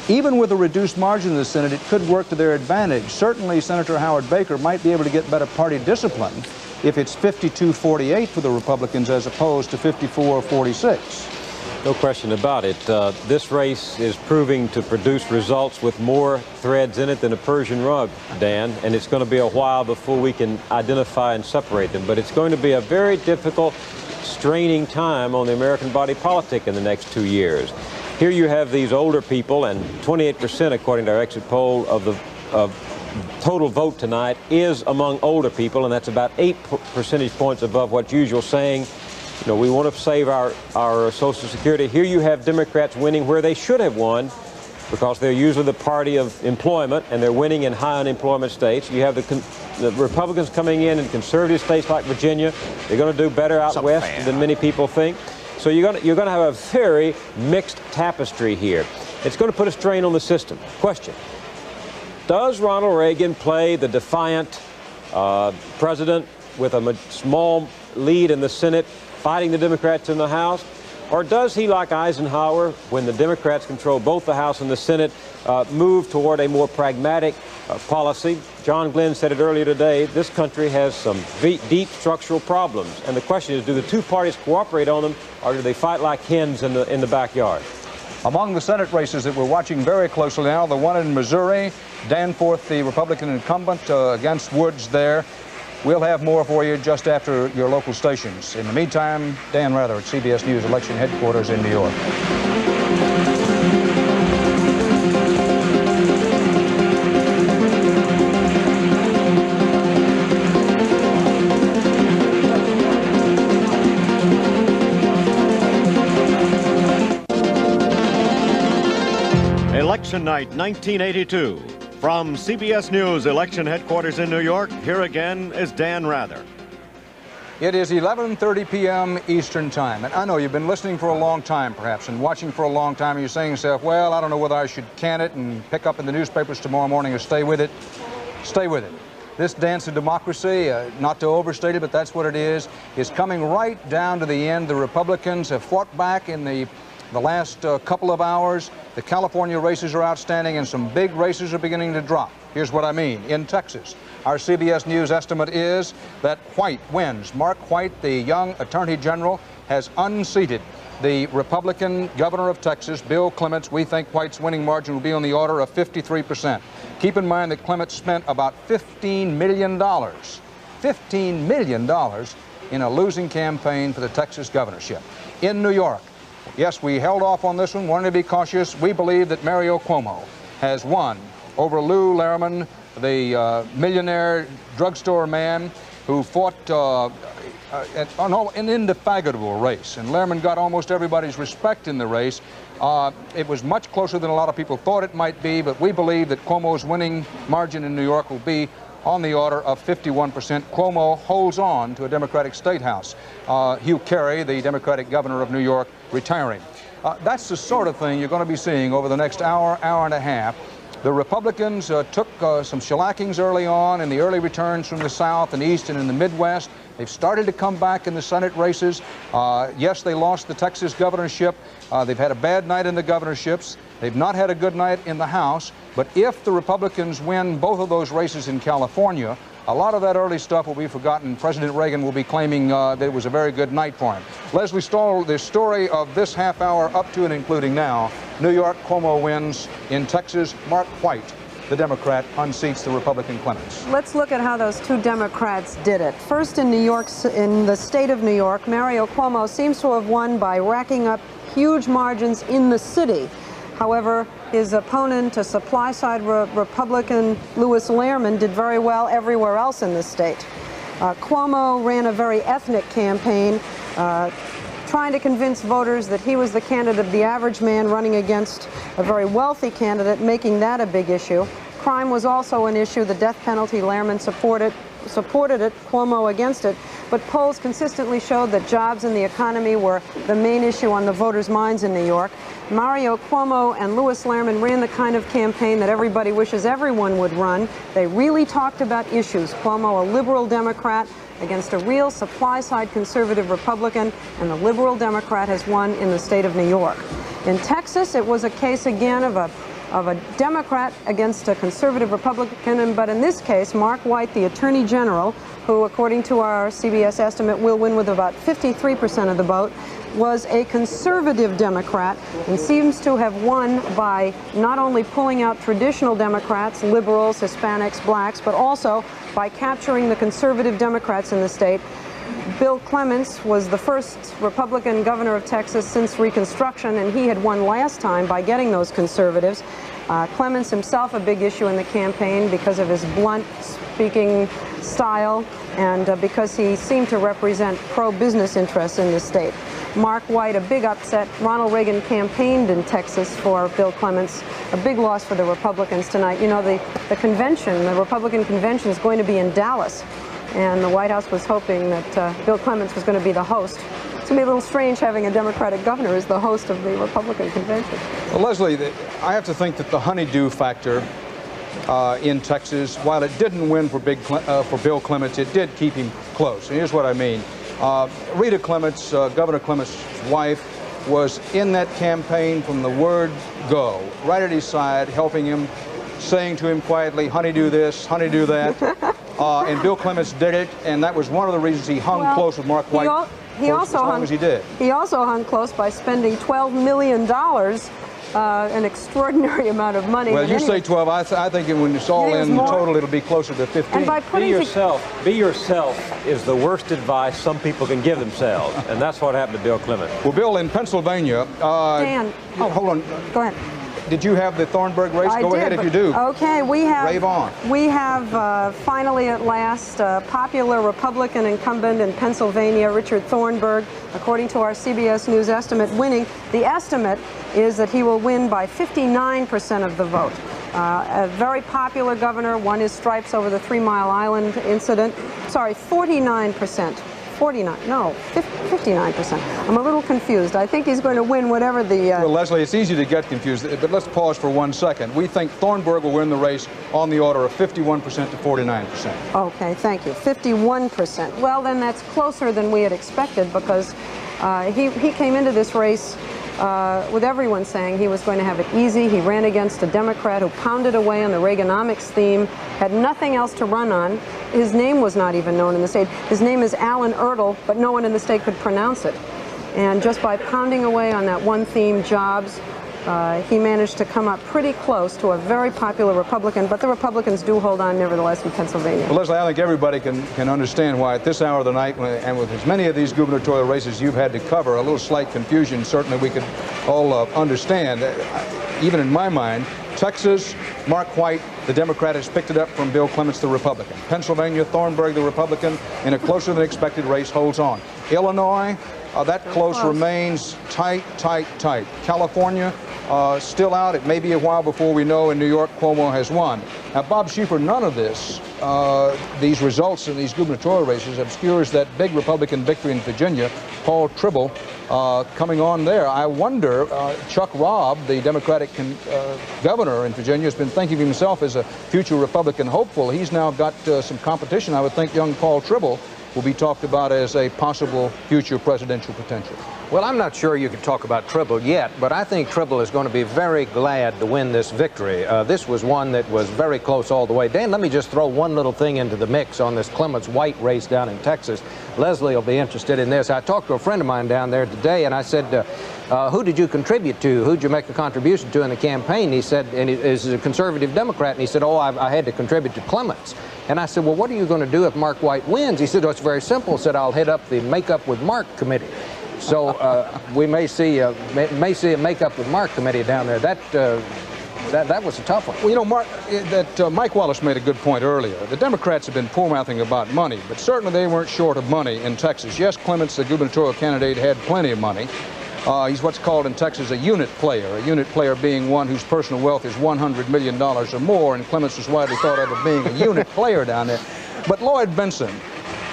even with a reduced margin in the Senate, it could work to their advantage. Certainly, Senator Howard Baker might be able to get better party discipline if it's 52-48 for the Republicans as opposed to 54-46. No question about it. This race is proving to produce results with more threads in it than a Persian rug, Dan, and it's going to be a while before we can identify and separate them. But it's going to be a very difficult, straining time on the American body politic in the next 2 years. Here you have these older people, and 28%, according to our exit poll, of the total vote tonight is among older people, and that's about 8 percentage points above what's usual, saying, you know, we want to save our Social Security. Here you have Democrats winning where they should have won, because they're usually the party of employment, and they're winning in high unemployment states. You have the Republicans coming in conservative states like Virginia. They're going to do better out west than many people think. So you're going to have a very mixed tapestry here. It's going to put a strain on the system. Question: does Ronald Reagan play the defiant president with a small lead in the Senate, fighting the Democrats in the House? Or does he, like Eisenhower, when the Democrats control both the House and the Senate, move toward a more pragmatic policy? John Glenn said it earlier today, this country has some deep structural problems. And the question is, do the two parties cooperate on them, or do they fight like hens in the backyard? Among the Senate races that we're watching very closely now, the one in Missouri, Danforth, the Republican incumbent, against Woods there. We'll have more for you just after your local stations. In the meantime, Dan Rather at CBS News Election Headquarters in New York. Election night 1982. From CBS News Election Headquarters in New York, here again is Dan Rather. It is 11:30 p.m. Eastern Time, and I know you've been listening for a long time, perhaps, and watching for a long time, and you're saying to yourself, well, I don't know whether I should can it and pick up in the newspapers tomorrow morning or stay with it. Stay with it. This dance of democracy, not to overstate it, but that's what it is coming right down to the end. The Republicans have fought back in the last couple of hours. The California races are outstanding, and some big races are beginning to drop. Here's what I mean. In Texas, our CBS News estimate is that White wins. Mark White, the young Attorney General, has unseated the Republican governor of Texas, Bill Clements. We think White's winning margin will be on the order of 53%. Keep in mind that Clements spent about $15 million in a losing campaign for the Texas governorship. In New York, yes, we held off on this one, wanted to be cautious. We believe that Mario Cuomo has won over Lou Larriman, the millionaire drugstore man who fought an indefatigable race, and Lehrman got almost everybody's respect in the race. It was much closer than a lot of people thought it might be, but we believe that Cuomo's winning margin in New York will be on the order of 51%. Cuomo holds on to a Democratic state house. Hugh Carey, the Democratic governor of New York, retiring. That's the sort of thing you're going to be seeing over the next hour, hour and a half. The Republicans took some shellackings early on in the early returns from the South and East and in the Midwest. They've started to come back in the Senate races. Yes, they lost the Texas governorship. They've had a bad night in the governorships. They've not had a good night in the House. But if the Republicans win both of those races in California, a lot of that early stuff will be forgotten. President Reagan will be claiming that it was a very good night for him. Lesley Stahl, the story of this half hour up to and including now, New York, Cuomo wins. In Texas, Mark White, the Democrat, unseats the Republican Clements. Let's look at how those two Democrats did it. First, in New York, in the state of New York, Mario Cuomo seems to have won by racking up huge margins in the city. However, his opponent, a supply-side Republican, Louis Lehrman, did very well everywhere else in the state. Cuomo ran a very ethnic campaign, trying to convince voters that he was the candidate of the average man running against a very wealthy candidate, making that a big issue. Crime was also an issue. The death penalty, Lehrman supported it, Cuomo against it. But polls consistently showed that jobs and the economy were the main issue on the voters' minds in New York. Mario Cuomo and Louis Lehrman ran the kind of campaign that everybody wishes everyone would run. They really talked about issues. Cuomo, a liberal Democrat, against a real supply-side conservative Republican, and the liberal Democrat has won in the state of New York. In Texas, it was a case again of a Democrat against a conservative Republican, but in this case, Mark White, the Attorney General, who, according to our CBS estimate, will win with about 53% of the vote, was a conservative Democrat and seems to have won by not only pulling out traditional Democrats, liberals, Hispanics, blacks, but also by capturing the conservative Democrats in the state. Bill Clements was the first Republican governor of Texas since Reconstruction, and he had won last time by getting those conservatives. Clements himself a big issue in the campaign because of his blunt speaking style and because he seemed to represent pro-business interests in the state. Mark White, a big upset. Ronald Reagan campaigned in Texas for Bill Clements. A big loss for the Republicans tonight. You know, the convention, the Republican convention, is going to be in Dallas, and the White House was hoping that Bill Clements was going to be the host. It's going to be a little strange having a Democratic governor as the host of the Republican convention. Well, Lesley, I have to think that the honeydew factor in Texas, while it didn't win for Bill Clements, it did keep him close. And here's what I mean. Rita Clements, Governor Clements' wife, was in that campaign from the word go, right at his side, helping him, saying to him quietly, honey, do this, honey, do that. And Bill Clements did it, and that was one of the reasons he hung close with Mark White as long as he did. He also hung close by spending $12 million, an extraordinary amount of money. Well, you say 12. I think when it's all in total, it'll be closer to 15. And by be yourself is the worst advice some people can give themselves, and that's what happened to Bill Clements. Well, Bill, in Pennsylvania, Dan. Oh, hold on. Go ahead. Did you have the Thornburg race? Go ahead if you do. Okay, we have. Rave on. We have finally at last popular Republican incumbent in Pennsylvania, Richard Thornburg, according to our CBS News estimate, winning. The estimate is that he will win by 59% of the vote. A very popular governor, won his stripes over the 3 Mile Island incident. Sorry, 49%. 59%. I'm a little confused. I think he's going to win whatever the... Well, Lesley, it's easy to get confused, but let's pause for 1 second. We think Thornburg will win the race on the order of 51% to 49%. Okay, thank you. 51%. Well, then that's closer than we had expected because he came into this race with everyone saying he was going to have it easy. He ran against a Democrat who pounded away on the Reaganomics theme, had nothing else to run on. His name was not even known in the state. His name is Alan Ertl, but no one in the state could pronounce it. And just by pounding away on that one theme, jobs, he managed to come up pretty close to a very popular Republican, but the Republicans do hold on nevertheless in Pennsylvania. Well, Lesley, I think everybody can understand why at this hour of the night, and with as many of these gubernatorial races you've had to cover, a little slight confusion certainly we could all understand. Even in my mind, Texas, Mark White, the Democrat, has picked it up from Bill Clements, the Republican. Pennsylvania, Thornburg, the Republican, in a closer than expected race, holds on. Illinois, that close remains tight. California, still out. It may be a while before we know. In New York, Cuomo has won. Now, Bob Schieffer, none of this, these results in these gubernatorial races, obscures that big Republican victory in Virginia, Paul Tribble, coming on there. I wonder, Chuck Robb, the Democratic governor in Virginia, has been thinking of himself as a future Republican hopeful. He's now got some competition. I would think young Paul Tribble will be talked about as a possible future presidential potential. Well, I'm not sure you could talk about Tribble yet, but I think Tribble is going to be very glad to win this victory. This was one that was very close all the way. Dan, let me just throw one little thing into the mix on this Clements-White race down in Texas. Leslie will be interested in this. I talked to a friend of mine down there today, and I said, who did you contribute to? Who did you make a contribution to in the campaign? He said, and he's a conservative Democrat, and he said, oh, I had to contribute to Clements. And I said, well, what are you going to do if Mark White wins? He said, oh, it's very simple. He said, I'll head up the Make Up with Mark committee. So we may see a Make Up with Mark committee down there. That was a tough one. Well, you know, Mike Wallace made a good point earlier. The Democrats have been poor-mouthing about money, but certainly they weren't short of money in Texas. Yes, Clements, the gubernatorial candidate, had plenty of money. He's what's called in Texas a unit player being one whose personal wealth is $100 million or more, and Clements was widely thought of as being a unit player down there. But Lloyd Bentsen,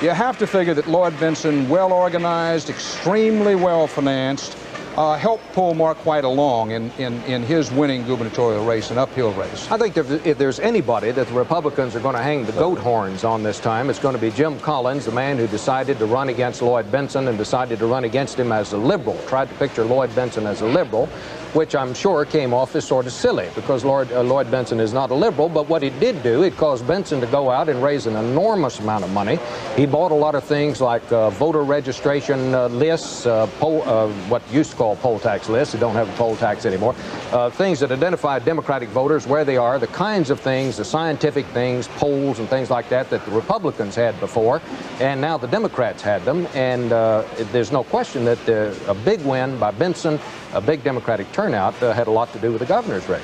you have to figure that Lloyd Bentsen, well-organized, extremely well-financed, helped pull Mark White along in his winning gubernatorial race, an uphill race. I think if there's anybody that the Republicans are going to hang the goat horns on this time, it's going to be Jim Collins, the man who decided to run against Lloyd Bentsen and decided to run against him as a liberal, tried to picture Lloyd Bentsen as a liberal, which I'm sure came off as sort of silly because Lloyd Bentsen is not a liberal, but what he did do, it caused Bentsen to go out and raise an enormous amount of money. He bought a lot of things like voter registration lists, what used to call poll tax lists, they don't have a poll tax anymore, things that identify Democratic voters, where they are, the kinds of things, the scientific things, polls and things like that the Republicans had before, and now the Democrats had them, and there's no question that a big win by Bentsen, a big Democratic turnout, had a lot to do with the governor's race.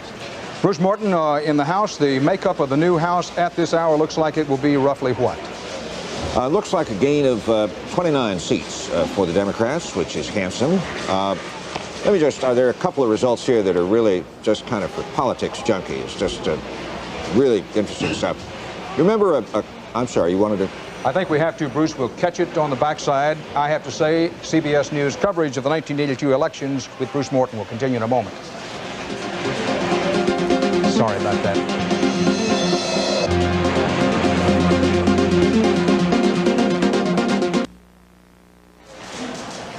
Bruce Morton, in the House, the makeup of the new House at this hour looks like it will be roughly what? Looks like a gain of 29 seats for the Democrats, which is handsome. Let me just, there are a couple of results here that are really just kind of for politics junkies, just really interesting stuff. You remember I'm sorry, you wanted to? I think we have to, Bruce. We'll catch it on the backside. I have to say, CBS News coverage of the 1982 elections with Bruce Morton will continue in a moment. Sorry about that.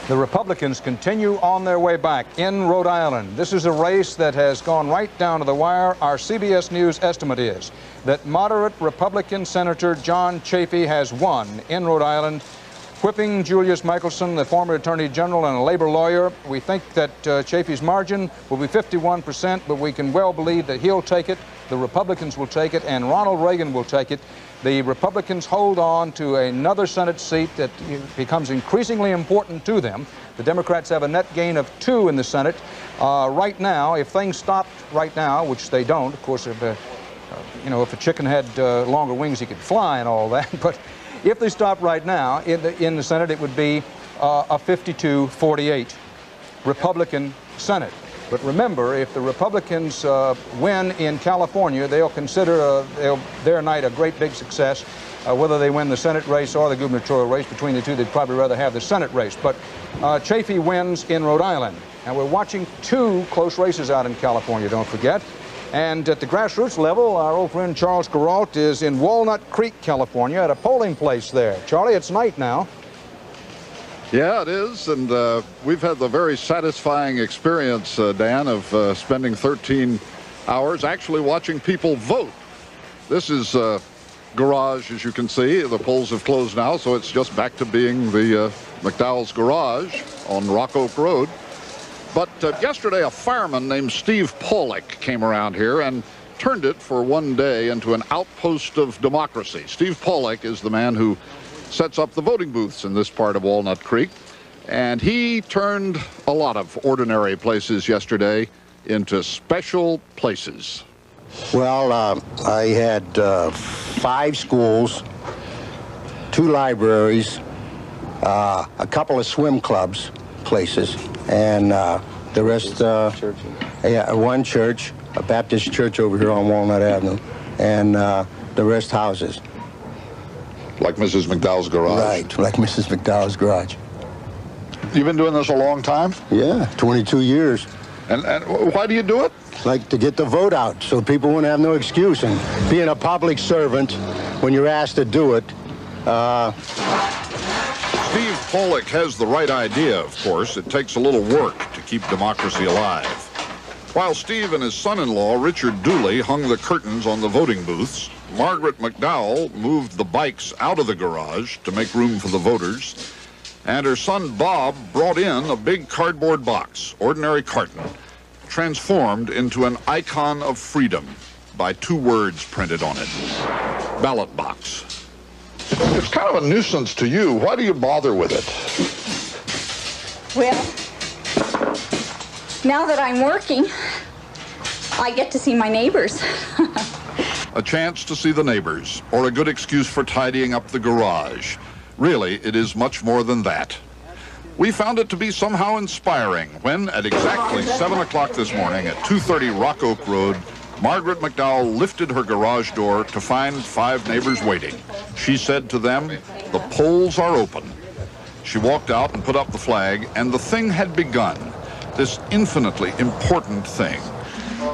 The Republicans continue on their way back in Rhode Island. This is a race that has gone right down to the wire. Our CBS News estimate is that moderate Republican Senator John Chafee has won in Rhode Island, whipping Julius Michelson, the former Attorney General and a labor lawyer. We think that Chafee's margin will be 51%, but we can well believe that he'll take it, the Republicans will take it, and Ronald Reagan will take it. The Republicans hold on to another Senate seat that becomes increasingly important to them. The Democrats have a net gain of 2 in the Senate. Right now, if things stopped right now, which they don't, of course, if a chicken had longer wings, he could fly and all that, but if they stopped right now, in the Senate, it would be a 52-48 Republican Senate. But remember, if the Republicans win in California, they'll consider their night a great big success. Whether they win the Senate race or the gubernatorial race, between the two, they'd probably rather have the Senate race. But Chafee wins in Rhode Island. And we're watching 2 close races out in California, don't forget. And at the grassroots level, our old friend Charles Kuralt is in Walnut Creek, California, at a polling place there. Charlie, it's night now. Yeah, it is, and we've had the very satisfying experience, Dan, of spending 13 hours actually watching people vote. This is garage, as you can see. The polls have closed now, so it's just back to being the McDowell's Garage on Rock Oak Road. But yesterday, a fireman named Steve Pollock came around here and turned it for one day into an outpost of democracy. Steve Pollock is the man who sets up the voting booths in this part of Walnut Creek, and he turned a lot of ordinary places yesterday into special places. Well, I had 5 schools, 2 libraries, a couple of swim clubs places, and the rest, yeah, 1 church, a Baptist church over here on Walnut Avenue, and the rest houses. Like Mrs. McDowell's garage? Right, like Mrs. McDowell's garage. You've been doing this a long time? Yeah, 22 years. And why do you do it? Like to get the vote out so people won't have no excuse. And being a public servant, when you're asked to do it, Steve Pollock has the right idea, of course. It takes a little work to keep democracy alive. While Steve and his son-in-law, Richard Dooley, hung the curtains on the voting booths, Margaret McDowell moved the bikes out of the garage to make room for the voters, and her son Bob brought in a big cardboard box, ordinary carton, transformed into an icon of freedom by 2 words printed on it: ballot box. It's kind of a nuisance to you. Why do you bother with it? Well, now that I'm working, I get to see my neighbors. A chance to see the neighbors, or a good excuse for tidying up the garage. Really, it is much more than that. We found it to be somehow inspiring when, at exactly 7 o'clock this morning at 230 Rock Oak Road, Margaret McDowell lifted her garage door to find 5 neighbors waiting. She said to them, "The polls are open." She walked out and put up the flag, and the thing had begun, this infinitely important thing,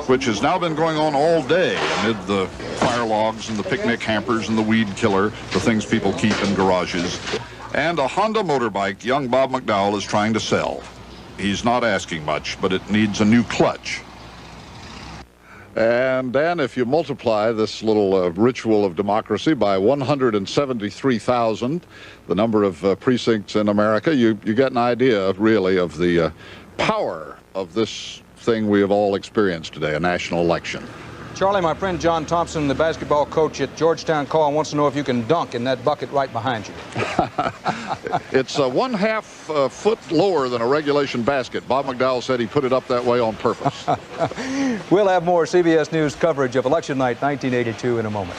which has now been going on all day amid the fire logs and the picnic hampers and the weed killer, the things people keep in garages, and a Honda motorbike young Bob McDowell is trying to sell. He's not asking much, but it needs a new clutch. And Dan, if you multiply this little ritual of democracy by 173,000, the number of precincts in America, you get an idea, really, of the power of this thing we have all experienced today, a national election. Charlie, my friend John Thompson, the basketball coach at Georgetown Call, wants to know if you can dunk in that bucket right behind you. It's 1/2 foot lower than a regulation basket. Bob McDowell said he put it up that way on purpose. We'll have more CBS News coverage of Election Night 1982 in a moment.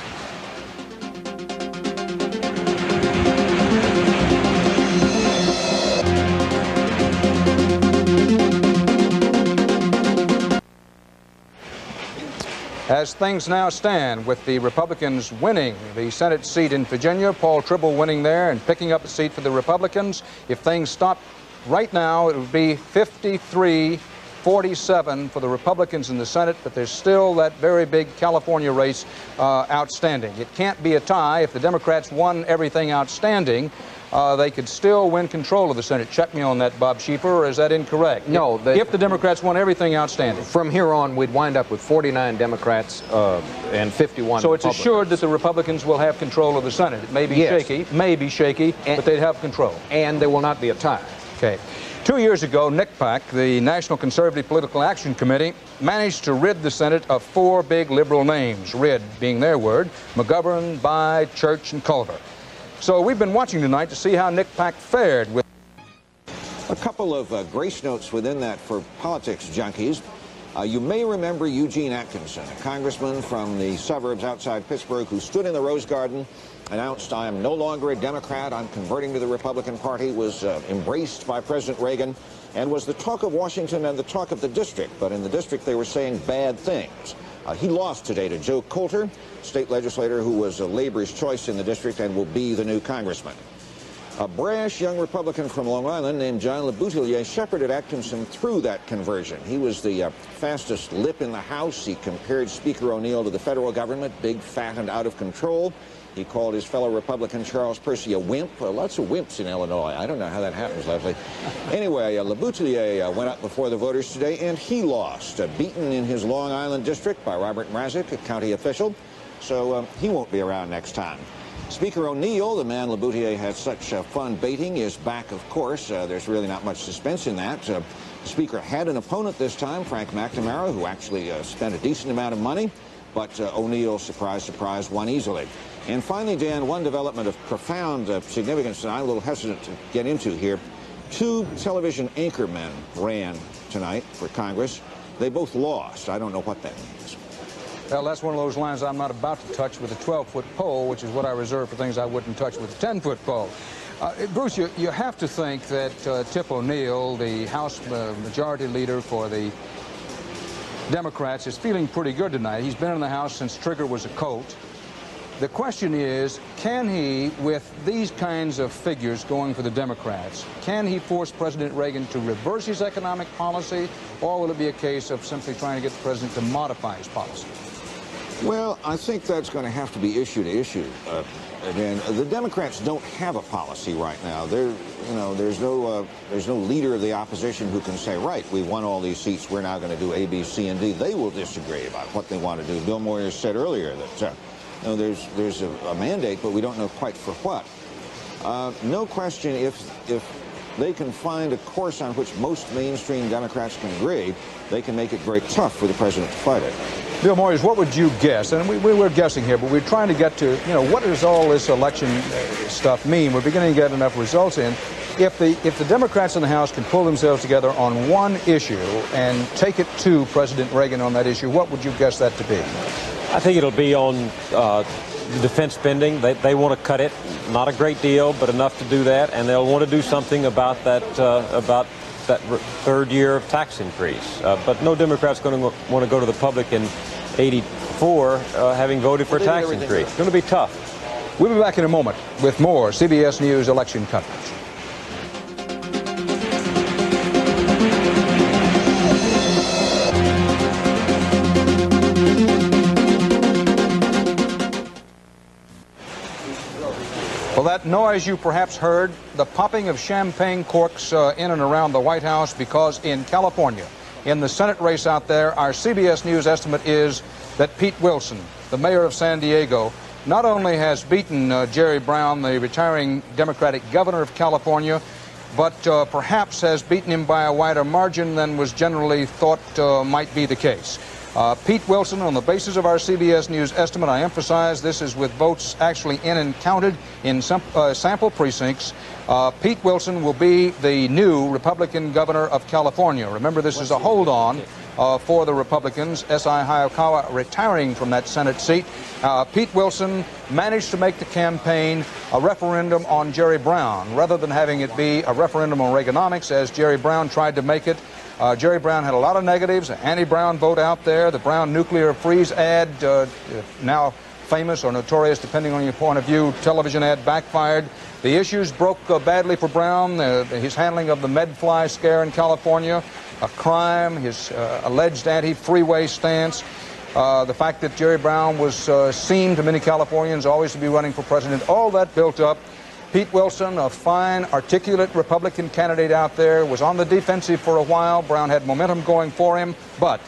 As things now stand, with the Republicans winning the Senate seat in Virginia, Paul Tribble winning there and picking up a seat for the Republicans, if things stop right now, it would be 53-47 for the Republicans in the Senate, but there's still that very big California race outstanding. It can't be a tie. If the Democrats won everything outstanding, they could still win control of the Senate. Check me on that, Bob Schieffer, or is that incorrect? No. If the Democrats won everything outstanding. From here on, we'd wind up with 49 Democrats and 51 So it's Republicans. assured that the Republicans will have control of the Senate. It may be shaky, but they'd have control. And there will not be a tie. Okay. 2 years ago, NCPAC, the National Conservative Political Action Committee, managed to rid the Senate of 4 big liberal names, rid being their word: McGovern, Bayh, Church, and Culver. So we've been watching tonight to see how NCPAC fared with a couple of grace notes within that for politics junkies. You may remember Eugene Atkinson, a congressman from the suburbs outside Pittsburgh who stood in the Rose Garden, announced, "I am no longer a Democrat, I'm converting to the Republican Party," was embraced by President Reagan, and was the talk of Washington and the talk of the district. But in the district, they were saying bad things. He lost today to Joe Coulter, state legislator who was a labor's choice in the district and will be the new congressman. A brash young Republican from Long Island named John LeBoutillier shepherded Atkinson through that conversion. He was the fastest lip in the House. He compared Speaker O'Neill to the federal government, big, fat, and out of control. He called his fellow Republican Charles Percy a wimp. Lots of wimps in Illinois. I don't know how that happens, Leslie. Anyway, LeBoutillier went up before the voters today, and he lost, beaten in his Long Island district by Robert Mrazek, a county official. So he won't be around next time. Speaker O'Neill, the man LeBoutillier had such fun baiting, is back, of course. There's really not much suspense in that. The Speaker had an opponent this time, Frank McNamara, who actually spent a decent amount of money, but O'Neill, surprise, surprise, won easily. And finally, Dan, one development of profound significance that I'm a little hesitant to get into here. 2 television anchormen ran tonight for Congress. They both lost. I don't know what that means. Well, that's one of those lines I'm not about to touch with a 12-foot pole, which is what I reserve for things I wouldn't touch with a 10-foot pole. Bruce, you have to think that Tip O'Neill, the House Majority Leader for the Democrats, is feeling pretty good tonight. He's been in the House since Trigger was a colt. The question is, can he, with these kinds of figures going for the Democrats, can he force President Reagan to reverse his economic policy, or will it be a case of simply trying to get the president to modify his policy? Well, I think that's going to have to be issue to issue. Again, the Democrats don't have a policy right now. There's no leader of the opposition who can say, right, we won all these seats, we're now going to do A, B, C, and D. They will disagree about what they want to do. Bill Moyer said earlier that there's a mandate, but we don't know quite for what. No question, if they can find a course on which most mainstream Democrats can agree, they can make it very tough for the president to fight it. Bill Moyers, what would you guess? And we're guessing here, but we're trying to get to, what does all this election stuff mean? We're beginning to get enough results in. If the Democrats in the House can pull themselves together on one issue and take it to President Reagan on that issue, what would you guess that to be? I think it'll be on defense spending. They want to cut it, not a great deal, but enough to do that, and they'll want to do something about that third year of tax increase. But no Democrat's going to want to go to the public in '84 having voted for a tax increase. It's going to be tough. We'll be back in a moment with more CBS News election coverage. Well, that noise you perhaps heard, the popping of champagne corks in and around the White House, because in California, in the Senate race out there, our CBS News estimate is that Pete Wilson, the mayor of San Diego, not only has beaten Jerry Brown, the retiring Democratic governor of California, but perhaps has beaten him by a wider margin than was generally thought might be the case. Pete Wilson, on the basis of our CBS News estimate, I emphasize this is with votes actually in and counted in sample precincts. Pete Wilson will be the new Republican governor of California. Remember, this is a hold-on for the Republicans. S.I. Hayakawa retiring from that Senate seat. Pete Wilson managed to make the campaign a referendum on Jerry Brown, rather than having it be a referendum on Reaganomics, as Jerry Brown tried to make it. Jerry Brown had a lot of negatives, an anti-Brown vote out there. The Brown nuclear freeze ad, now famous or notorious depending on your point of view, television ad backfired. The issues broke badly for Brown, his handling of the Medfly scare in California, a crime, his alleged anti-freeway stance, the fact that Jerry Brown was seen to many Californians always to be running for president, all that built up. Pete Wilson, a fine, articulate Republican candidate out there, was on the defensive for a while. Brown had momentum going for him, but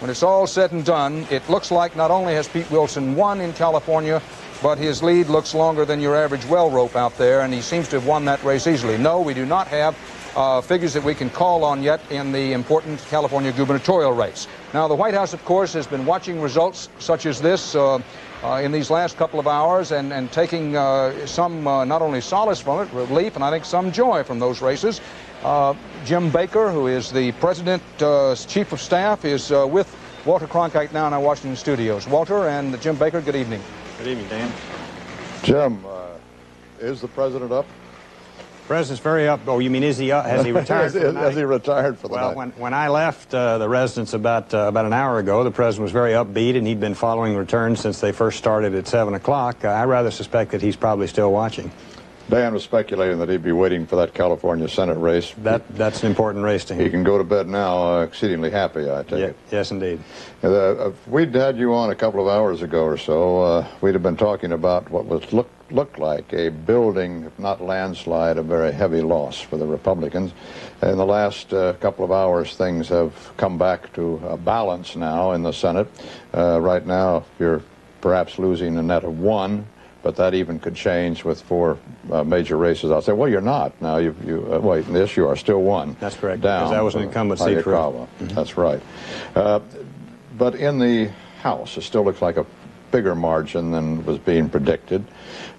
when it's all said and done, it looks like not only has Pete Wilson won in California, but his lead looks longer than your average well rope out there, and he seems to have won that race easily. No, we do not have figures that we can call on yet in the important California gubernatorial race. Now, the White House, of course, has been watching results such as this in these last couple of hours and taking some not only solace from it, relief, and I think some joy from those races. Jim Baker, who is the President's Chief of Staff, is with Walter Cronkite now in our Washington studios. Walter and Jim Baker, good evening. Good evening, Dan. Jim, is the President up? President's very up. Oh, you mean is he up? Has he retired for the night? Has he retired for the night? Well, when I left the residence about an hour ago, the President was very upbeat, and he'd been following returns since they first started at 7 o'clock. I rather suspect that he's probably still watching. Dan was speculating that he'd be waiting for that California Senate race. That's an important race to him. He can go to bed now exceedingly happy, I take it. Yes, indeed. We'd had you on a couple of hours ago or so. We'd have been talking about what looked like a building, if not landslide, a very heavy loss for the Republicans. In the last couple of hours, things have come back to a balance now in the Senate. Right now, you're perhaps losing a net of 1. But that even could change with 4 major races. I'll say, well, you're not. Now, wait, yes, you are still 1. That's correct, down. Because that was an incumbent seat for Mm-hmm. That's right. But in the House, it still looks like a bigger margin than was being predicted.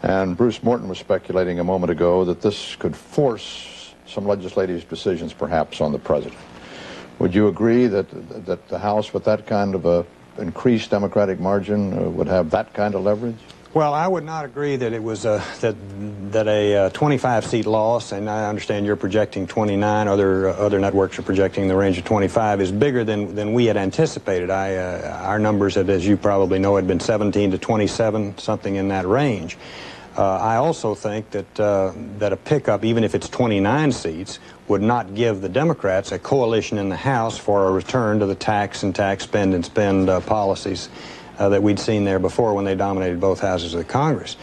And Bruce Morton was speculating a moment ago that this could force some legislative decisions, perhaps, on the President. Would you agree that the House, with that kind of a increased Democratic margin would have that kind of leverage? Well, I would not agree that it was that a 25-seat loss, and I understand you're projecting 29. Other networks are projecting in the range of 25, is bigger than we had anticipated. Our numbers, as you probably know, had been 17 to 27, something in that range. I also think that a pickup, even if it's 29 seats, would not give the Democrats a coalition in the House for a return to the tax and tax spend and spend policies that we'd seen there before when they dominated both houses of the Congress.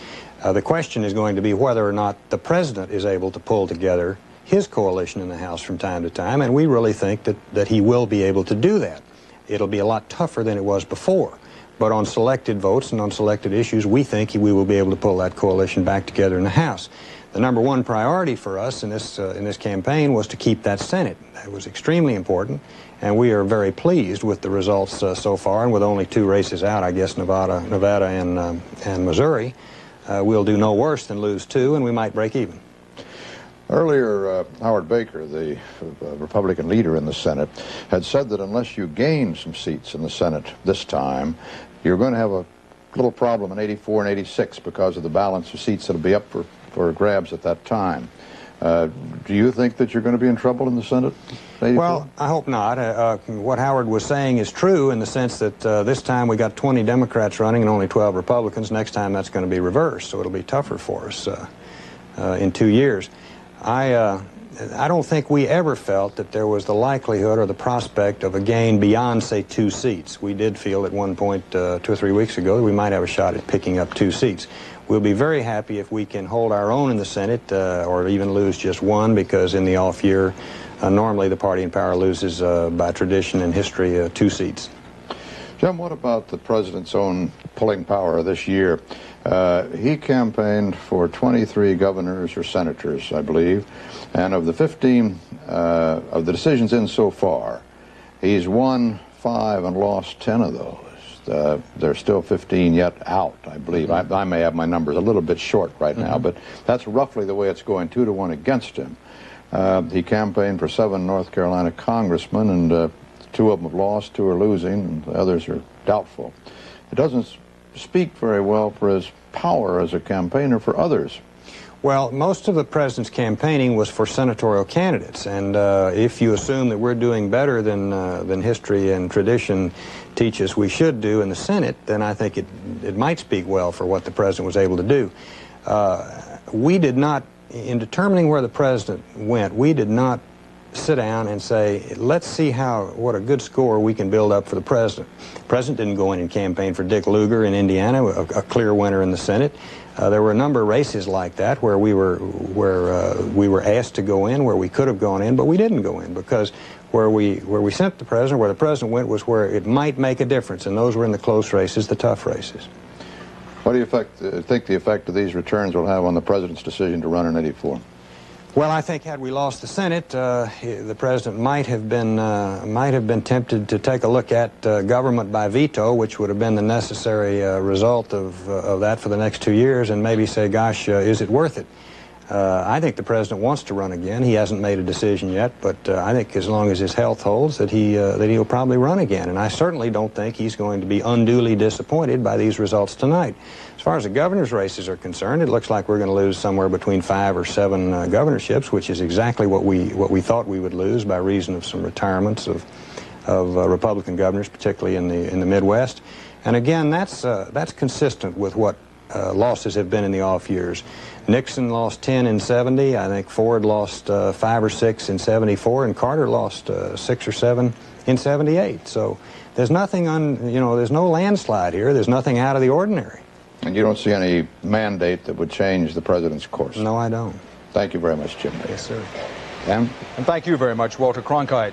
The question is going to be whether or not the president is able to pull together his coalition in the House from time to time, and we really think that he will be able to do that. It'll be a lot tougher than it was before, but on selected votes and on selected issues, we think we will be able to pull that coalition back together in the House. The number one priority for us in this campaign was to keep that Senate. That was extremely important, and we are very pleased with the results so far. And with only 2 races out, I guess Nevada and Missouri, we'll do no worse than lose 2, and we might break even. Earlier, Howard Baker, the Republican leader in the Senate, had said that unless you gain some seats in the Senate this time, you're going to have a little problem in 84 and 86 because of the balance of seats that'll be up for grabs at that time. Do you think that you're going to be in trouble in the Senate? Well, I hope not. What Howard was saying is true in the sense that this time we got 20 Democrats running and only 12 Republicans. Next time that's going to be reversed, so it'll be tougher for us in 2 years. I don't think we ever felt that there was the likelihood or the prospect of a gain beyond, say, 2 seats. We did feel at one point 2 or 3 weeks ago that we might have a shot at picking up 2 seats. We'll be very happy if we can hold our own in the Senate or even lose just 1, because in the off year, normally the party in power loses by tradition and history 2 seats. Jim, what about the president's own pulling power this year? He campaigned for 23 governors or senators, I believe, and of the 15 of the decisions in so far, he's won 5 and lost 10 of those. There's still 15 yet out, I believe. I may have my numbers a little bit short right now, but that's roughly the way it's going, 2 to 1 against him. He campaigned for 7 North Carolina congressmen, and 2 of them have lost, 2 are losing, and the others are doubtful. It doesn't speak very well for his power as a campaigner for others. Well, most of the president's campaigning was for senatorial candidates, and if you assume that we're doing better than history and tradition teach us we should do in the Senate, then I think it might speak well for what the president was able to do. We did not, in determining where the president went, we did not sit down and say, let's see what a good score we can build up for the president. The president didn't go in and campaign for Dick Lugar in Indiana, a clear winner in the Senate. There were a number of races like that where we were asked to go in, where we could have gone in, but we didn't go in because where we sent the president, where the president went, was where it might make a difference, and those were in the close races, the tough races. What do you think the effect of these returns will have on the president's decision to run in '84? Well, I think had we lost the Senate, the president might have been tempted to take a look at government by veto, which would have been the necessary result of that for the next 2 years, and maybe say, gosh, is it worth it? I think the president wants to run again. He hasn't made a decision yet, but I think as long as his health holds, that he'll probably run again. And I certainly don't think he's going to be unduly disappointed by these results tonight. As far as the governor's races are concerned, it looks like we're going to lose somewhere between 5 or 7 governorships, which is exactly what we thought we would lose by reason of some retirements of Republican governors, particularly in the Midwest. And again, that's consistent with what losses have been in the off years. Nixon lost 10 in 70. I think Ford lost 5 or 6 in 74, and Carter lost 6 or 7 in 78. So there's nothing there's no landslide here. There's nothing out of the ordinary. And you don't see any mandate that would change the president's course? No, I don't. Thank you very much, Jim. Yes, sir. Dan? And thank you very much, Walter Cronkite.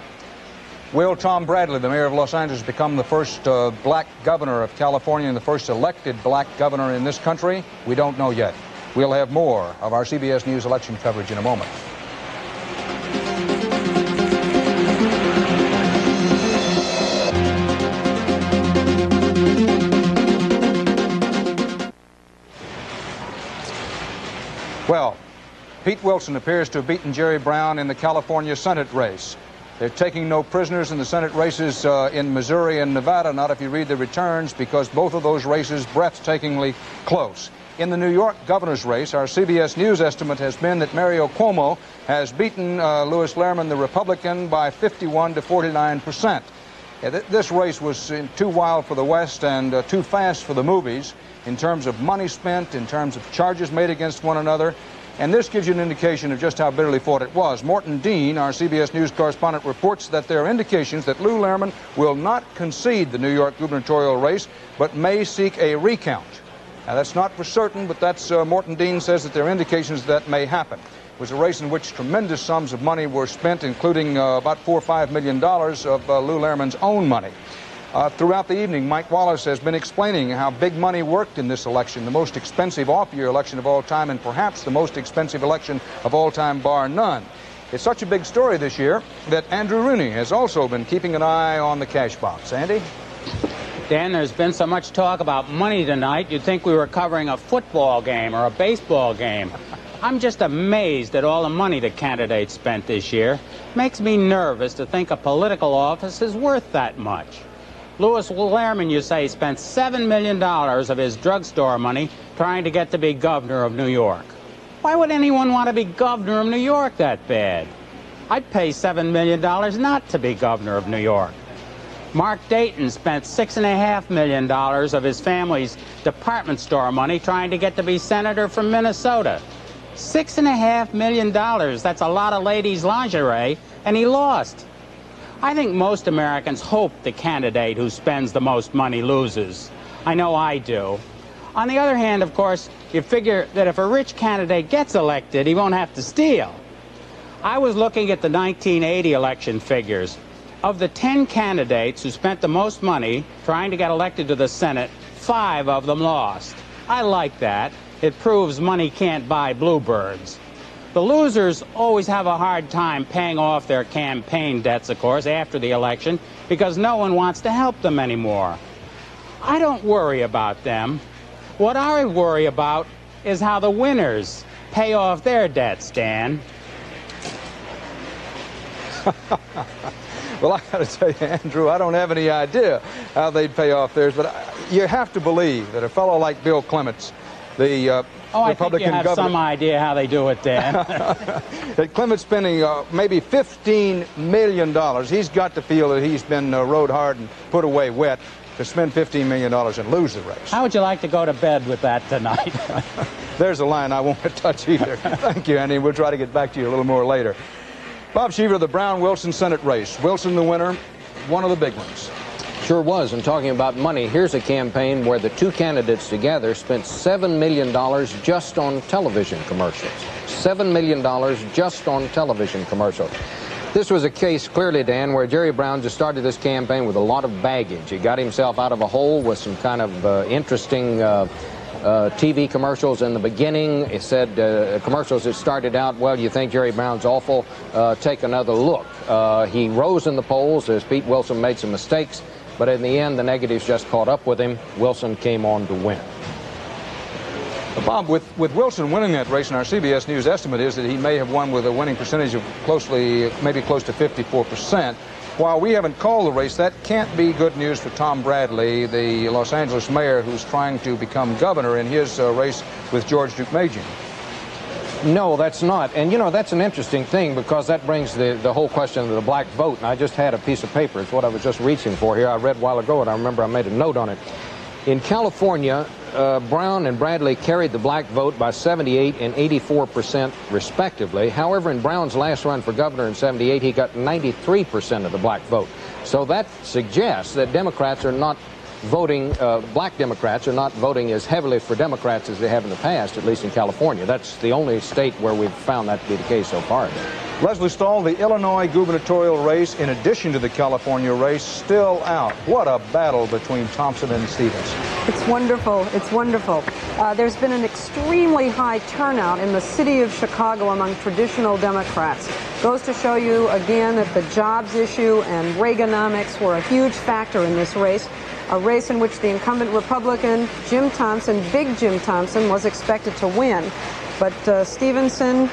Will Tom Bradley, the mayor of Los Angeles, become the first black governor of California and the first elected black governor in this country? We don't know yet. We'll have more of our CBS News election coverage in a moment. Well, Pete Wilson appears to have beaten Jerry Brown in the California Senate race. They're taking no prisoners in the Senate races in Missouri and Nevada, not if you read the returns, because both of those races breathtakingly close. In the New York governor's race, our CBS News estimate has been that Mario Cuomo has beaten Louis Lehrman, the Republican, by 51 to 49%. This race was too wild for the West and too fast for the movies in terms of money spent, in terms of charges made against one another. And this gives you an indication of just how bitterly fought it was. Morton Dean, our CBS News correspondent, reports that there are indications that Lou Lehrman will not concede the New York gubernatorial race, but may seek a recount. Now, that's not for certain, but that's Morton Dean says that there are indications that may happen. It was a race in which tremendous sums of money were spent, including about $4 or $5 million of Lou Lehrman's own money. Throughout the evening, Mike Wallace has been explaining how big money worked in this election, the most expensive off-year election of all time, and perhaps the most expensive election of all time, bar none. It's such a big story this year that Andrew Rooney has also been keeping an eye on the cash box. Andy? Dan, there's been so much talk about money tonight, you'd think we were covering a football game or a baseball game. I'm just amazed at all the money the candidates spent this year. Makes me nervous to think a political office is worth that much. Louis Lehrman, you say, spent $7 million of his drugstore money trying to get to be governor of New York. Why would anyone want to be governor of New York that bad? I'd pay $7 million not to be governor of New York. Mark Dayton spent $6.5 million of his family's department store money trying to get to be senator from Minnesota. $6.5 million, that's a lot of ladies' lingerie, and he lost. I think most Americans hope the candidate who spends the most money loses. I know I do. On the other hand, of course, you figure that if a rich candidate gets elected, he won't have to steal. I was looking at the 1980 election figures. Of the 10 candidates who spent the most money trying to get elected to the Senate, 5 of them lost. I like that. It proves money can't buy bluebirds. The losers always have a hard time paying off their campaign debts, of course, after the election, because no one wants to help them anymore. I don't worry about them. What I worry about is how the winners pay off their debts, Dan. Well, I got to tell you, Andrew, I don't have any idea how they'd pay off theirs, but you have to believe that a fellow like Bill Clements, the I Republican think you have governor, some idea how they do it, Dan. that Clements spending maybe $15 million, he's got to feel that he's been rode hard and put away wet to spend $15 million and lose the race. How would you like to go to bed with that tonight? There's a line I won't touch either. Thank you, Andy. We'll try to get back to you a little more later. Bob Cheever, the Brown-Wilson Senate race. Wilson the winner, one of the big ones. Sure was. And talking about money, here's a campaign where the two candidates together spent $7 million just on television commercials. $7 million just on television commercials. This was a case, clearly, Dan, where Jerry Brown just started this campaign with a lot of baggage. He got himself out of a hole with some kind of interesting TV commercials in the beginning. It said commercials that started out, well, you think Jerry Brown's awful, take another look. He rose in the polls as Pete Wilson made some mistakes, but in the end, the negatives just caught up with him. Wilson came on to win. Bob, with Wilson winning that race, and our CBS News estimate is that he may have won with a winning percentage of maybe close to 54%. While we haven't called the race, that can't be good news for Tom Bradley, the Los Angeles mayor who's trying to become governor in his race with George Deukmejian. No, that's not. And, you know, that's an interesting thing because that brings the whole question of the black vote. And I just had a piece of paper. It's what I was just reaching for here. I read a while ago, and I remember I made a note on it. In California, Brown and Bradley carried the black vote by 78% and 84% respectively. However, in Brown's last run for governor in '78, he got 93% of the black vote. So that suggests that Democrats are not voting, black Democrats are not voting as heavily for Democrats as they have in the past, at least in California. That's the only state where we've found that to be the case so far. Leslie Stahl, the Illinois gubernatorial race, in addition to the California race, still out. What a battle between Thompson and Stevens. It's wonderful. It's wonderful. There's been an extremely high turnout in the city of Chicago among traditional Democrats. Goes to show you again that the jobs issue and Reaganomics were a huge factor in this race. A race in which the incumbent Republican, Jim Thompson, Big Jim Thompson, was expected to win. But Stevenson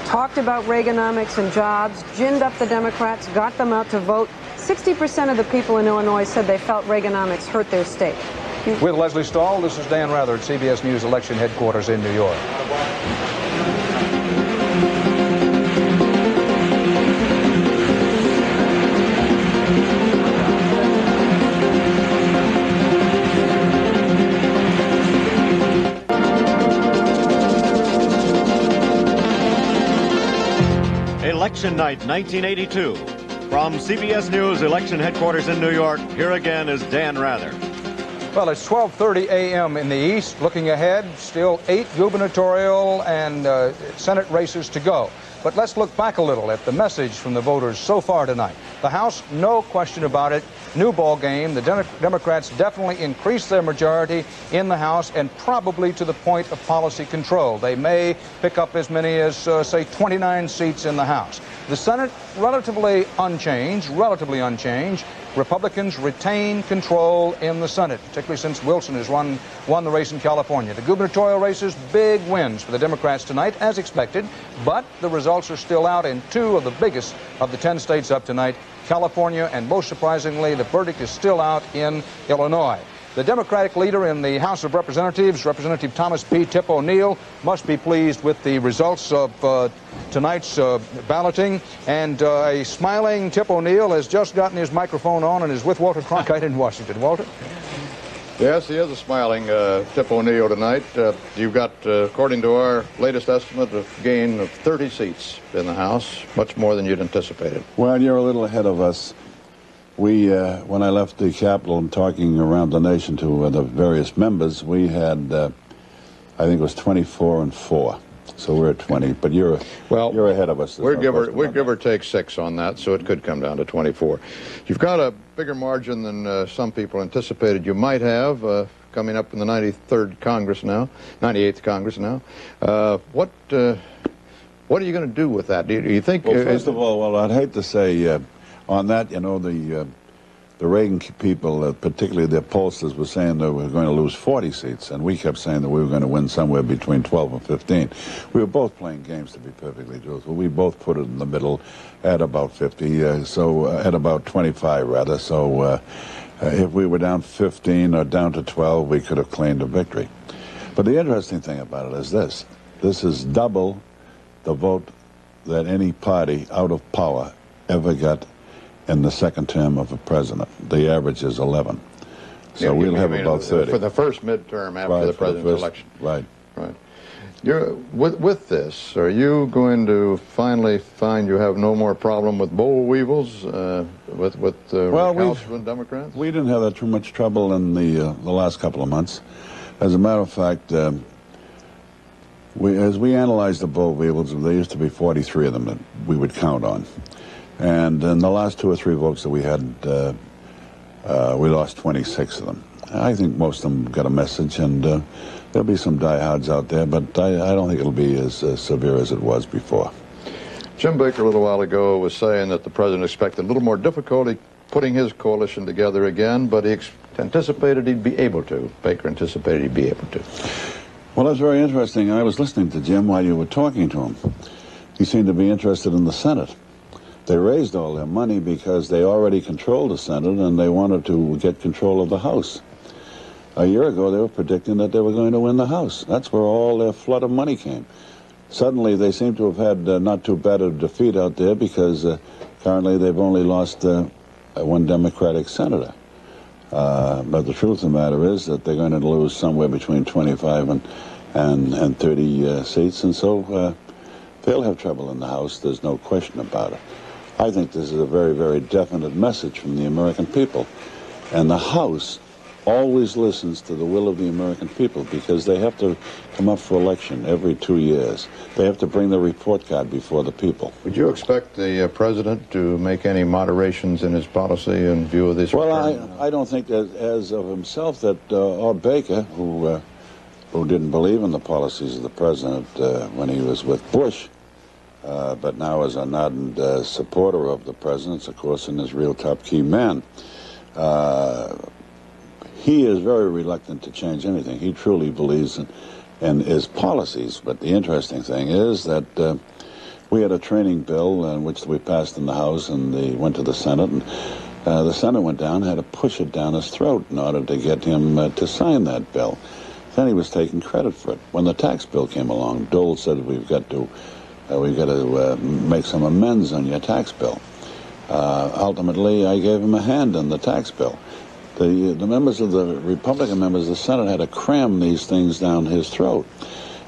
talked about Reaganomics and jobs, ginned up the Democrats, got them out to vote. 60% of the people in Illinois said they felt Reaganomics hurt their state. With Leslie Stahl, this is Dan Rather at CBS News election headquarters in New York. Election night 1982. From CBS News election headquarters in New York, here again is Dan Rather. Well, it's 12:30 a.m. in the East. Looking ahead, still 8 gubernatorial and Senate races to go. But let's look back a little at the message from the voters so far tonight. The House, no question about it, new ball game. The Democrats definitely increased their majority in the House and probably to the point of policy control. They may pick up as many as, say, 29 seats in the House. The Senate, relatively unchanged. Republicans retain control in the Senate, particularly since Wilson has won the race in California. The gubernatorial races, big wins for the Democrats tonight, as expected, but the results are still out in 2 of the biggest of the 10 states up tonight, California, and most surprisingly, the verdict is still out in Illinois. The Democratic leader in the House of Representatives, Representative Thomas P. Tip O'Neill, must be pleased with the results of tonight's balloting. And a smiling Tip O'Neill has just gotten his microphone on and is with Walter Cronkite in Washington. Walter? Yes, he is a smiling Tip O'Neill tonight. You've got, according to our latest estimate, a gain of 30 seats in the House, much more than you'd anticipated. Well, you're a little ahead of us. We, when I left the Capitol and talking around the nation to the various members, we had, I think it was 24 and 4. So we're at 20, but you're ahead of us. We're give or take 6 on that, so it could come down to 24. You've got a bigger margin than some people anticipated you might have coming up in the 93rd Congress now, 98th Congress now. What are you going to do with that? Do you think? Well, first of all, well, I'd hate to say on that, you know, the Reagan people, particularly the pollsters, were saying that we were going to lose 40 seats, and we kept saying that we were going to win somewhere between 12 and 15. We were both playing games, to be perfectly truthful. We both put it in the middle at about 50, at about 25, rather. So if we were down 15 or down to 12, we could have claimed a victory. But the interesting thing about it is this. This is double the vote that any party out of power ever got in the second term of a president. The average is 11. So we'll have about 30. For the first midterm after the president's election. Right. With this, are you going to finally find you have no more problem with boll weevils with recalcitrant Democrats? We didn't have that too much trouble in the last couple of months. As a matter of fact, as we analyzed the boll weevils, there used to be 43 of them that we would count on. And in the last 2 or 3 votes that we had, we lost 26 of them. I think most of them got a message, and there'll be some diehards out there, but I don't think it'll be as severe as it was before. Jim Baker a little while ago was saying that the president expected a little more difficulty putting his coalition together again, but he anticipated he'd be able to. Baker anticipated he'd be able to. Well, that's very interesting. I was listening to Jim while you were talking to him. He seemed to be interested in the Senate. They raised all their money because they already controlled the Senate and they wanted to get control of the House. A year ago, they were predicting that they were going to win the House. That's where all their flood of money came. Suddenly, they seem to have had not too bad a defeat out there because currently they've only lost 1 Democratic senator. But the truth of the matter is that they're going to lose somewhere between 25 and 30 seats, and so they'll have trouble in the House. There's no question about it. I think this is a very, very definite message from the American people. And the House always listens to the will of the American people because they have to come up for election every 2 years. They have to bring the report card before the people. Would you expect the president to make any moderations in his policy in view of this? Well, I don't think that as of himself that Baker, who didn't believe in the policies of the president when he was with Bush, but now is an ardent supporter of the president's, of course, and his real top key man. He is very reluctant to change anything. He truly believes in his policies. But the interesting thing is that we had a training bill which we passed in the House and went to the Senate, and the Senate went down and had to push it down his throat in order to get him to sign that bill. Then he was taking credit for it. When the tax bill came along, Dole said we've got to make some amends on your tax bill. Ultimately, I gave him a hand on the tax bill. The members of the Republican members of the Senate had to cram these things down his throat.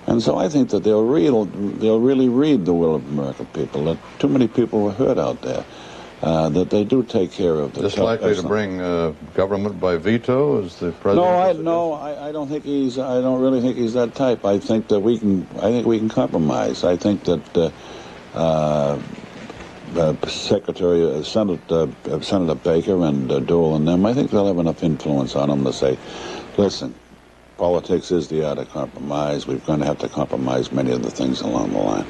And so I think that they'll really read the will of the American people, that too many people were hurt out there, that they do take care of the... Just likely to bring government by veto, as the president... No, I don't think he's... I don't really think he's that type. I think that we can compromise. I think that Senator Baker and Dole and them, I think they'll have enough influence on them to say, listen, politics is the art of compromise. We're going to have to compromise many of the things along the line.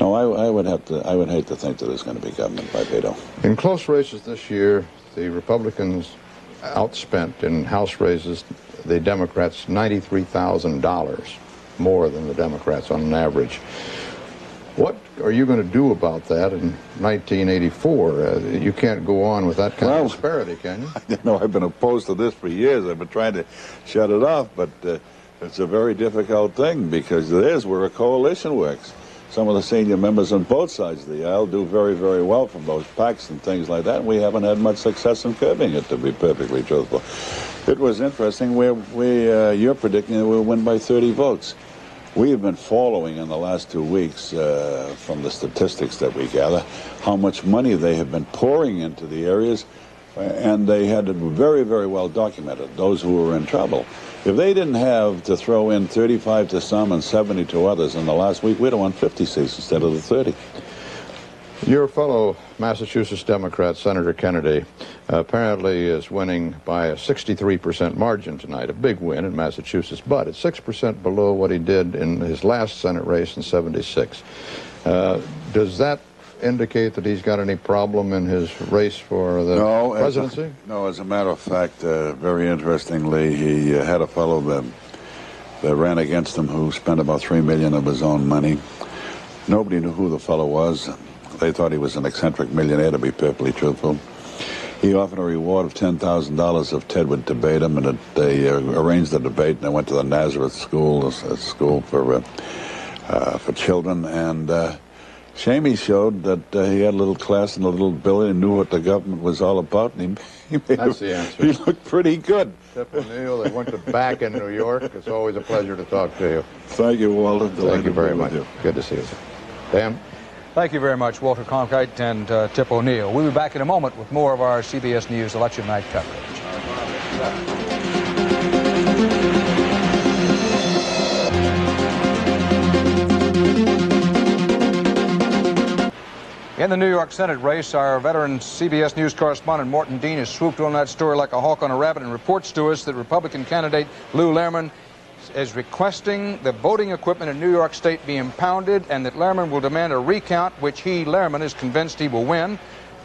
No, I would hate to think that there's going to be government by veto. In close races this year, the Republicans outspent in House races the Democrats $93,000 more than the Democrats on an average. What are you going to do about that in 1984? You can't go on with that kind of disparity, can you? You know, I've been opposed to this for years. I've been trying to shut it off, but it's a very difficult thing because it is where a coalition works. Some of the senior members on both sides of the aisle do very, very well from those PACs and things like that, and we haven't had much success in curbing it, to be perfectly truthful. It was interesting. You're predicting that we'll win by 30 votes. We have been following in the last 2 weeks, from the statistics that we gather, how much money they have been pouring into the areas, and they had it very, very well documented, those who were in trouble. If they didn't have to throw in 35 to some and 70 to others in the last week, we'd have won 50 seats instead of the 30. Your fellow Massachusetts Democrat, Senator Kennedy, apparently is winning by a 63% margin tonight, a big win in Massachusetts, but it's 6% below what he did in his last Senate race in '76. Does that indicate that he's got any problem in his race for the presidency? No, as a matter of fact, very interestingly, he had a fellow that ran against him who spent about $3 million of his own money. Nobody knew who the fellow was. They thought he was an eccentric millionaire, to be perfectly truthful. He offered a reward of $10,000 if Ted would debate him, and they arranged the debate, and they went to the Nazareth School, a school for children, and Shamey showed that he had a little class and a little ability and knew what the government was all about, and That's the answer. He looked pretty good. Tip O'Neill, they went back in New York. It's always a pleasure to talk to you. Thank you, Walter. Thank you very much. Good to see you, sir. Dan? Thank you very much, Walter Cronkite and Tip O'Neill. We'll be back in a moment with more of our CBS News election night coverage. In the New York Senate race, our veteran CBS News correspondent Morton Dean has swooped on that story like a hawk on a rabbit and reports to us that Republican candidate Lou Lehrman is requesting the voting equipment in New York State be impounded and that Lehrman will demand a recount, which Lehrman, is convinced he will win.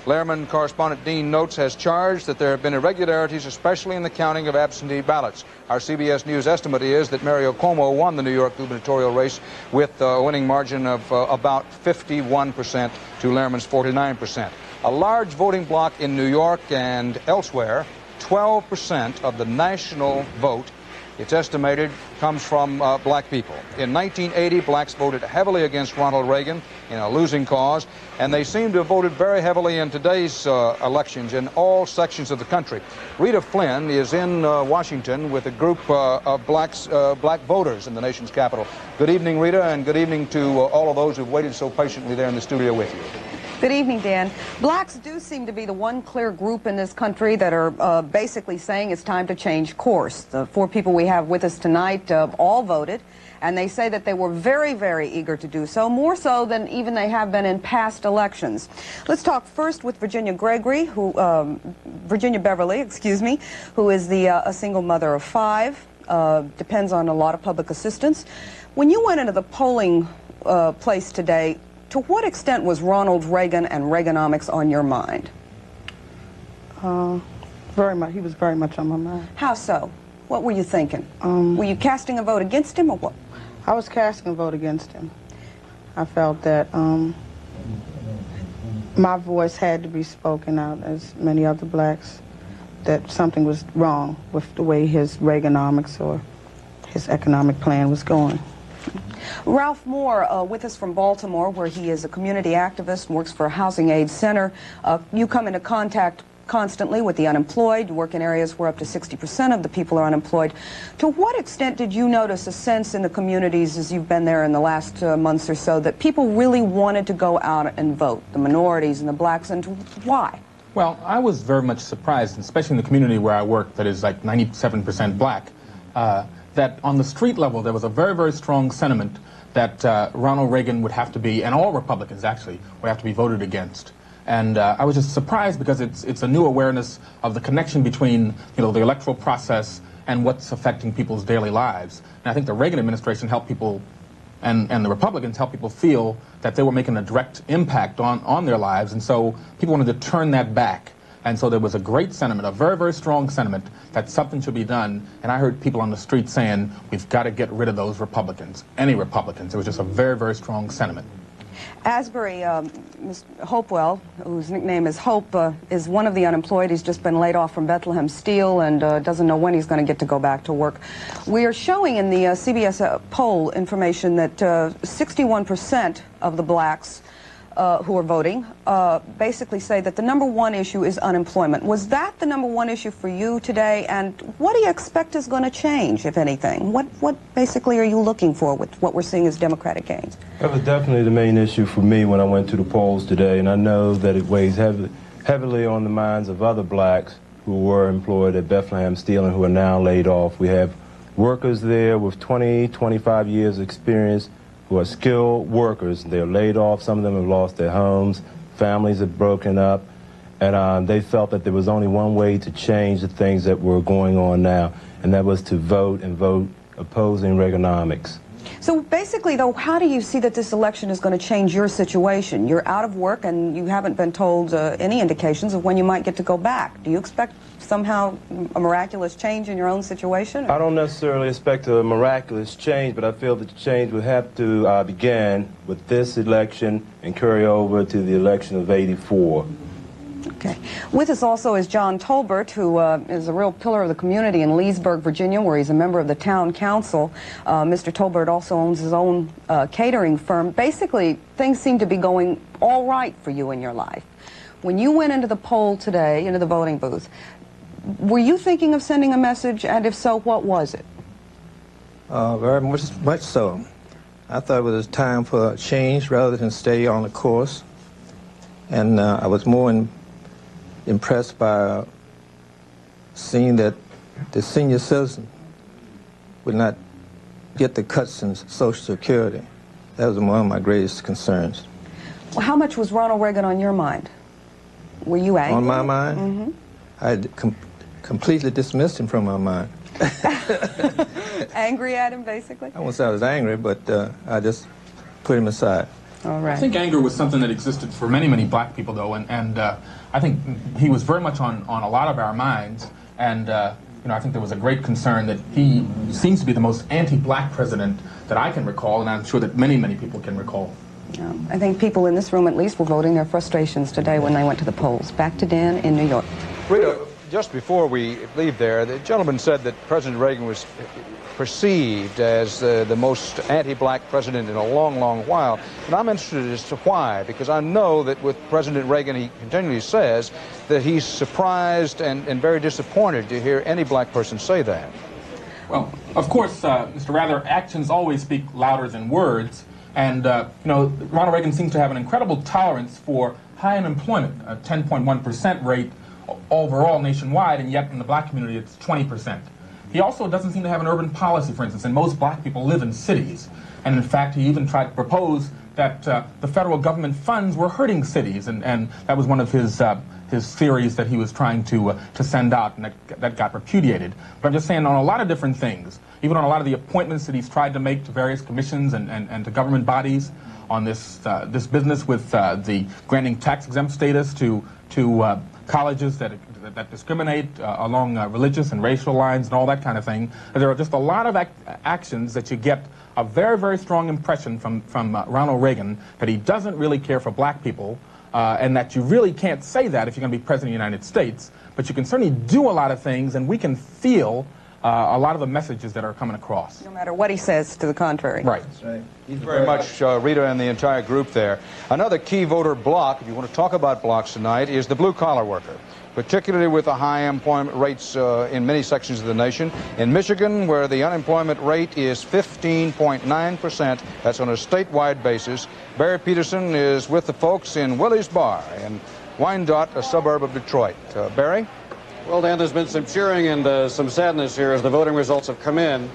Lehrman, correspondent Dean notes, has charged that there have been irregularities, especially in the counting of absentee ballots. Our CBS News estimate is that Mario Cuomo won the New York gubernatorial race with a winning margin of about 51% to Lehrman's 49%. A large voting bloc in New York and elsewhere, 12% of the national vote, it's estimated, comes from black people. In 1980, blacks voted heavily against Ronald Reagan in a losing cause, and they seem to have voted very heavily in today's elections in all sections of the country. Rita Flynn is in Washington with a group of black voters in the nation's capital. Good evening, Rita, and good evening to all of those who've waited so patiently there in the studio with you. Good evening, Dan. Blacks do seem to be the one clear group in this country that are basically saying it's time to change course. The four people we have with us tonight all voted, and they say that they were very, very eager to do so, more so than even they have been in past elections. Let's talk first with Virginia Beverly, who is a single mother of 5, depends on a lot of public assistance. When you went into the polling place today, to what extent was Ronald Reagan and Reaganomics on your mind? Very much. He was very much on my mind. How so? What were you thinking? Were you casting a vote against him or what? I was casting a vote against him. I felt that my voice had to be spoken out, as many other blacks, that something was wrong with the way his Reaganomics or his economic plan was going. Ralph Moore, with us from Baltimore, where he is a community activist and works for a housing aid center. You come into contact constantly with the unemployed. You work in areas where up to 60% of the people are unemployed. To what extent did you notice a sense in the communities as you've been there in the last months or so that people really wanted to go out and vote, the minorities and the blacks, and why? Well, I was very much surprised, especially in the community where I work that is like 97% black, that on the street level there was a very, very strong sentiment that Ronald Reagan would have to be, and all Republicans actually, would have to be voted against. And I was just surprised because it's a new awareness of the connection between, the electoral process and what's affecting people's daily lives. And I think the Reagan administration helped people, and the Republicans helped people feel that they were making a direct impact on their lives, and so people wanted to turn that back. And so there was a great sentiment, a very, very strong sentiment that something should be done. And I heard people on the street saying, we've got to get rid of those Republicans, any Republicans. It was just a very, very strong sentiment. Asbury, Ms. Hopewell, whose nickname is Hope, is one of the unemployed. He's just been laid off from Bethlehem Steel and doesn't know when he's going to get to go back to work. We are showing in the CBS poll information that 61% of the blacks who are voting basically say that the #1 issue is unemployment. Was that the #1 issue for you today? And what do you expect is going to change, if anything? What basically are you looking for with what we're seeing as Democratic gains? That was definitely the main issue for me when I went to the polls today, and I know that it weighs heavily on the minds of other blacks who were employed at Bethlehem Steel and who are now laid off. We have workers there with 20, 25 years experience who are skilled workers. They're laid off. Some of them have lost their homes. Families have broken up. And they felt that there was only one way to change the things that were going on now, and that was to vote, and vote opposing Reaganomics. So basically, though, how do you see that this election is going to change your situation? You're out of work and you haven't been told any indications of when you might get to go back. Do you expect somehow a miraculous change in your own situation? I don't necessarily expect a miraculous change, but I feel that the change would have to begin with this election and carry over to the election of '84. Okay. With us also is John Tolbert, who is a real pillar of the community in Leesburg, Virginia, where he's a member of the town council. Mr. Tolbert also owns his own catering firm. Basically, things seem to be going all right for you in your life. When you went into the poll today, into the voting booth, were you thinking of sending a message, and if so, what was it? Very much so. I thought it was time for a change rather than stay on the course. And I was more impressed by seeing that the senior citizen would not get the cuts in Social Security. That was one of my greatest concerns. Well, how much was Ronald Reagan on your mind? Were you angry? On my mind? Mm-hmm. I had completely dismissed him from my mind. Angry at him, basically? I won't say I was angry, but I just put him aside. All right. I think anger was something that existed for many, many black people, though, and I think he was very much on a lot of our minds, and I think there was a great concern that he seems to be the most anti-black president that I can recall, and I'm sure that many, many people can recall. I think people in this room at least were voting their frustrations today when they went to the polls. Back to Dan in New York. Rita, just before we leave there, the gentleman said that President Reagan was perceived as the most anti-black president in a long, long while. And I'm interested as to why, because I know that with President Reagan, he continually says that he's surprised and very disappointed to hear any black person say that. Well, of course, Mr. Rather, actions always speak louder than words. And, Ronald Reagan seems to have an incredible tolerance for high unemployment, a 10.1% rate overall nationwide, and yet in the black community it's 20%. He also doesn't seem to have an urban policy, for instance, and most black people live in cities. And in fact, he even tried to propose that the federal government funds were hurting cities, and that was one of his theories that he was trying to send out, and that got repudiated. But I'm just saying, on a lot of different things, even on a lot of the appointments that he's tried to make to various commissions and to government bodies, on this business with the granting tax-exempt status to colleges that discriminate along religious and racial lines and all that kind of thing. There are just a lot of actions that you get a very, very strong impression from Ronald Reagan that he doesn't really care for black people, and that you really can't say that if you're going to be president of the United States, but you can certainly do a lot of things, and we can feel a lot of the messages that are coming across. No matter what he says to the contrary. Right. That's right. Thank you very much, Rita, and the entire group there. Another key voter block, if you want to talk about blocks tonight, is the blue-collar worker, particularly with the high employment rates in many sections of the nation. In Michigan, where the unemployment rate is 15.9%, that's on a statewide basis. Barry Peterson is with the folks in Willie's Bar in Wyandotte, a suburb of Detroit. Barry? Well, Dan, there's been some cheering and some sadness here as the voting results have come in.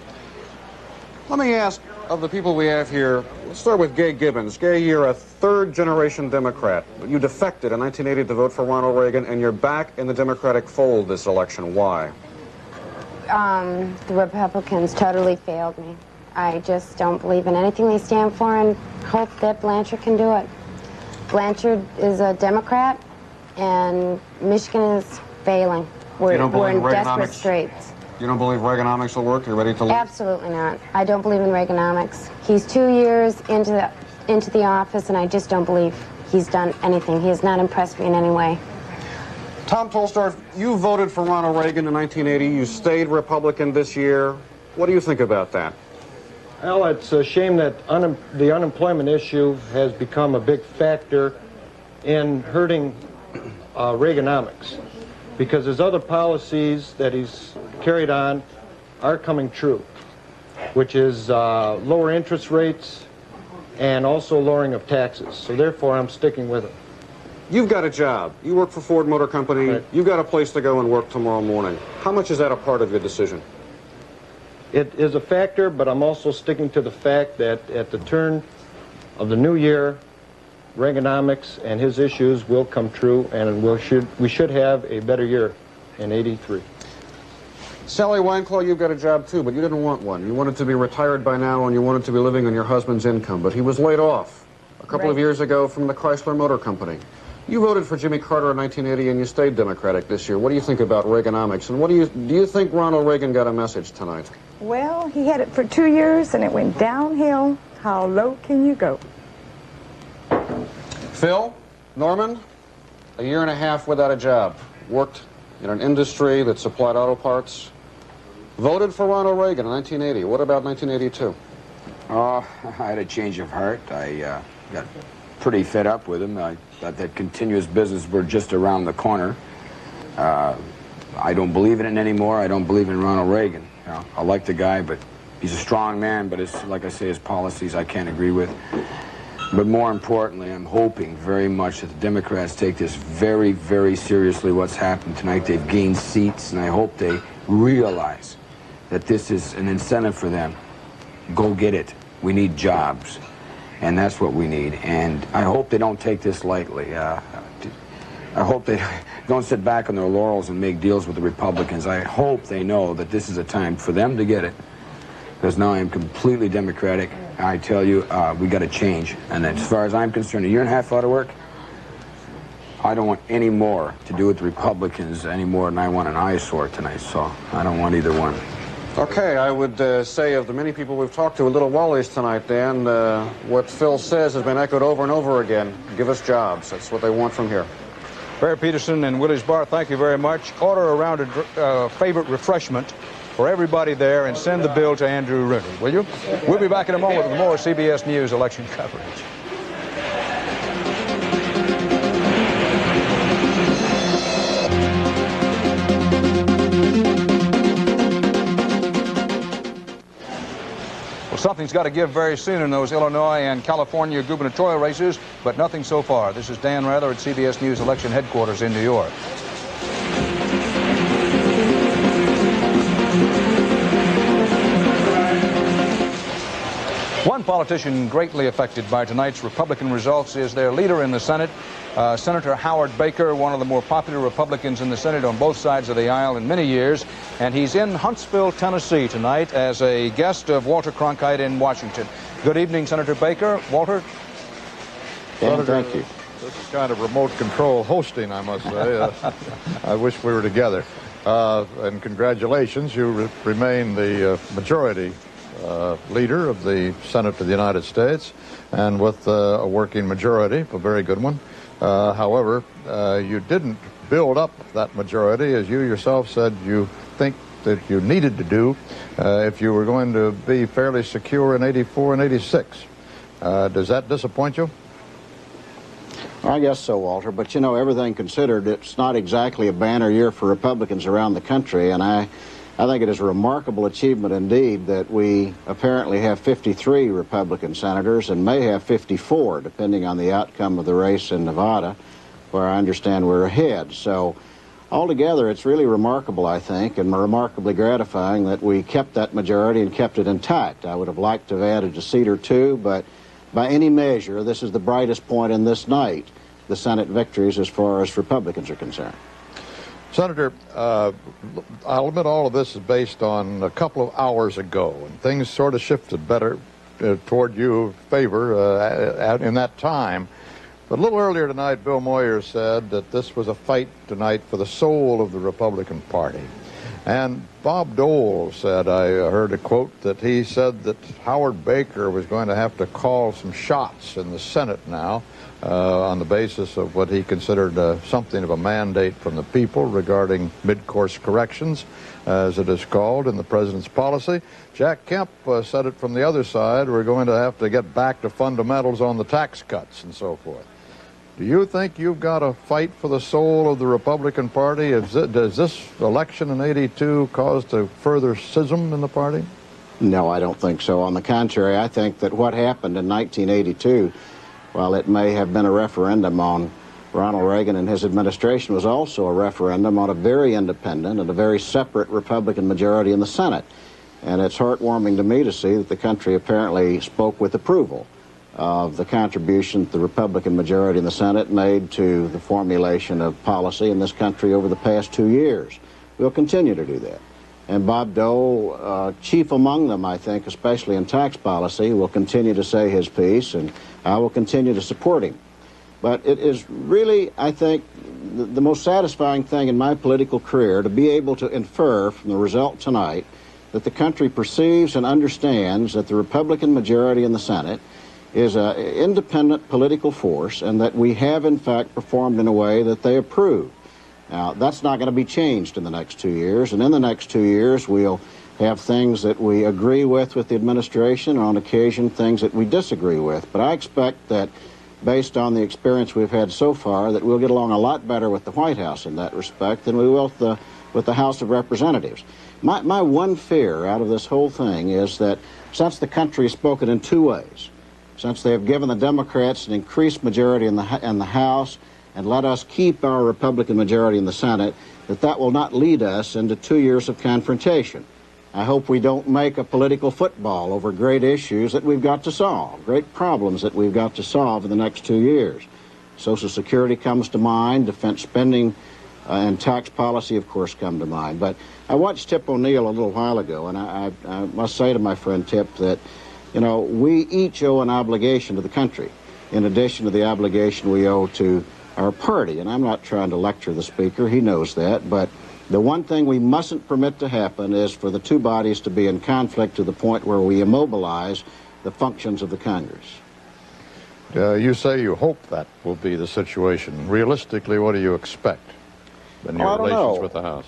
Let me ask of the people we have here, let's start with Gay Gibbons. Gay, you're a third-generation Democrat. You defected in 1980 to vote for Ronald Reagan, and you're back in the Democratic fold this election. Why? The Republicans totally failed me. I just don't believe in anything they stand for and hope that Blanchard can do it. Blanchard is a Democrat, and Michigan is failing. We're in desperate straits. You don't believe Reaganomics will work? You're ready to leave? Absolutely not. I don't believe in Reaganomics. He's 2 years into the office, and I just don't believe he's done anything. He has not impressed me in any way. Tom Tolstorff, you voted for Ronald Reagan in 1980. You stayed Republican this year. What do you think about that? Well, it's a shame that the unemployment issue has become a big factor in hurting Reaganomics, because his other policies that he's carried on are coming true, which is lower interest rates and also lowering of taxes. So therefore, I'm sticking with it. You've got a job. You work for Ford Motor Company. Right. You've got a place to go and work tomorrow morning. How much is that a part of your decision? It is a factor, but I'm also sticking to the fact that at the turn of the new year, Reaganomics and his issues will come true, and we should have a better year in '83. Sally Weinclaw, you've got a job too, but you didn't want one. You wanted to be retired by now, and you wanted to be living on your husband's income, but he was laid off a couple of years ago from the Chrysler Motor Company. You voted for Jimmy Carter in 1980, and you stayed Democratic this year. What do you think about Reaganomics, and do you think Ronald Reagan got a message tonight? Well, he had it for 2 years, and it went downhill. How low can you go? Phil, Norman, a year and a half without a job, worked in an industry that supplied auto parts, voted for Ronald Reagan in 1980. What about 1982? I had a change of heart. I got pretty fed up with him. I thought that continuous business were just around the corner. I don't believe in it anymore. I don't believe in Ronald Reagan. You know, I like the guy, but he's a strong man, but it's, like I say, his policies I can't agree with. But more importantly, I'm hoping very much that the Democrats take this very, very seriously, what's happened tonight. They've gained seats, and I hope they realize that this is an incentive for them. Go get it. We need jobs, and that's what we need. And I hope they don't take this lightly. I hope they don't sit back on their laurels and make deals with the Republicans. I hope they know that this is a time for them to get it, because now I am completely Democratic. I tell you, we got to change. And as far as I'm concerned, a year and a half out of work, I don't want any more to do with the Republicans any more than I want an eyesore tonight. So I don't want either one. Okay, I would say of the many people we've talked to, a little Wally's tonight, Dan, what Phil says has been echoed over and over again. Give us jobs. That's what they want from here. Barry Peterson and Willie's Bar, thank you very much. Order around a favorite refreshment for everybody there, and send the bill to Andrew Rooney, will you? We'll be back in a moment with more CBS News election coverage. Well, something's got to give very soon in those Illinois and California gubernatorial races, but nothing so far. This is Dan Rather at CBS News election headquarters in New York. One politician greatly affected by tonight's Republican results is their leader in the Senate, Senator Howard Baker, one of the more popular Republicans in the Senate on both sides of the aisle in many years. And he's in Huntsville, Tennessee tonight as a guest of Walter Cronkite in Washington. Good evening, Senator Baker. Walter? Dan, thank you. This is kind of remote control hosting, I must say. I wish we were together. And congratulations, you remain the majority leader of the Senate of the United States, and with a working majority, a very good one. However, you didn't build up that majority, as you yourself said you think that you needed to do if you were going to be fairly secure in 84 and 86. Does that disappoint you? I guess so, Walter. But, you know, everything considered, it's not exactly a banner year for Republicans around the country. And I think it is a remarkable achievement indeed that we apparently have 53 Republican senators and may have 54, depending on the outcome of the race in Nevada, where I understand we're ahead. So altogether, it's really remarkable, I think, and remarkably gratifying that we kept that majority and kept it intact. I would have liked to have added a seat or two, but by any measure, this is the brightest point in this night, the Senate victories as far as Republicans are concerned. Senator, I'll admit all of this is based on a couple of hours ago, and things sort of shifted better toward your favor in that time. But a little earlier tonight, Bill Moyer said that this was a fight tonight for the soul of the Republican Party. And Bob Dole said, I heard a quote, that he said that Howard Baker was going to have to call some shots in the Senate now on the basis of what he considered something of a mandate from the people regarding mid-course corrections, as it is called in the president's policy. Jack Kemp said it from the other side, we're going to have to get back to fundamentals on the tax cuts and so forth. Do you think you've got to fight for the soul of the Republican Party? Does this election in 82 cause a further schism in the party? No, I don't think so. On the contrary, I think that what happened in 1982, while it may have been a referendum on Ronald Reagan and his administration, was also a referendum on a very independent and a very separate Republican majority in the Senate. And it's heartwarming to me to see that the country apparently spoke with approval of the contribution that the Republican majority in the Senate made to the formulation of policy in this country over the past 2 years. We'll continue to do that. And Bob Dole, chief among them, I think, especially in tax policy, will continue to say his piece, and I will continue to support him. But it is really, I think, the most satisfying thing in my political career to be able to infer from the result tonight that the country perceives and understands that the Republican majority in the Senate is an independent political force, and that we have, in fact, performed in a way that they approve. Now, that's not going to be changed in the next 2 years, and in the next 2 years, we'll have things that we agree with the administration, and on occasion, things that we disagree with. But I expect that, based on the experience we've had so far, that we'll get along a lot better with the White House in that respect than we will with the House of Representatives. My one fear out of this whole thing is that since the country has spoken in two ways, since they have given the Democrats an increased majority in the House and let us keep our Republican majority in the Senate, that will not lead us into 2 years of confrontation. I hope we don't make a political football over great issues that we've got to solve, great problems that we've got to solve in the next 2 years. Social Security comes to mind, defense spending and tax policy, of course, come to mind. But I watched Tip O'Neill a little while ago, and I must say to my friend Tip that, you know, we each owe an obligation to the country, in addition to the obligation we owe to our party. And I'm not trying to lecture the Speaker, he knows that, but the one thing we mustn't permit to happen is for the two bodies to be in conflict to the point where we immobilize the functions of the Congress. You say you hope that will be the situation. Realistically, what do you expect in your relations with the House?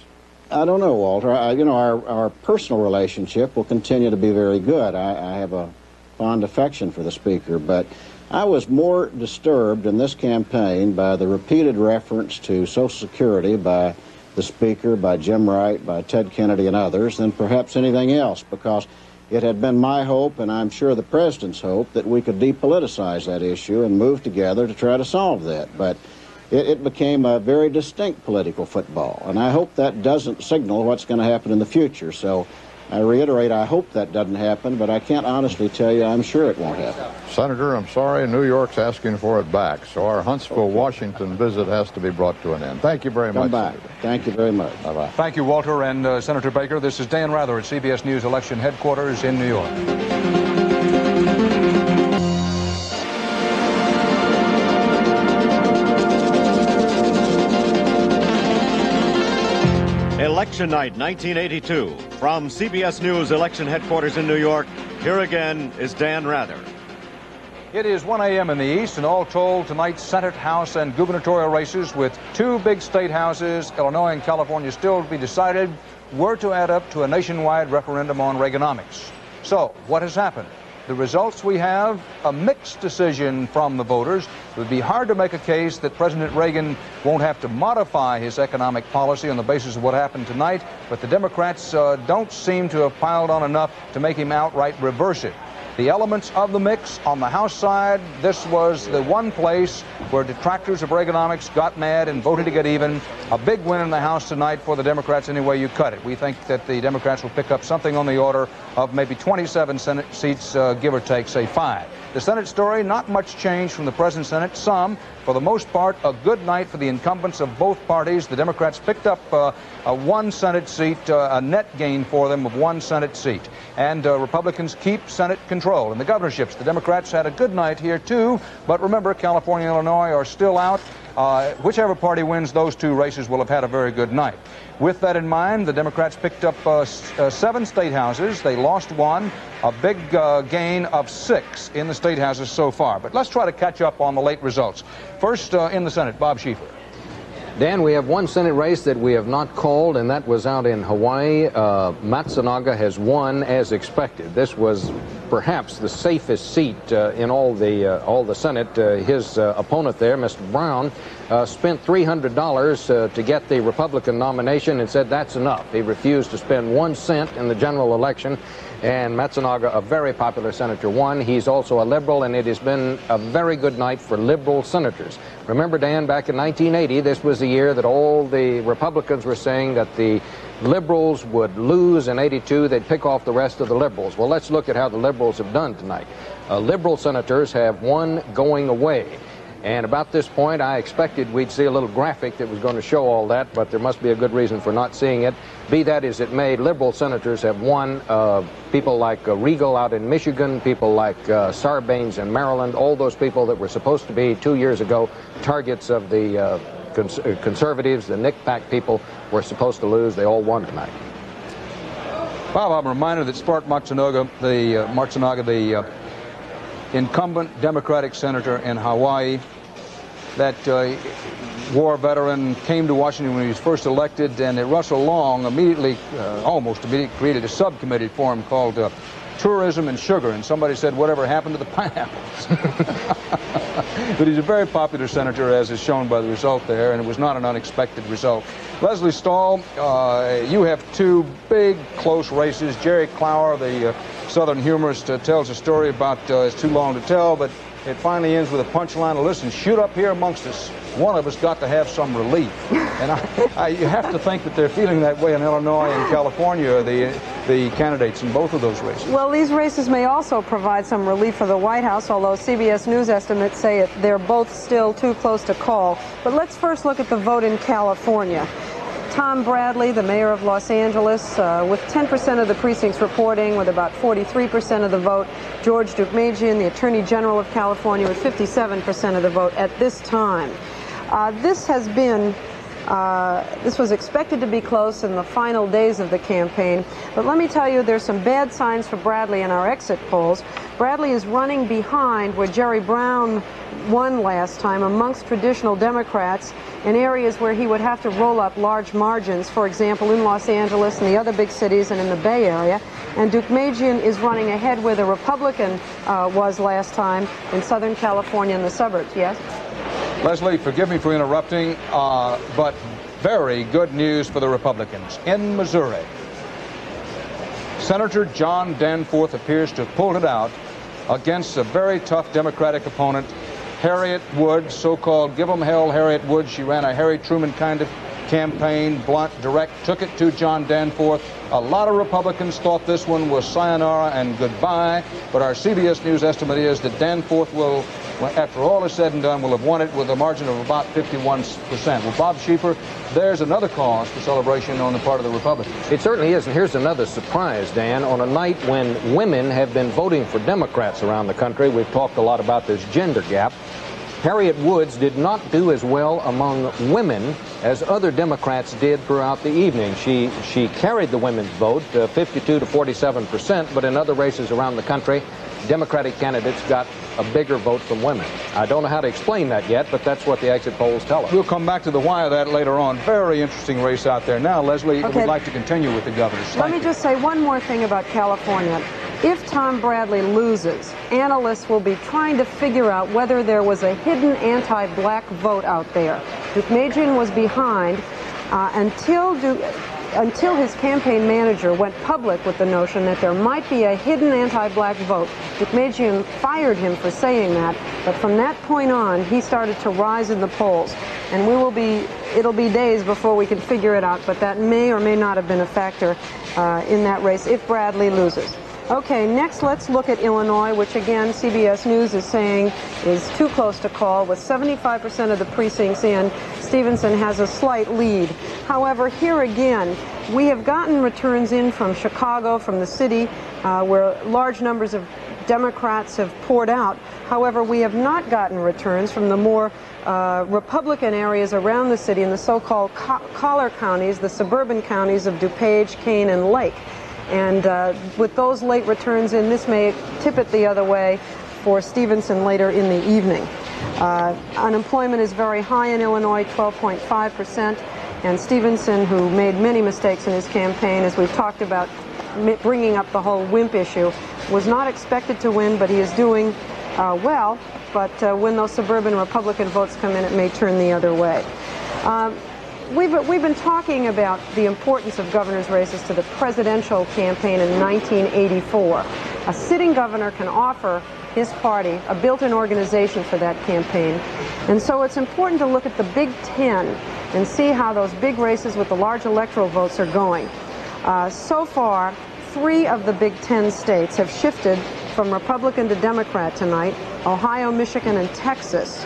I don't know, Walter. You know, our personal relationship will continue to be very good. I have a fond affection for the Speaker, but I was more disturbed in this campaign by the repeated reference to Social Security by the Speaker, by Jim Wright, by Ted Kennedy and others than perhaps anything else, because it had been my hope, and I'm sure the President's hope, that we could depoliticize that issue and move together to try to solve that. But it became a very distinct political football, and I hope that doesn't signal what's going to happen in the future. So I reiterate, I hope that doesn't happen, but I can't honestly tell you I'm sure it won't happen. Senator, I'm sorry, New York's asking for it back, so our Huntsville, Washington visit has to be brought to an end. Thank you very much. Come back. Thank you very much. Bye-bye. Thank you, Walter and Senator Baker. This is Dan Rather at CBS News Election Headquarters in New York. Election night 1982. From CBS News Election Headquarters in New York, here again is Dan Rather. It is 1 a.m. in the East, and all told, tonight's Senate, House, and gubernatorial races with two big state houses, Illinois and California, still to be decided, were to add up to a nationwide referendum on Reaganomics. So, what has happened? The results we have, a mixed decision from the voters. It would be hard to make a case that President Reagan won't have to modify his economic policy on the basis of what happened tonight, but the Democrats don't seem to have piled on enough to make him outright reverse it. The elements of the mix on the House side, this was the one place where detractors of Reaganomics got mad and voted to get even. A big win in the House tonight for the Democrats any way you cut it. We think that the Democrats will pick up something on the order of maybe 27 Senate seats, give or take, say 5. The Senate story, not much change from the present Senate. Some, for the most part, a good night for the incumbents of both parties. The Democrats picked up a 1 Senate seat, a net gain for them of 1 Senate seat. And Republicans keep Senate control. In the governorships, the Democrats had a good night here, too. But remember, California and Illinois are still out. Whichever party wins those 2 races will have had a very good night. With that in mind, the Democrats picked up 7 state houses. They lost 1, a big gain of 6 in the state houses so far. But let's try to catch up on the late results. First, in the Senate, Bob Schieffer. Dan, we have 1 Senate race that we have not called, and that was out in Hawaii. Matsunaga has won as expected. This was perhaps the safest seat in all the Senate. His opponent there, Mr. Brown, spent $300 to get the Republican nomination and said that's enough. He refused to spend 1 cent in the general election. And Matsunaga, a very popular senator, won. He's also a liberal, and it has been a very good night for liberal senators. Remember, Dan, back in 1980, this was the year that all the Republicans were saying that the liberals would lose in '82. They'd pick off the rest of the liberals. Well, let's look at how the liberals have done tonight. Liberal senators have won going away. And about this point, I expected we'd see a little graphic that was going to show all that, but there must be a good reason for not seeing it. Be that as it may, liberal senators have won. People like Regal out in Michigan, people like Sarbanes in Maryland, all those people that were supposed to be 2 years ago targets of the conservatives, the NICPAC people, were supposed to lose. They all won tonight. Bob, I'm reminded that Spark Matsunaga, the incumbent Democratic senator in Hawaii, that war veteran, came to Washington when he was first elected, and Russell Long almost immediately created a subcommittee for him called Tourism and Sugar, and somebody said, whatever happened to the pineapples? But he's a very popular senator, as is shown by the result there, and it was not an unexpected result. Leslie Stahl, you have 2 big, close races. Jerry Clower, the Southern humorist, tells a story about, it's too long to tell, but it finally ends with a punchline. Listen, shoot up here amongst us. One of us got to have some relief. And you have to think that they're feeling that way in Illinois and California, the candidates in both of those races. Well, these races may also provide some relief for the White House, although CBS News estimates say they're both still too close to call. But let's first look at the vote in California. Tom Bradley, the mayor of Los Angeles, with 10% of the precincts reporting, with about 43% of the vote. George Deukmejian, the Attorney General of California, with 57% of the vote at this time. This was expected to be close in the final days of the campaign, but let me tell you, there's some bad signs for Bradley in our exit polls. Bradley is running behind where Jerry Brown won last time amongst traditional Democrats in areas where he would have to roll up large margins, for example, in Los Angeles and the other big cities and in the Bay Area. And Deukmejian is running ahead where the Republican was last time in Southern California and the suburbs. Yes? Leslie, forgive me for interrupting, but very good news for the Republicans. In Missouri, Senator John Danforth appears to have pulled it out against a very tough Democratic opponent, Harriet Woods, so-called give 'em hell Harriet Woods. She ran a Harry Truman kind of campaign, blunt, direct, took it to John Danforth. A lot of Republicans thought this one was sayonara and goodbye, but our CBS News estimate is that Danforth will, after all is said and done, will have won it with a margin of about 51%. Well, Bob Schieffer, there's another cause for celebration on the part of the Republicans. It certainly is, and here's another surprise, Dan. On a night when women have been voting for Democrats around the country, we've talked a lot about this gender gap. Harriet Woods did not do as well among women as other Democrats did throughout the evening. She carried the women's vote, 52 to 47%, but in other races around the country, Democratic candidates got a bigger vote from women. I don't know how to explain that yet, but that's what the exit polls tell us. We'll come back to the why of that later on. Very interesting race out there. Now, Leslie, Okay. we'd like to continue with the governors. Let me just say one more thing about California. If Tom Bradley loses, analysts will be trying to figure out whether there was a hidden anti-black vote out there. Deukmejian was behind until his campaign manager went public with the notion that there might be a hidden anti-black vote. Deukmejian fired him for saying that, but from that point on, he started to rise in the polls. And it'll be days before we can figure it out, but that may or may not have been a factor in that race if Bradley loses. Okay, next let's look at Illinois, which again CBS News is saying is too close to call. With 75% of the precincts in, Stevenson has a slight lead. However, here again, we have gotten returns in from Chicago, from the city, where large numbers of Democrats have poured out. However, we have not gotten returns from the more Republican areas around the city in the so-called collar counties, the suburban counties of DuPage, Kane, and Lake. And with those late returns in, this may tip it the other way for Stevenson later in the evening. Unemployment is very high in Illinois, 12.5%, and Stevenson, who made many mistakes in his campaign, as we've talked about, bringing up the whole WIMP issue, was not expected to win, but he is doing well. But when those suburban Republican votes come in, it may turn the other way. We've been talking about the importance of governor's races to the presidential campaign in 1984. A sitting governor can offer his party a built-in organization for that campaign. And so it's important to look at the Big Ten and see how those big races with the large electoral votes are going. So far, 3 of the Big Ten states have shifted from Republican to Democrat tonight: Ohio, Michigan, and Texas.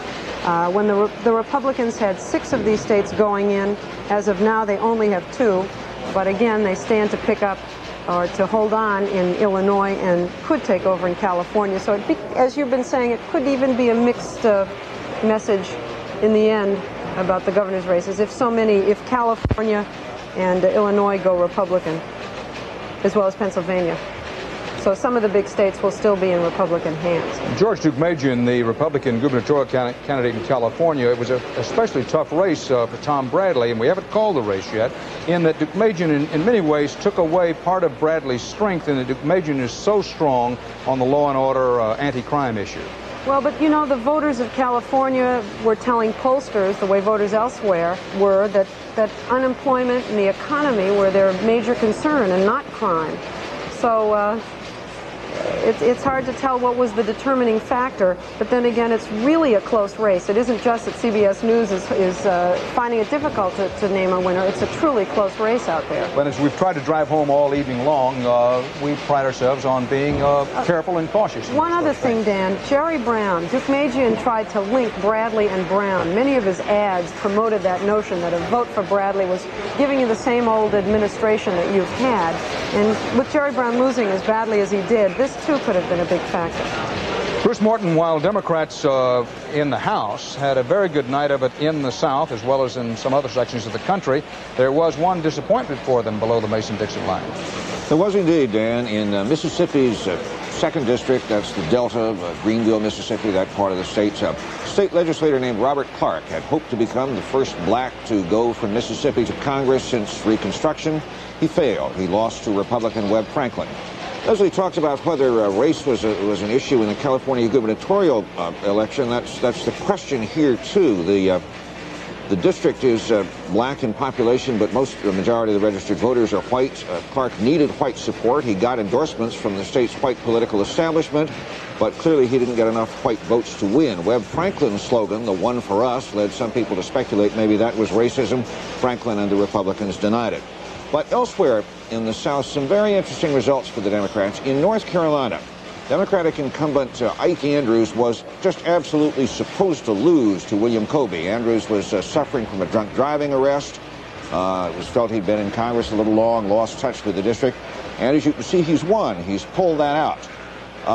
When the Republicans had 6 of these states going in, as of now they only have 2, but again they stand to pick up or to hold on in Illinois and could take over in California. So as you've been saying, it could even be a mixed message in the end about the governor's races if California and Illinois go Republican, as well as Pennsylvania. So some of the big states will still be in Republican hands. George Deukmejian, the Republican gubernatorial candidate in California, it was an especially tough race for Tom Bradley, and we haven't called the race yet, in that Deukmejian in many ways took away part of Bradley's strength, and that Deukmejian is so strong on the law and order anti-crime issue. Well, but you know, the voters of California were telling pollsters, the way voters elsewhere were, that unemployment and the economy were their major concern and not crime. So it's hard to tell what was the determining factor, but then again, it's really a close race. It isn't just that CBS News is finding it difficult to name a winner. It's a truly close race out there. But as we've tried to drive home all evening long, we pride ourselves on being careful and cautious. One other thing, Dan, Jerry Brown, Deukmejian tried to link Bradley and Brown. Many of his ads promoted that notion that a vote for Bradley was giving you the same old administration that you've had. And with Jerry Brown losing as badly as he did, this too could have been a big factor. Bruce Morton, while Democrats in the House had a very good night of it in the South, as well as in some other sections of the country, there was one disappointment for them below the Mason-Dixon line. There was indeed, Dan, in Mississippi's 2nd District, that's the Delta of Greenville, Mississippi, that part of the state. State legislator named Robert Clark had hoped to become the first black to go from Mississippi to Congress since Reconstruction. He failed. He lost to Republican Webb Franklin. Leslie talked about whether race was an issue in the California gubernatorial election. That's the question here too. The district is black in population, but the majority of the registered voters are white. Clark needed white support. He got endorsements from the state's white political establishment, but clearly he didn't get enough white votes to win. Webb Franklin's slogan, "The One for Us," led some people to speculate maybe that was racism. Franklin and the Republicans denied it. But elsewhere in the South, some very interesting results for the Democrats. In North Carolina, Democratic incumbent Ike Andrews was just absolutely supposed to lose to William Colby. Andrews was suffering from a drunk driving arrest. It was felt he'd been in Congress a little long, lost touch with the district. And as you can see, he's won. He's pulled that out.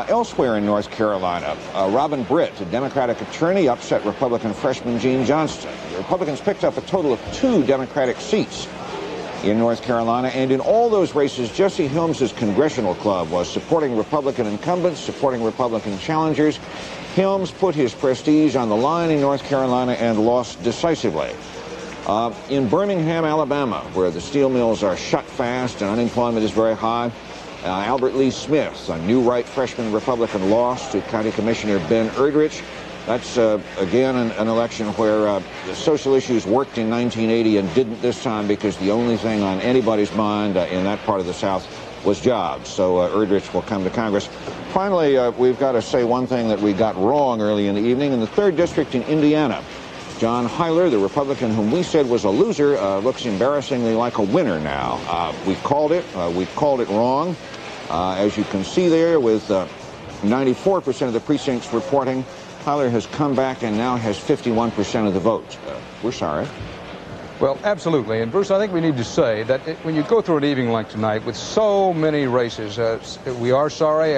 Elsewhere in North Carolina, Robin Britt, a Democratic attorney, upset Republican freshman Gene Johnston. The Republicans picked up a total of 2 Democratic seats. in North Carolina. And in all those races, Jesse Helms' congressional club was supporting Republican incumbents, supporting Republican challengers. Helms put his prestige on the line in North Carolina and lost decisively. In Birmingham, Alabama, where the steel mills are shut fast and unemployment is very high, Albert Lee Smith, a new right freshman Republican, lost to County Commissioner Ben Erdrich. That's, again, an election where the social issues worked in 1980 and didn't this time because the only thing on anybody's mind in that part of the South was jobs. So Erdrich will come to Congress. Finally, we've got to say one thing that we got wrong early in the evening. In the 3rd District in Indiana, John Hyler, the Republican whom we said was a loser, looks embarrassingly like a winner now. We called it wrong. As you can see there, with 94% of the precincts reporting, Hyler has come back and now has 51% of the vote. We're sorry. Well, absolutely. And Bruce, I think we need to say that when you go through an evening like tonight with so many races, we are sorry.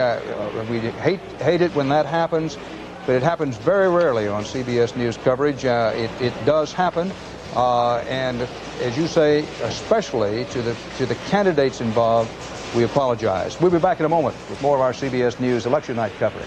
We hate it when that happens, but it happens very rarely on CBS News coverage. It does happen. And as you say, especially to the candidates involved, we apologize. We'll be back in a moment with more of our CBS News election night coverage.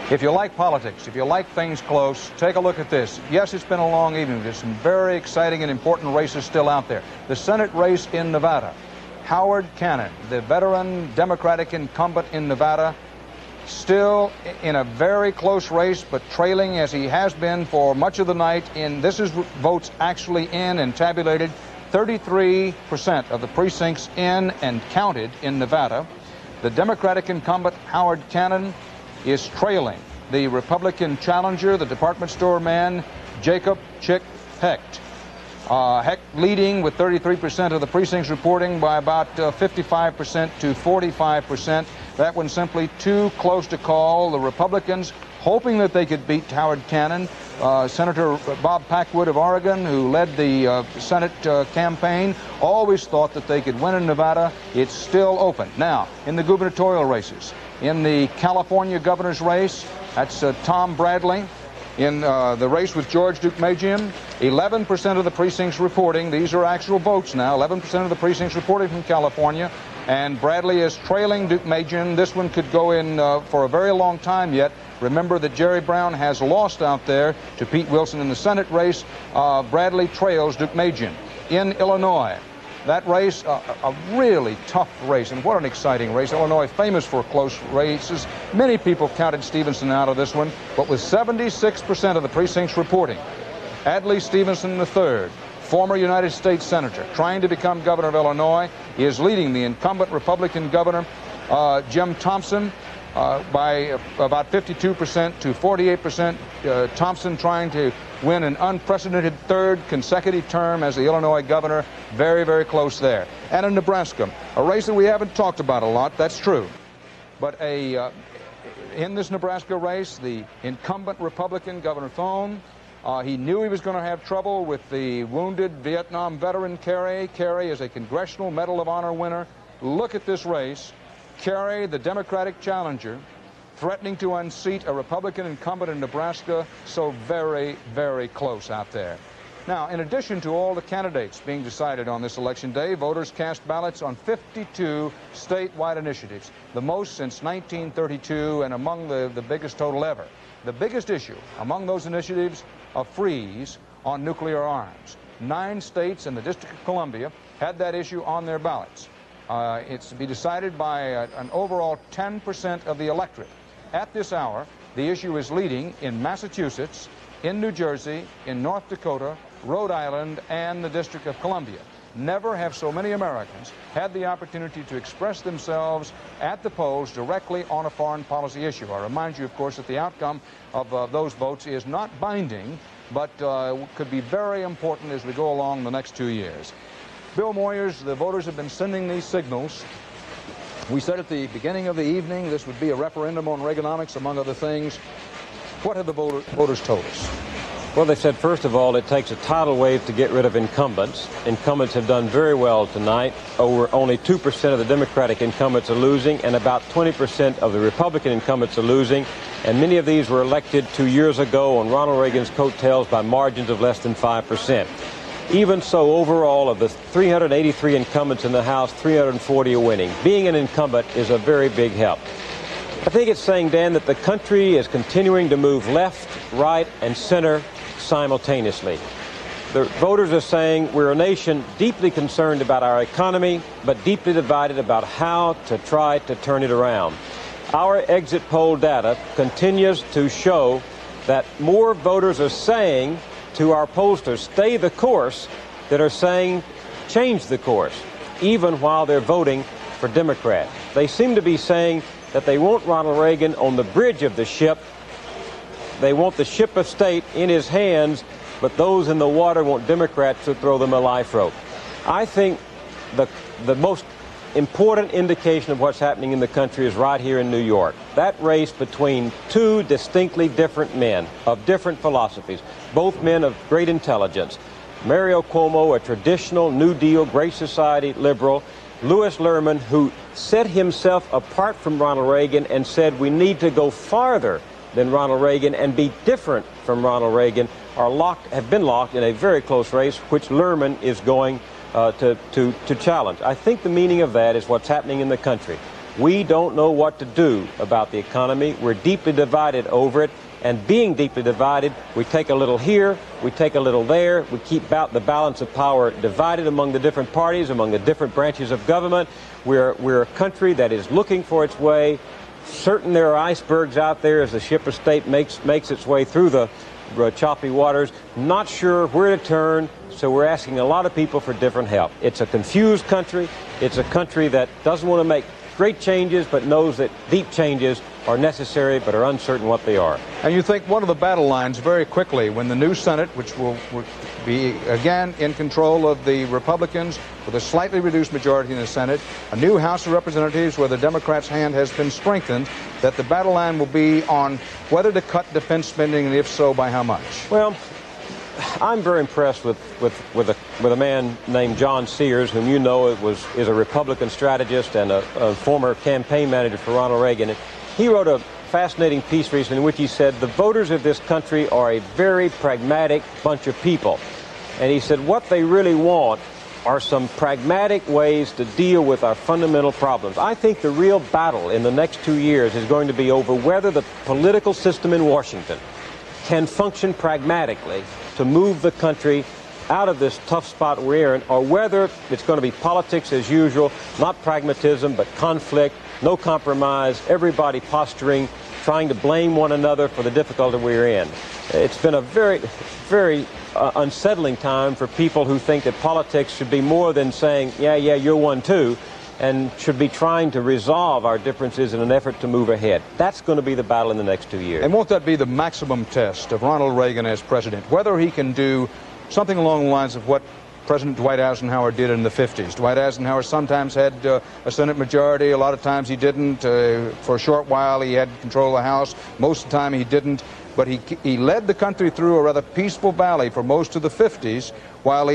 If you like politics, if you like things close, take a look at this. Yes, it's been a long evening. There's some very exciting and important races still out there. The Senate race in Nevada. Howard Cannon, the veteran Democratic incumbent in Nevada, still in a very close race, but trailing as he has been for much of the night. This is votes actually in and tabulated. 33% of the precincts in and counted in Nevada. The Democratic incumbent, Howard Cannon, is trailing the Republican challenger, the department store man, Jacob Chick Hecht. Hecht leading with 33% of the precincts reporting by about 55% to 45%. That one simply too close to call. The Republicans hoping that they could beat Howard Cannon. Senator Bob Packwood of Oregon, who led the Senate campaign, always thought that they could win in Nevada. It's still open. Now, in the gubernatorial races, in the California governor's race, that's Tom Bradley. In the race with George Deukmejian, 11% of the precincts reporting. These are actual votes now. 11% of the precincts reporting from California. And Bradley is trailing Deukmejian. This one could go in for a very long time yet. Remember that Jerry Brown has lost out there to Pete Wilson in the Senate race. Bradley trails Deukmejian. In Illinois, that race, a really tough race, and what an exciting race. Illinois famous for close races. Many people counted Stevenson out of this one, but with 76% of the precincts reporting, Adlai Stevenson III, former United States Senator, trying to become governor of Illinois, is leading the incumbent Republican governor, Jim Thompson, by about 52% to 48%. Thompson trying to win an unprecedented 3rd consecutive term as the Illinois governor. Very, very close there. And in Nebraska, a race that we haven't talked about a lot, that's true. But in this Nebraska race, the incumbent Republican, Governor Thone, he knew he was going to have trouble with the wounded Vietnam veteran Carey. Carey is a Congressional Medal of Honor winner. Look at this race. Carey, the Democratic challenger, threatening to unseat a Republican incumbent in Nebraska. So very, very close out there. Now, in addition to all the candidates being decided on this election day, voters cast ballots on 52 statewide initiatives, the most since 1932 and among the biggest total ever. The biggest issue among those initiatives, a freeze on nuclear arms. 9 states and the District of Columbia had that issue on their ballots. It's to be decided by an overall 10% of the electorate. At this hour, the issue is leading in Massachusetts, in New Jersey, in North Dakota, Rhode Island, and the District of Columbia. Never have so many Americans had the opportunity to express themselves at the polls directly on a foreign policy issue. I remind you, of course, that the outcome of those votes is not binding, but could be very important as we go along the next 2 years. Bill Moyers, the voters have been sending these signals. We said at the beginning of the evening this would be a referendum on Reaganomics, among other things. What have the voters told us? Well, they said, first of all, it takes a tidal wave to get rid of incumbents. Incumbents have done very well tonight. Only 2% of the Democratic incumbents are losing, and about 20% of the Republican incumbents are losing. And many of these were elected 2 years ago on Ronald Reagan's coattails by margins of less than 5%. Even so, overall, of the 383 incumbents in the House, 340 are winning. Being an incumbent is a very big help. I think it's saying, Dan, that the country is continuing to move left, right, and center simultaneously. The voters are saying we're a nation deeply concerned about our economy, but deeply divided about how to try to turn it around. Our exit poll data continues to show that more voters are saying to our pollsters, stay the course, that are saying change the course, even while they're voting for Democrat. They seem to be saying that they want Ronald Reagan on the bridge of the ship. They want the ship of state in his hands, but those in the water want Democrats to throw them a life rope. I think the most important indication of what's happening in the country is right here in New York. That race between two distinctly different men of different philosophies, both men of great intelligence. Mario Cuomo, a traditional New Deal, Great Society liberal. Louis Lerman, who set himself apart from Ronald Reagan and said we need to go farther than Ronald Reagan and be different from Ronald Reagan, have been locked in a very close race, which Lerman is going to challenge. I think the meaning of that is what's happening in the country. We don't know what to do about the economy. We're deeply divided over it. And being deeply divided, we take a little here, we take a little there, we keep the balance of power divided among the different parties, among the different branches of government. We're a country that is looking for its way. Certain there are icebergs out there as the ship of state makes its way through the choppy waters. Not sure where to turn, so we're asking a lot of people for different help. It's a confused country. It's a country that doesn't want to make great changes, but knows that deep changes are necessary, but are uncertain what they are. And you think one of the battle lines very quickly when the new Senate, which will be again in control of the Republicans with a slightly reduced majority in the Senate, a new House of Representatives where the Democrats' hand has been strengthened, that the battle line will be on whether to cut defense spending, and if so, by how much? Well, I'm very impressed with a man named John Sears, whom you know is a Republican strategist and a former campaign manager for Ronald Reagan. And he wrote a fascinating piece recently in which he said the voters of this country are a very pragmatic bunch of people. And he said what they really want are some pragmatic ways to deal with our fundamental problems. I think the real battle in the next 2 years is going to be over whether the political system in Washington can function pragmatically to move the country out of this tough spot we're in, or whether it's going to be politics as usual, not pragmatism, but conflict, no compromise, everybody posturing, trying to blame one another for the difficulty we're in. It's been a very, very unsettling time for people who think that politics should be more than saying, yeah, you're one too, and should be trying to resolve our differences in an effort to move ahead. That's going to be the battle in the next 2 years. And won't that be the maximum test of Ronald Reagan as president? Whether he can do something along the lines of what President Dwight Eisenhower did in the 50s. Dwight Eisenhower sometimes had a Senate majority. A lot of times he didn't. For a short while he had control of the House. Most of the time he didn't. But he led the country through a rather peaceful valley for most of the 50s, while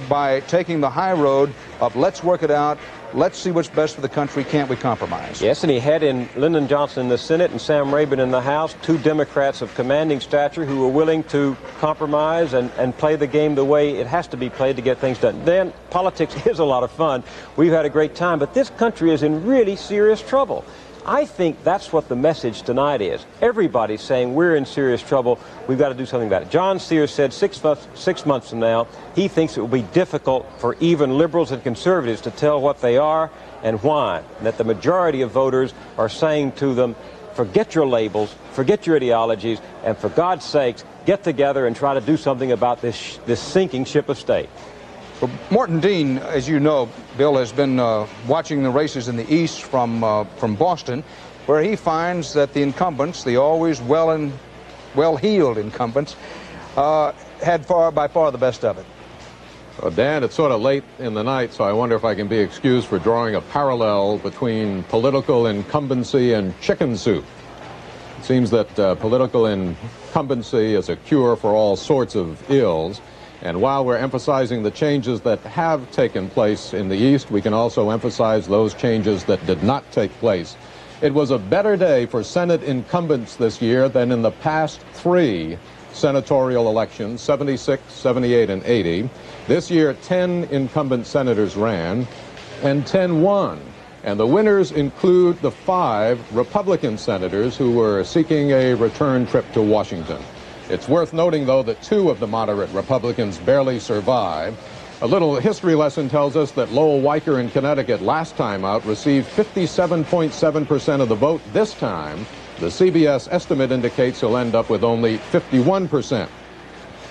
by taking the high road of let's work it out, let's see what's best for the country, can't we compromise? Yes, and he had in Lyndon Johnson in the Senate and Sam Rayburn in the House, two Democrats of commanding stature who were willing to compromise and play the game the way it has to be played to get things done. Then politics is a lot of fun. We've had a great time, but this country is in really serious trouble. I think that's what the message tonight is. Everybody's saying we're in serious trouble. We've got to do something about it. John Sears said 6 months from now, he thinks it will be difficult for even liberals and conservatives to tell what they are and why. And that the majority of voters are saying to them, forget your labels, forget your ideologies, and for God's sakes, get together and try to do something about this sinking ship of state. Well, Morton Dean, as you know, Bill, has been watching the races in the East from Boston, where he finds that the incumbents, the always well-heeled incumbents, had by far the best of it. Well, Dan, it's sort of late in the night, so I wonder if I can be excused for drawing a parallel between political incumbency and chicken soup. It seems that political incumbency is a cure for all sorts of ills. And while we're emphasizing the changes that have taken place in the East, we can also emphasize those changes that did not take place. It was a better day for Senate incumbents this year than in the past 3 senatorial elections, 76, 78, and 80. This year, 10 incumbent senators ran, and 10 won. And the winners include the 5 Republican senators who were seeking a return trip to Washington. It's worth noting, though, that 2 of the moderate Republicans barely survived. A little history lesson tells us that Lowell Weicker in Connecticut last time out received 57.7% of the vote. This time, the CBS estimate indicates he'll end up with only 51%.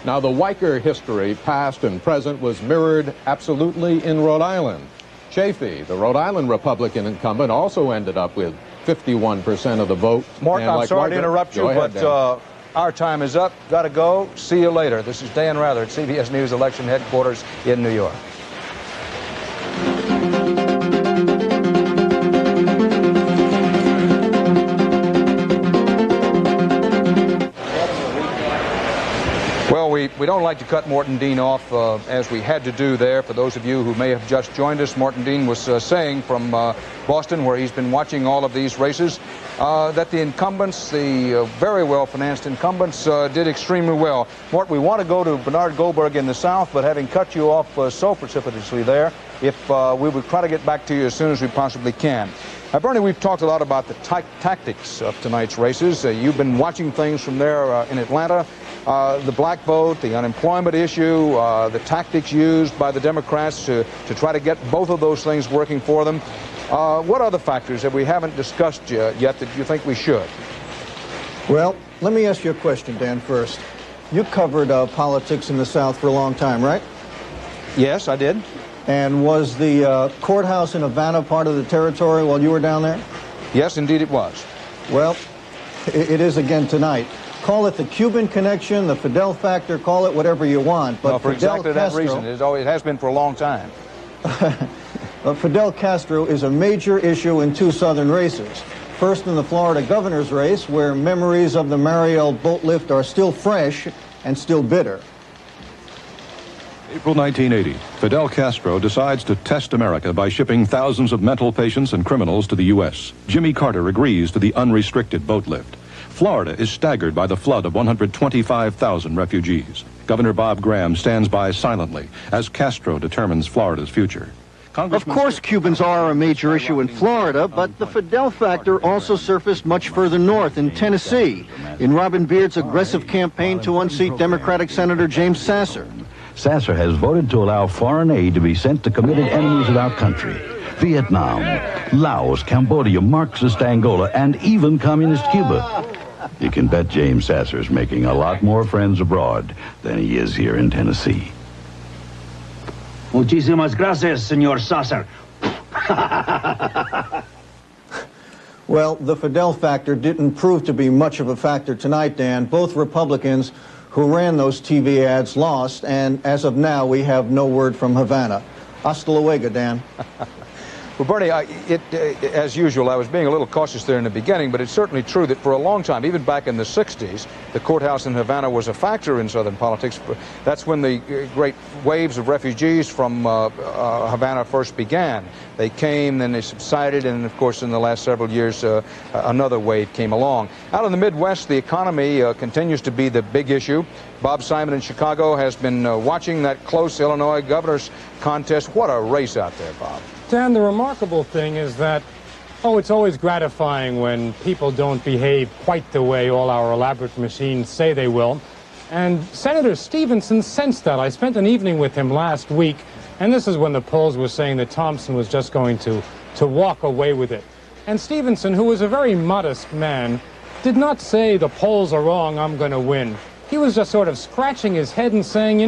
Now, the Weicker history, past and present, was mirrored absolutely in Rhode Island. Chafee, the Rhode Island Republican incumbent, also ended up with 51% of the vote. Mark, I'm sorry to interrupt you, ahead, but our time is up. Got to go. See you later. This is Dan Rather at CBS News Election Headquarters in New York. Well, we don't like to cut Morton Dean off as we had to do there. For those of you who may have just joined us, Morton Dean was saying from Boston, where he's been watching all of these races, that the incumbents, the very well-financed incumbents, did extremely well. Mort, we want to go to Bernard Goldberg in the South, but having cut you off so precipitously there, if we would try to get back to you as soon as we possibly can. Bernie, we've talked a lot about the tactics of tonight's races. You've been watching things from there in Atlanta. The black vote, the unemployment issue, the tactics used by the Democrats to try to get both of those things working for them. What other factors that we haven't discussed yet that you think we should? Well, let me ask you a question, Dan, first. You covered politics in the South for a long time, right? Yes, I did. And was the courthouse in Havana part of the territory while you were down there? Yes, indeed it was. Well, it is again tonight. Call it the Cuban connection, the Fidel factor, call it whatever you want. But well, for Fidel exactly Castro, that reason. It has been for a long time. Fidel Castro is a major issue in 2 southern races. First in the Florida governor's race, where memories of the Mariel boat lift are still fresh and still bitter. April 1980, Fidel Castro decides to test America by shipping thousands of mental patients and criminals to the U.S. Jimmy Carter agrees to the unrestricted boat lift. Florida is staggered by the flood of 125,000 refugees. Governor Bob Graham stands by silently as Castro determines Florida's future. Of course, Cubans are a major issue in Florida, but the Fidel factor also surfaced much further north in Tennessee, in Robin Beard's aggressive campaign to unseat Democratic Senator James Sasser. Sasser has voted to allow foreign aid to be sent to committed enemies of our country. Vietnam, Laos, Cambodia, Marxist Angola, and even communist Cuba. You can bet James Sasser's making a lot more friends abroad than he is here in Tennessee. Muchísimas gracias, señor Sasser. Well, the Fidel factor didn't prove to be much of a factor tonight, Dan. Both Republicans who ran those TV ads lost, and as of now, we have no word from Havana. Hasta luego, Dan. Well, Bernie, as usual, I was being a little cautious there in the beginning, but it's certainly true that for a long time, even back in the 60s, the courthouse in Havana was a factor in Southern politics. That's when the great waves of refugees from Havana first began. They came, then they subsided, and of course, in the last several years, another wave came along. Out in the Midwest, the economy continues to be the big issue. Bob Simon in Chicago has been watching that close Illinois governor's contest. What a race out there, Bob. Dan, the remarkable thing is that, it's always gratifying when people don't behave quite the way all our elaborate machines say they will. And Senator Stevenson sensed that. I spent an evening with him last week, and this is when the polls were saying that Thompson was just going to walk away with it. And Stevenson, who was a very modest man, did not say the polls are wrong, I'm going to win. He was just sort of scratching his head and saying,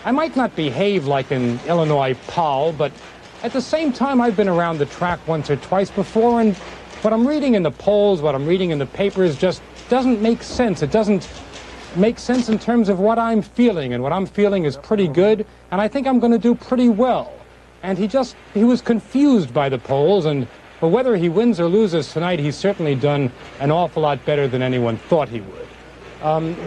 I might not behave like an Illinois Powell, but at the same time, I've been around the track once or twice before, and what I'm reading in the polls, what I'm reading in the papers just doesn't make sense. It doesn't make sense in terms of what I'm feeling, and what I'm feeling is pretty good, and I think I'm going to do pretty well. And he was confused by the polls, and But whether he wins or loses tonight, he's certainly done an awful lot better than anyone thought he would.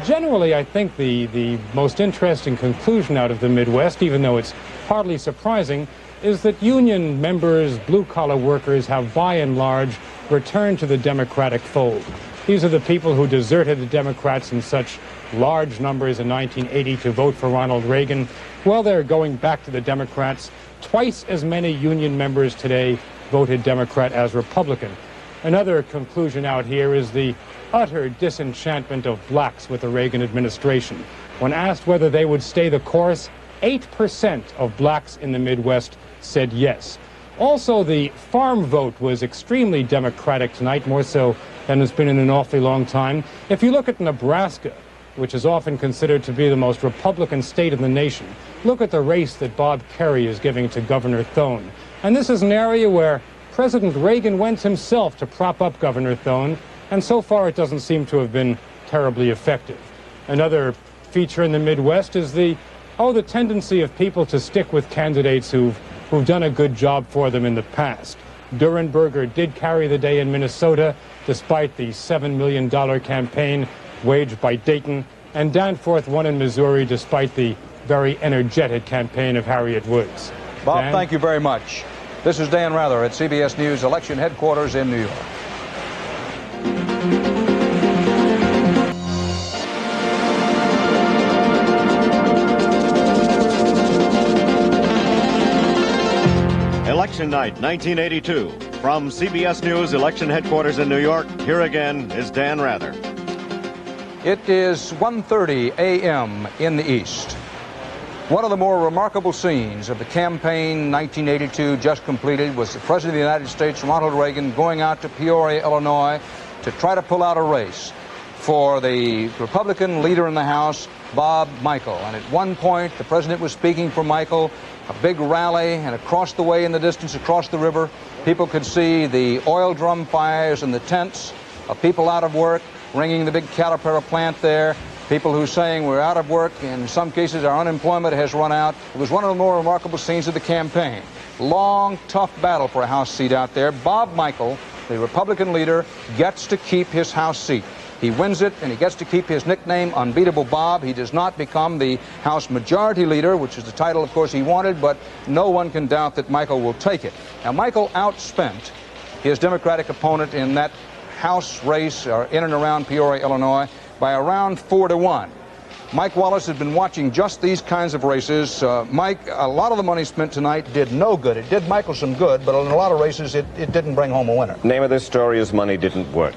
Generally, I think the most interesting conclusion out of the Midwest, even though it's hardly surprising, is that union members, blue-collar workers, have by and large returned to the Democratic fold. These are the people who deserted the Democrats in such large numbers in 1980 to vote for Ronald Reagan. Well, they're going back to the Democrats. Twice as many union members today voted Democrat as Republican. Another conclusion out here is the utter disenchantment of blacks with the Reagan administration. When asked whether they would stay the course, 8% of blacks in the Midwest said yes. Also, the farm vote was extremely Democratic tonight, more so than it's been in an awfully long time. If you look at Nebraska, which is often considered to be the most Republican state in the nation, look at the race that Bob Kerrey is giving to Governor Thone. And this is an area where President Reagan went himself to prop up Governor Thone, and so far it doesn't seem to have been terribly effective. Another feature in the Midwest is the tendency of people to stick with candidates who've done a good job for them in the past. Durenberger did carry the day in Minnesota, despite the $7 million campaign waged by Dayton, and Danforth won in Missouri despite the very energetic campaign of Harriet Woods. Bob, Dan? thank you very much. This is Dan Rather at CBS News Election Headquarters in New York. Election night, 1982. From CBS News Election Headquarters in New York, here again is Dan Rather. It is 1:30 a.m. in the East. One of the more remarkable scenes of the campaign 1982 just completed was the President of the United States, Ronald Reagan, going out to Peoria, Illinois, to try to pull out a race for the Republican leader in the House, Bob Michel. And at one point, the President was speaking for Michel, a big rally, and across the way in the distance, across the river, people could see the oil drum fires and the tents of people out of work, ringing the big Caterpillar plant there. People who saying we're out of work, in some cases our unemployment has run out. It was one of the more remarkable scenes of the campaign. Long, tough battle for a House seat out there. Bob Michel, the Republican leader, gets to keep his House seat. He wins it, and he gets to keep his nickname, Unbeatable Bob. He does not become the House Majority Leader, which is the title, of course, he wanted, but no one can doubt that Michel will take it. Now, Michel outspent his Democratic opponent in that House race in and around Peoria, Illinois, by around 4-1. Mike Wallace has been watching just these kinds of races. Mike, a lot of the money spent tonight did no good. It did Michel some good, but in a lot of races it didn't bring home a winner. Name of this story is Money Didn't Work.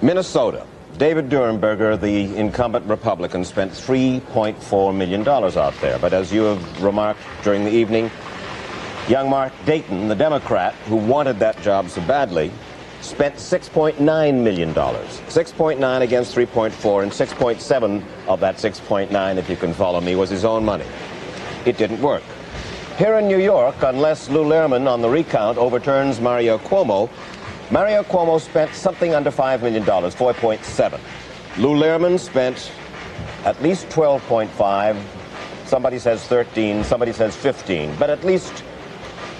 Minnesota. David Durenberger, the incumbent Republican, spent $3.4 million out there. But as you have remarked during the evening, young Mark Dayton, the Democrat, who wanted that job so badly, spent $6.9 million. 6.9 against 3.4, and 6.7 of that 6.9, if you can follow me, was his own money. It didn't work. Here in New York, unless Lou Lehrman on the recount overturns Mario Cuomo, Mario Cuomo spent something under $5 million, 4.7. Lou Lehrman spent at least 12.5. Somebody says 13, somebody says 15, but at least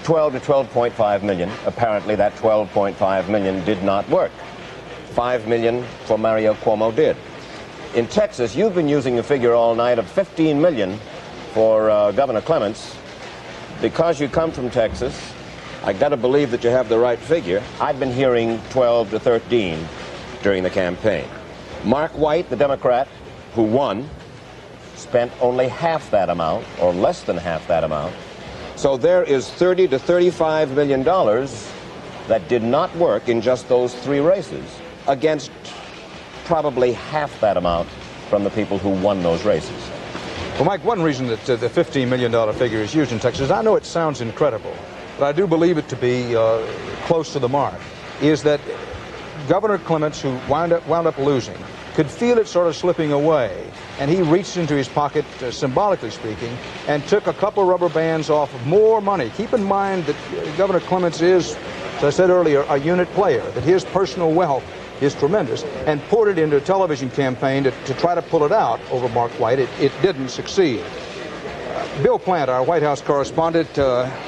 12 to 12.5 million. Apparently that 12.5 million did not work. 5 million for Mario Cuomo did. In Texas, you've been using a figure all night of 15 million for Governor Clements. Because you come from Texas, I got to believe that you have the right figure. I've been hearing 12 to 13 during the campaign. Mark White, the Democrat, who won, spent only half that amount, or less than half that amount. So there is $30 to $35 million that did not work in just those three races, against probably half that amount from the people who won those races. Well, Mike, one reason that the $15 million figure is used in Texas, I know it sounds incredible, but I do believe it to be close to the mark, is that Governor Clements, who wound up losing, could feel it sort of slipping away, and he reached into his pocket, symbolically speaking, and took a couple of rubber bands off of more money. Keep in mind that Governor Clements is, as I said earlier, a unit player, that his personal wealth is tremendous, and poured it into a television campaign to try to pull it out over Mark White. It didn't succeed. Bill Plant, our White House correspondent,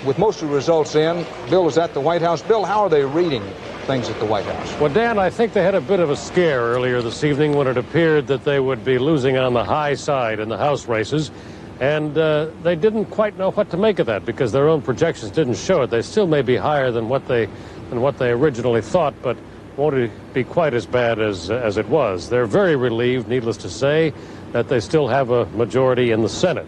with most of the results in. Bill is at the White House. Bill, how are they reading things at the White House? Well, Dan, I think they had a bit of a scare earlier this evening when it appeared that they would be losing on the high side in the House races. And they didn't quite know what to make of that because their own projections didn't show it. They still may be higher than what they originally thought, but won't be quite as bad as it was. They're very relieved, needless to say, that they still have a majority in the Senate.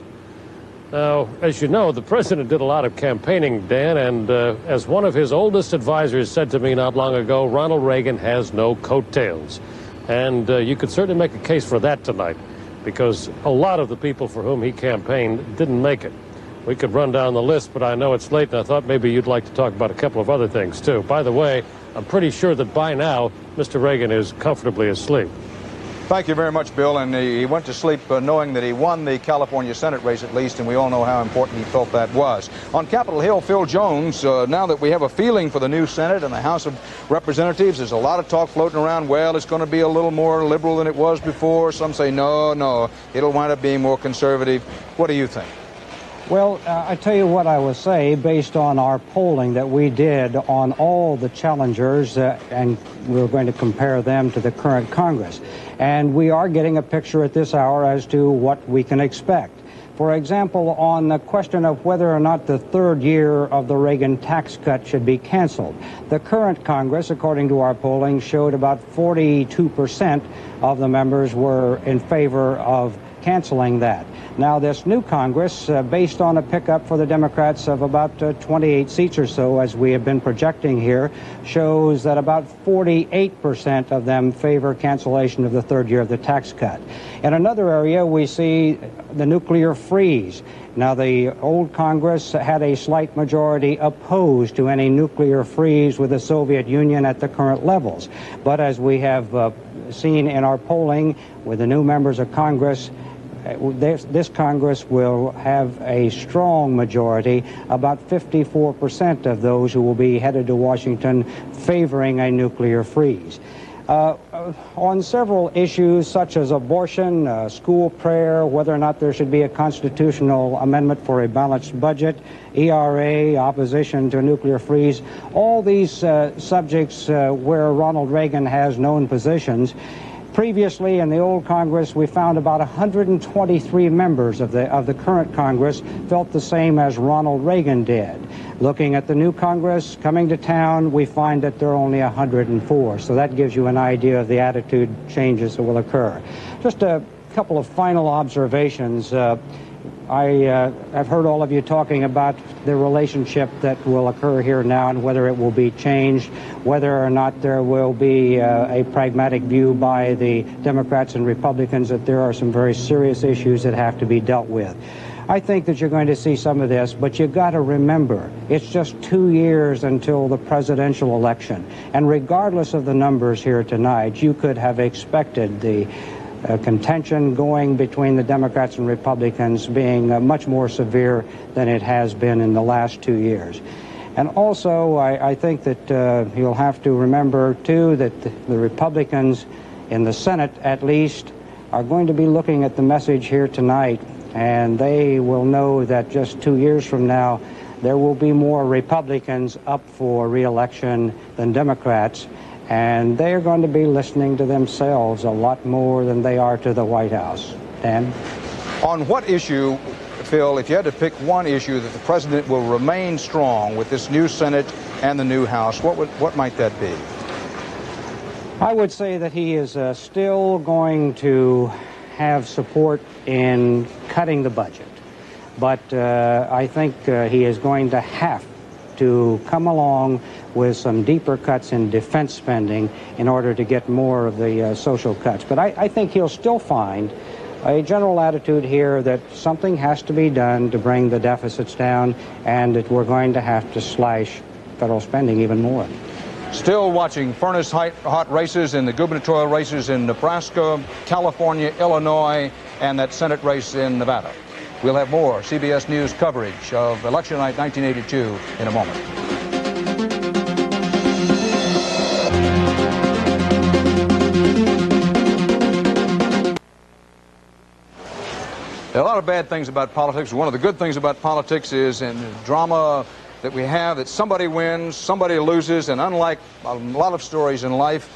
Now, as you know, the president did a lot of campaigning, Dan, and as one of his oldest advisors said to me not long ago, Ronald Reagan has no coattails. And you could certainly make a case for that tonight, because a lot of the people for whom he campaigned didn't make it. We could run down the list, but I know it's late, and I thought maybe you'd like to talk about a couple of other things, too. By the way, I'm pretty sure that by now, Mr. Reagan is comfortably asleep. Thank you very much, Bill. And he went to sleep knowing that he won the California Senate race at least, and we all know how important he felt that was. On Capitol Hill, Phil Jones, now that we have a feeling for the new Senate and the House of Representatives, there's a lot of talk floating around, well, it's going to be a little more liberal than it was before. Some say, no, it'll wind up being more conservative. What do you think? Well, I tell you what I will say, based on our polling that we did on all the challengers, and we're going to compare them to the current Congress. And we are getting a picture at this hour as to what we can expect. For example, on the question of whether or not the third year of the Reagan tax cut should be canceled, the current Congress, according to our polling, showed about 42% of the members were in favor of canceling that. Now, this new Congress, based on a pickup for the Democrats of about 28 seats or so, as we have been projecting here, shows that about 48% of them favor cancellation of the third year of the tax cut. In another area, we see the nuclear freeze. Now, the old Congress had a slight majority opposed to any nuclear freeze with the Soviet Union at the current levels. But as we have seen in our polling with the new members of Congress, this Congress will have a strong majority, about 54% of those who will be headed to Washington favoring a nuclear freeze. On several issues such as abortion, school prayer, whether or not there should be a constitutional amendment for a balanced budget, ERA, opposition to a nuclear freeze, all these subjects where Ronald Reagan has known positions. Previously, in the old Congress, we found about 123 members of the current Congress felt the same as Ronald Reagan did. Looking at the new Congress coming to town, we find that there are only 104. So that gives you an idea of the attitude changes that will occur. Just a couple of final observations. I have heard all of you talking about the relationship that will occur here now and whether it will be changed, whether or not there will be a pragmatic view by the Democrats and Republicans that there are some very serious issues that have to be dealt with. I think that you're going to see some of this, but you've got to remember, it's just 2 years until the presidential election. And regardless of the numbers here tonight, you could have expected the contention going between the Democrats and Republicans being much more severe than it has been in the last 2 years. And also, I think that you'll have to remember, too, that the Republicans in the Senate, at least, are going to be looking at the message here tonight, and they will know that just 2 years from now, there will be more Republicans up for re-election than Democrats. And they are going to be listening to themselves a lot more than they are to the White House. Dan? On what issue, Phil, if you had to pick one issue that the president will remain strong with this new Senate and the new House, what might that be? I would say that he is still going to have support in cutting the budget. But I think he is going to have to come along with some deeper cuts in defense spending in order to get more of the social cuts. But I think he'll still find a general attitude here that something has to be done to bring the deficits down and that we're going to have to slash federal spending even more. Still watching furnace-hot races in the gubernatorial races in Nebraska, California, Illinois, and that Senate race in Nevada. We'll have more CBS News coverage of Election Night 1982 in a moment. There are a lot of bad things about politics. One of the good things about politics is in the drama that we have that somebody wins, somebody loses, and unlike a lot of stories in life,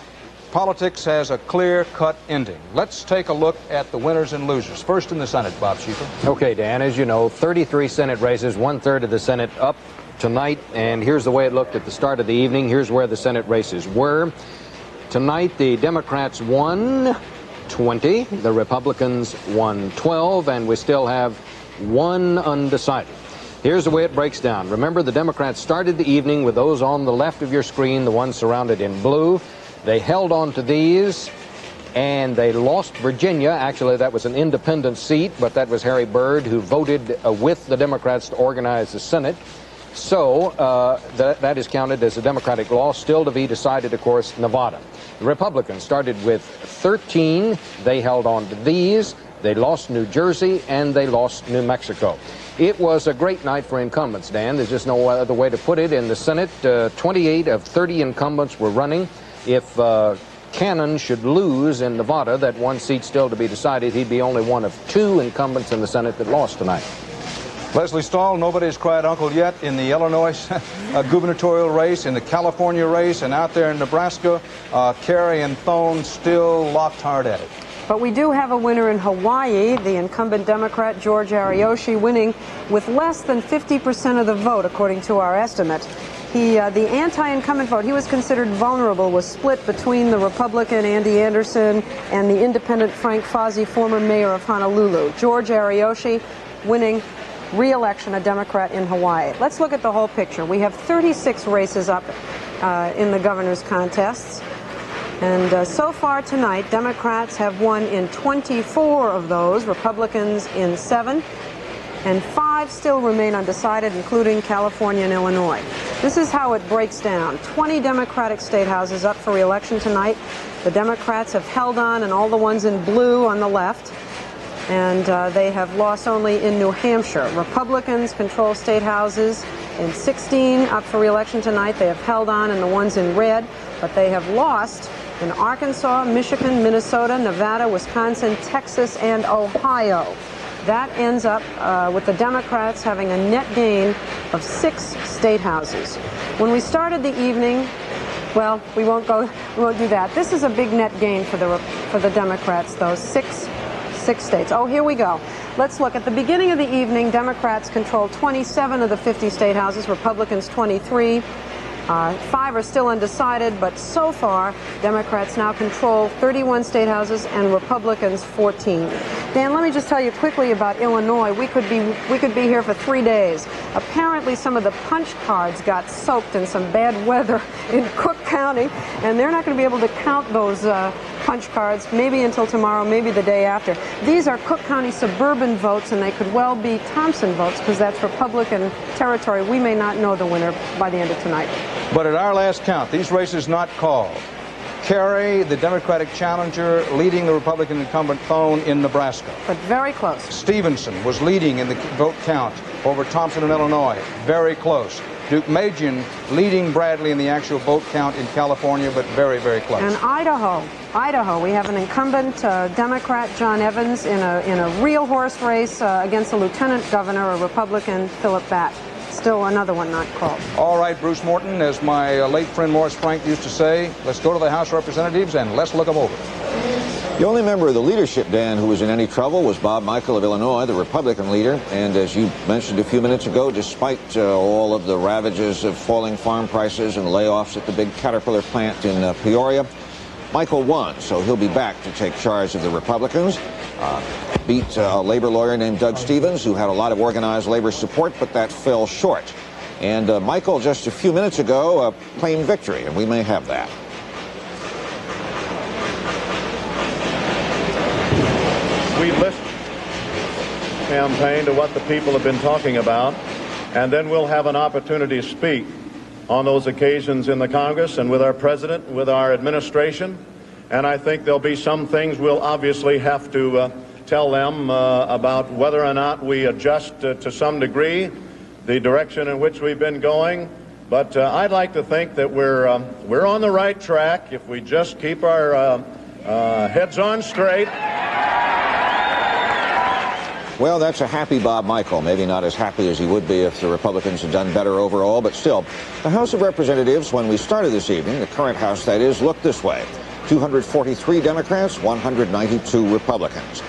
politics has a clear-cut ending. Let's take a look at the winners and losers. First in the Senate, Bob Schieffer. Okay, Dan, as you know, 33 Senate races, 1/3 of the Senate up tonight, and here's the way it looked at the start of the evening. Here's where the Senate races were. Tonight, the Democrats won 20, the Republicans won 12, and we still have one undecided. Here's the way it breaks down. Remember, the Democrats started the evening with those on the left of your screen, the ones surrounded in blue. They held on to these, and they lost Virginia. Actually, that was an independent seat, but that was Harry Byrd, who voted with the Democrats to organize the Senate. So that is counted as a Democratic loss. Still to be decided, of course, Nevada. The Republicans started with 13. They held on to these. They lost New Jersey, and they lost New Mexico. It was a great night for incumbents, Dan. There's just no other way to put it. In the Senate, 28 of 30 incumbents were running. If Cannon should lose in Nevada, that one seat still to be decided, he'd be only one of 2 incumbents in the Senate that lost tonight. Leslie Stahl, nobody's cried uncle yet in the Illinois gubernatorial race, in the California race, and out there in Nebraska, Kerry and Thone still locked hard at it. But we do have a winner in Hawaii, the incumbent Democrat George Ariyoshi, winning with less than 50% of the vote, according to our estimate. The anti-incumbent vote, he was considered vulnerable, was split between the Republican Andy Anderson and the independent Frank Fozzi, former mayor of Honolulu. George Ariyoshi winning re-election, a Democrat in Hawaii. Let's look at the whole picture. We have 36 races up in the governor's contests. And so far tonight, Democrats have won in 24 of those, Republicans in 7, and 5 still remain undecided, including California and Illinois. This is how it breaks down. 20 Democratic state houses up for re-election tonight. The Democrats have held on, and all the ones in blue on the left, and they have lost only in New Hampshire. Republicans control state houses in 16 up for re-election tonight. They have held on, and the ones in red, but they have lost in Arkansas, Michigan, Minnesota, Nevada, Wisconsin, Texas, and Ohio. That ends up with the Democrats having a net gain of 6 state houses. When we started the evening, well, we won't do that. This is a big net gain for the Democrats, though. Six states. Oh, here we go. Let's look. At the beginning of the evening, Democrats controlled 27 of the 50 state houses, Republicans 23. 5 are still undecided, but so far, Democrats now control 31 state houses and Republicans 14. Dan, let me just tell you quickly about Illinois. We could be here for 3 days. Apparently, some of the punch cards got soaked in some bad weather in Cook County, and they're not going to be able to count those punch cards maybe until tomorrow, maybe the day after. These are Cook County suburban votes, and they could well be Thompson votes because that's Republican territory. We may not know the winner by the end of tonight. But at our last count, these races not called. Kerry, the Democratic challenger, leading the Republican incumbent Thone in Nebraska. But very close. Stevenson was leading in the vote count over Thompson in Illinois. Very close. Duke Majan leading Bradley in the actual vote count in California, but very, very close. And Idaho, we have an incumbent Democrat, John Evans, in a real horse race against a lieutenant governor, a Republican, Philip Batt. Still another one not called. All right, Bruce Morton, as my late friend Morris Frank used to say, let's go to the House of Representatives and let's look them over. The only member of the leadership, Dan, who was in any trouble was Bob Michel of Illinois, the Republican leader. And as you mentioned a few minutes ago, despite all of the ravages of falling farm prices and layoffs at the big Caterpillar plant in Peoria, Michel won, so he'll be back to take charge of the Republicans. Beat a labor lawyer named Doug Stevens, who had a lot of organized labor support, but that fell short. And Michel, just a few minutes ago, claimed victory, and we may have that. We listen campaign to what the people have been talking about, and then we'll have an opportunity to speak on those occasions in the Congress and with our president, with our administration. And I think there'll be some things we'll obviously have to tell them about whether or not we adjust to some degree the direction in which we've been going. But I'd like to think that we're on the right track if we just keep our heads on straight. Well, that's a happy Bob Michael. Maybe not as happy as he would be if the Republicans had done better overall, but still. The House of Representatives, when we started this evening, the current House that is, looked this way. 243 Democrats, 192 Republicans.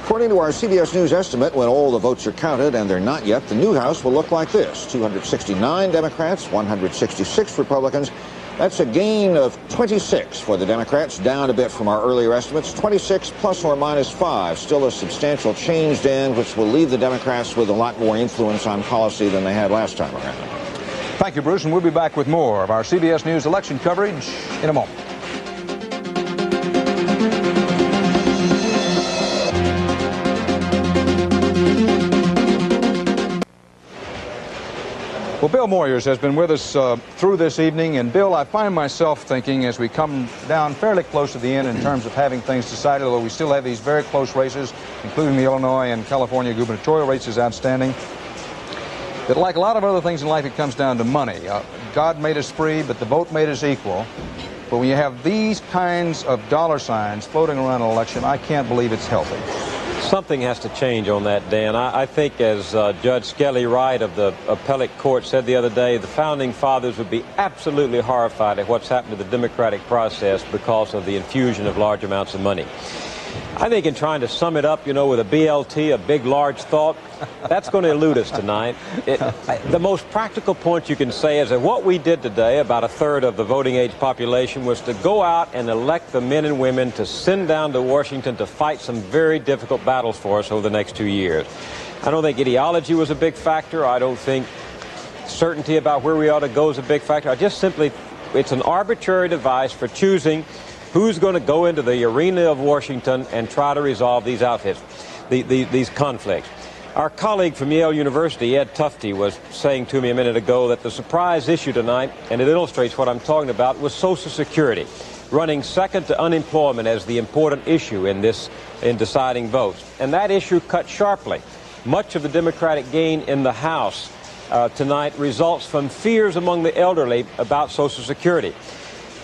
According to our CBS News estimate, when all the votes are counted, and they're not yet, the new House will look like this. 269 Democrats, 166 Republicans. That's a gain of 26 for the Democrats, down a bit from our earlier estimates. 26 plus or minus 5, still a substantial change, Dan, which will leave the Democrats with a lot more influence on policy than they had last time around. Thank you, Bruce, and we'll be back with more of our CBS News election coverage in a moment. Well, Bill Moyers has been with us through this evening, and Bill, I find myself thinking as we come down fairly close to the end in terms of having things decided, although we still have these very close races, including the Illinois and California gubernatorial races outstanding, that like a lot of other things in life, it comes down to money. God made us free, but the vote made us equal. But when you have these kinds of dollar signs floating around an election, I can't believe it's healthy. Something has to change on that, Dan. I think, as Judge Skelly Wright of the appellate court said the other day, the founding fathers would be absolutely horrified at what's happened to the democratic process because of the infusion of large amounts of money. I think in trying to sum it up, you know, with a BLT, a big, large thought, that's going to elude us tonight. The most practical point you can say is that what we did today, about a third of the voting age population, was to go out and elect the men and women to send down to Washington to fight some very difficult battles for us over the next 2 years. I don't think ideology was a big factor. I don't think certainty about where we ought to go is a big factor. I just simply, it's an arbitrary device for choosing who's going to go into the arena of Washington and try to resolve these outfits, these conflicts. Our colleague from Yale University, Ed Tufte, was saying to me a minute ago that the surprise issue tonight, and it illustrates what I'm talking about, was Social Security, running second to unemployment as the important issue in deciding votes. And that issue cut sharply. Much of the Democratic gain in the House tonight results from fears among the elderly about Social Security.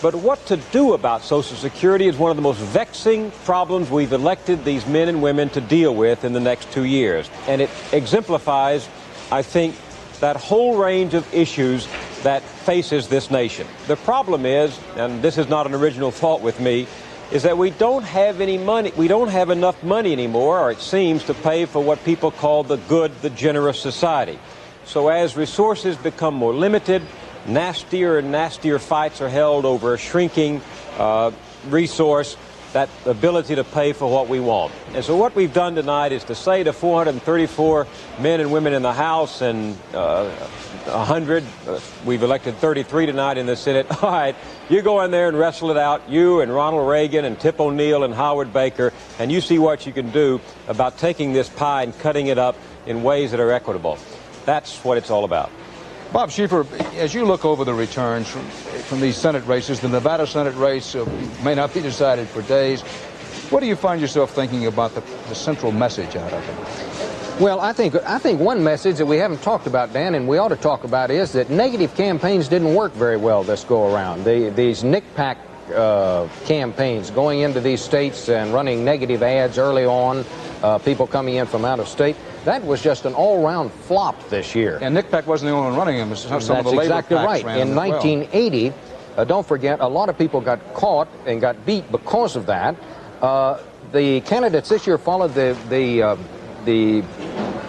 But what to do about Social Security is one of the most vexing problems we've elected these men and women to deal with in the next 2 years. And it exemplifies, I think, that whole range of issues that faces this nation. The problem is, and this is not an original thought with me, is that we don't have any money. We don't have enough money anymore, or it seems, to pay for what people call the good, the generous society. So as resources become more limited, nastier and nastier fights are held over a shrinking resource, that ability to pay for what we want. And so what we've done tonight is to say to 434 men and women in the House and 100, we've elected 33 tonight in the Senate, all right, you go in there and wrestle it out, you and Ronald Reagan and Tip O'Neill and Howard Baker, and you see what you can do about taking this pie and cutting it up in ways that are equitable. That's what it's all about. Bob Schieffer, as you look over the returns from these Senate races, the Nevada Senate race may not be decided for days. What do you find yourself thinking about the central message out of it? Well, I think one message that we haven't talked about, Dan, and we ought to talk about, is that negative campaigns didn't work very well this go around. These NICPAC campaigns, going into these states and running negative ads early on, people coming in from out of state, that was just an all-round flop this year. And NICPAC wasn't the only one running them. Some of the labor exactly PACs right. ran In them as well. 1980, don't forget, a lot of people got caught and got beat because of that. The candidates this year followed the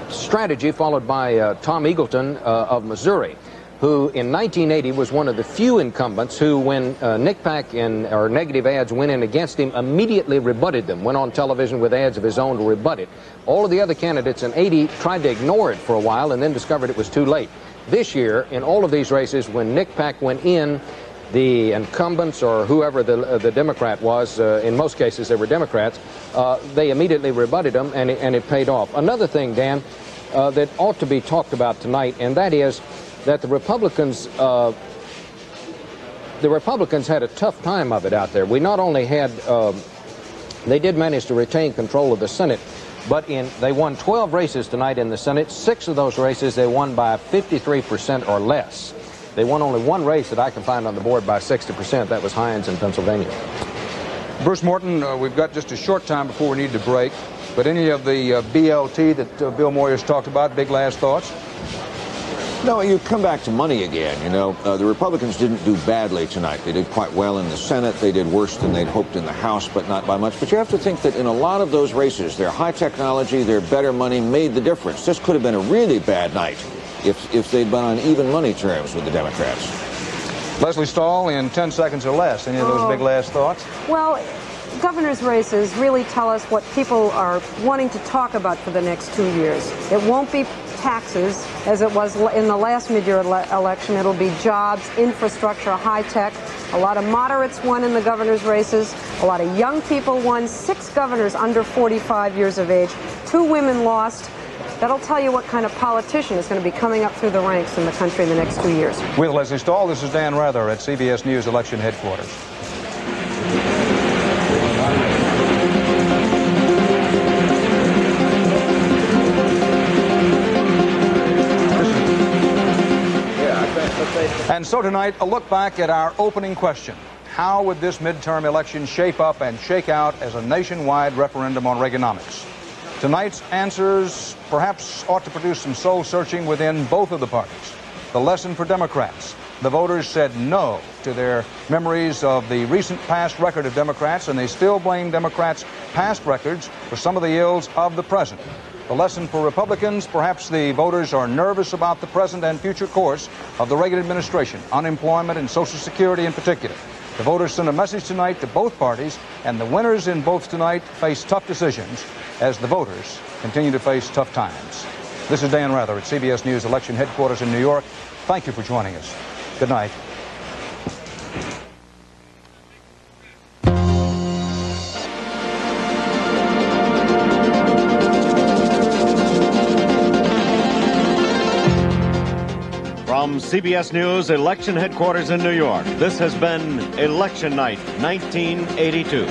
strategy followed by Tom Eagleton of Missouri, who in 1980 was one of the few incumbents who, when NICPAC or negative ads went in against him, immediately rebutted them, went on television with ads of his own to rebut it. All of the other candidates in 80 tried to ignore it for a while and then discovered it was too late. This year, in all of these races, when NICPAC went in, the incumbents or whoever the Democrat was, in most cases they were Democrats, they immediately rebutted them, and it paid off. Another thing, Dan, that ought to be talked about tonight, and that is that the Republicans had a tough time of it out there. We not only had, they did manage to retain control of the Senate, but they won 12 races tonight in the Senate. 6 of those races they won by 53% or less. They won only one race that I can find on the board by 60%. That was Hines in Pennsylvania. Bruce Morton, we've got just a short time before we need to break. But any of the BLT that Bill Moyers talked about, big last thoughts? No, you come back to money again. You know, the Republicans didn't do badly tonight. They did quite well in the Senate. They did worse than they'd hoped in the House, but not by much. But you have to think that in a lot of those races, their high technology, their better money made the difference. This could have been a really bad night if they'd been on even money terms with the Democrats. Lesley Stahl, in 10 seconds or less, any of those big last thoughts? Well, governor's races really tell us what people are wanting to talk about for the next 2 years. It won't be taxes, as it was in the last mid-year election. It'll be jobs, infrastructure, high-tech. A lot of moderates won in the governor's races. A lot of young people won. 6 governors under 45 years of age. 2 women lost. That'll tell you what kind of politician is going to be coming up through the ranks in the country in the next 2 years. With Lesley Stahl, this is Dan Rather at CBS News Election Headquarters. And so tonight, a look back at our opening question. How would this midterm election shape up and shake out as a nationwide referendum on Reaganomics? Tonight's answers perhaps ought to produce some soul searching within both of the parties. The lesson for Democrats. The voters said no to their memories of the recent past record of Democrats, and they still blame Democrats' past records for some of the ills of the present. The lesson for Republicans, perhaps the voters are nervous about the present and future course of the Reagan administration, unemployment and Social Security in particular. The voters sent a message tonight to both parties, and the winners in both tonight face tough decisions as the voters continue to face tough times. This is Dan Rather at CBS News Election Headquarters in New York. Thank you for joining us. Good night. From CBS News Election Headquarters in New York, this has been Election Night 1982.